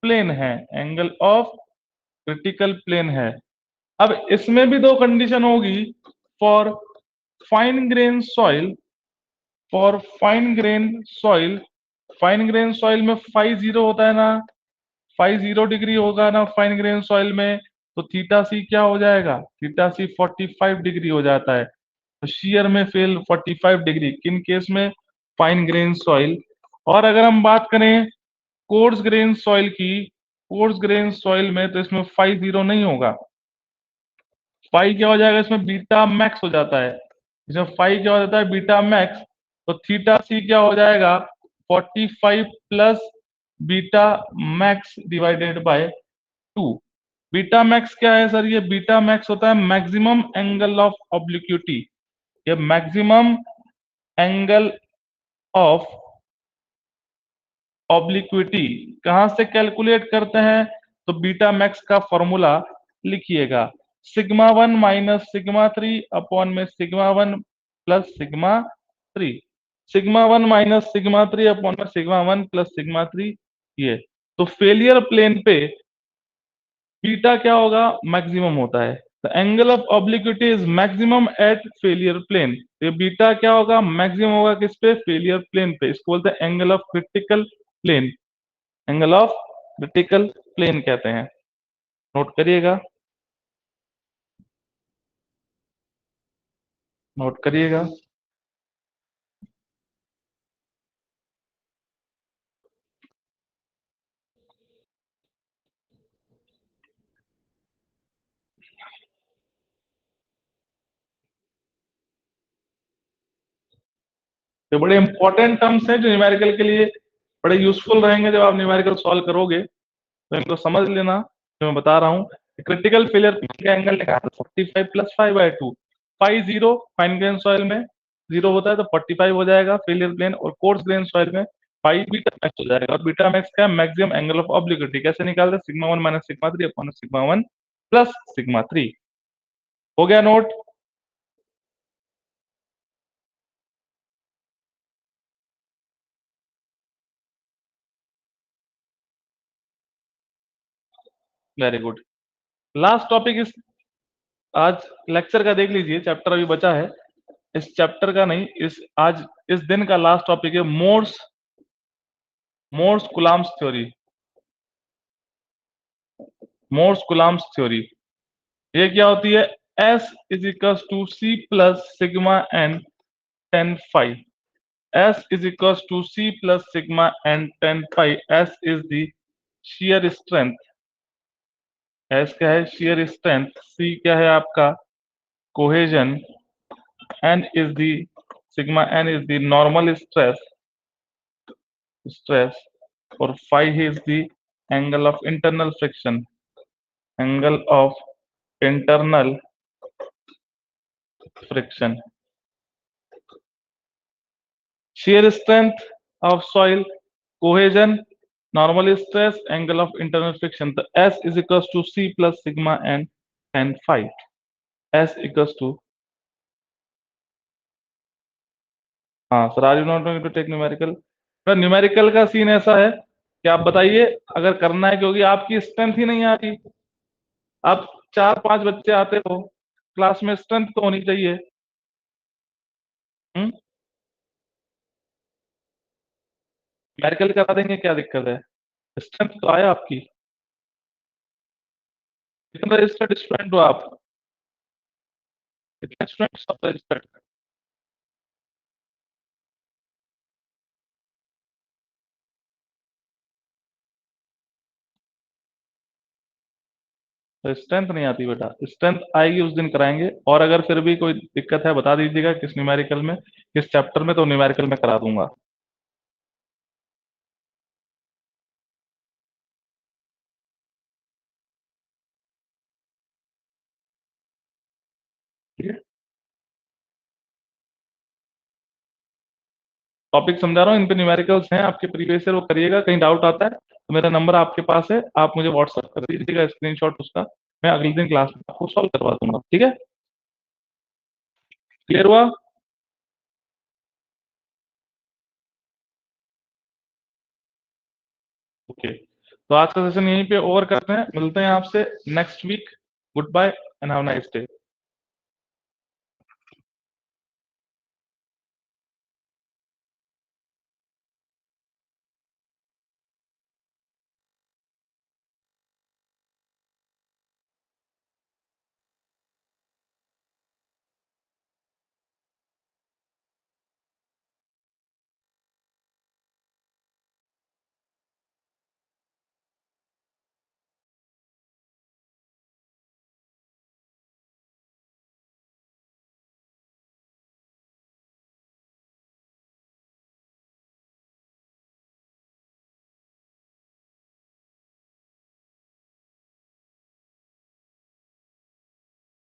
प्लेन है, एंगल ऑफ क्रिटिकल प्लेन है। अब इसमें भी दो कंडीशन होगी। For fine grain soil, for fine grain soil, fine grain soil में फाइव जीरो होता है ना, 50 डिग्री होगा ना फाइन ग्रेन सॉइल में, तो थीटा सी क्या हो जाएगा? थीटा सी 45 डिग्री हो जाता है। तो शेयर में फेल 45 डिग्री, किन केस में? Fine grain soil. और अगर हम बात करें कोर्स ग्रेन सॉइल की, कोर्स ग्रेन सॉइल में तो इसमें 50 नहीं होगा। फाइव क्या हो जाएगा? इसमें बीटा मैक्स हो जाता है। इसमें फाइव क्या हो जाता है? Beta max. तो थीटा सी क्या हो जाएगा? 45 plus beta max divided by 2। Beta max क्या है सर? ये बीटा मैक्स होता है मैक्सिमम एंगल ऑफ ऑब्लिक्विटी। ये मैक्सिमम एंगल ऑफ ऑब्लिक्विटी कहां से कैलकुलेट करते हैं? तो बीटा मैक्स का फॉर्मूला लिखिएगा, sigma one minus sigma three upon में sigma one plus sigma three. Sigma one minus sigma three upon में sigma one plus sigma three. ये तो फेलियर प्लेन पे बीटा क्या होगा? मैक्सिमम होता है। The angle of obliquity is maximum at failure plane. ये बीटा क्या होगा? मैक्सिमम होगा किस पे? फेलियर प्लेन पे। इसको बोलते हैं angle of critical plane, angle of critical plane कहते हैं। नोट करिएगा, नोट करिएगा। ये बड़े इंपॉर्टेंट टर्म्स हैं जो न्यूमेरिकल के लिए बड़े यूजफुल रहेंगे। जब आप न्यूमेरिकल सॉल्व करोगे तो इनको समझ लेना जो मैं बता रहा हूँ। क्रिटिकल फेलियर का एंगल निकाल 45 प्लस 5/2। 50 फाइन ग्रेन सॉइल में जीरो होता है तो 45 हो जाएगा फेलियर प्लेन, और कोर्स ग्रेन सॉइल में 5 बीटा मैक्स हो जाएगा। और बीटा मैक्स का मैक्सिमम एंगल ऑफ ऑब्लिक्विटी कैसे निकालते हैं? Sigma one minus sigma three upon sigma one plus sigma three. हो गया note? Very good. Last topic इस आज लेक्चर का देख लीजिए, चैप्टर अभी बचा है। इस चैप्टर का नहीं, इस आज इस दिन का लास्ट टॉपिक है Mohr's, Mohr's Coulomb's theory. Mohr's Coulomb's theory ये क्या होती है? S is equal to C plus sigma N tan phi. S is equal to C plus sigma N tan phi. S is the shear strength. S क्या है? shear strength. C क्या है आपका? Cohesion. N is the sigma N is the normal stress, stress. और phi is the angle of internal friction, angle of internal friction. shear strength of soil, cohesion, normal stress, angle of internal friction. तो S is equals to C plus sigma n phi। S equals to, हाँ sir, are you not going to take numerical? Sir numerical का scene ऐसा है कि आप बताइए अगर करना है, क्योंकि आपकी स्ट्रेंथ ही नहीं आती। आप चार पांच बच्चे आते हो, क्लास में स्ट्रेंथ तो होनी चाहिए। न्यूमेरिकल करा देंगे, क्या दिक्कत है? स्ट्रेंथ तो आया आपकी। कितना रजिस्टर्ड स्टूडेंट हो आप? कितने स्टूडेंट सब रजिस्टर्ड? तो स्ट्रेंथ नहीं आती बेटा, स्ट्रेंथ आएगी उस दिन कराएंगे। और अगर फिर भी कोई दिक्कत है बता दीजिएगा, किस न्यूमेरिकल में, किस चैप्टर में, तो न्यूमेरिकल में करा दूंगा। ठीक है, टॉपिक समझा रहा हूँ, इन पे न्यूमेरिकल्स हैं आपके प्रीवियस ईयर, वो करिएगा। कहीं डाउट आता है तो मेरा नंबर आपके पास है, आप मुझे व्हाट्सअप कर दीजिएगा स्क्रीनशॉट उसका, मैं अगले दिन क्लास में आपको सॉल्व करवा दूंगा। ठीक है, क्लियर हुआ? ओके, तो आज का सेशन यहीं पे ओवर करते हैं, मिलते हैं आपसे next week. Goodbye and have nice day.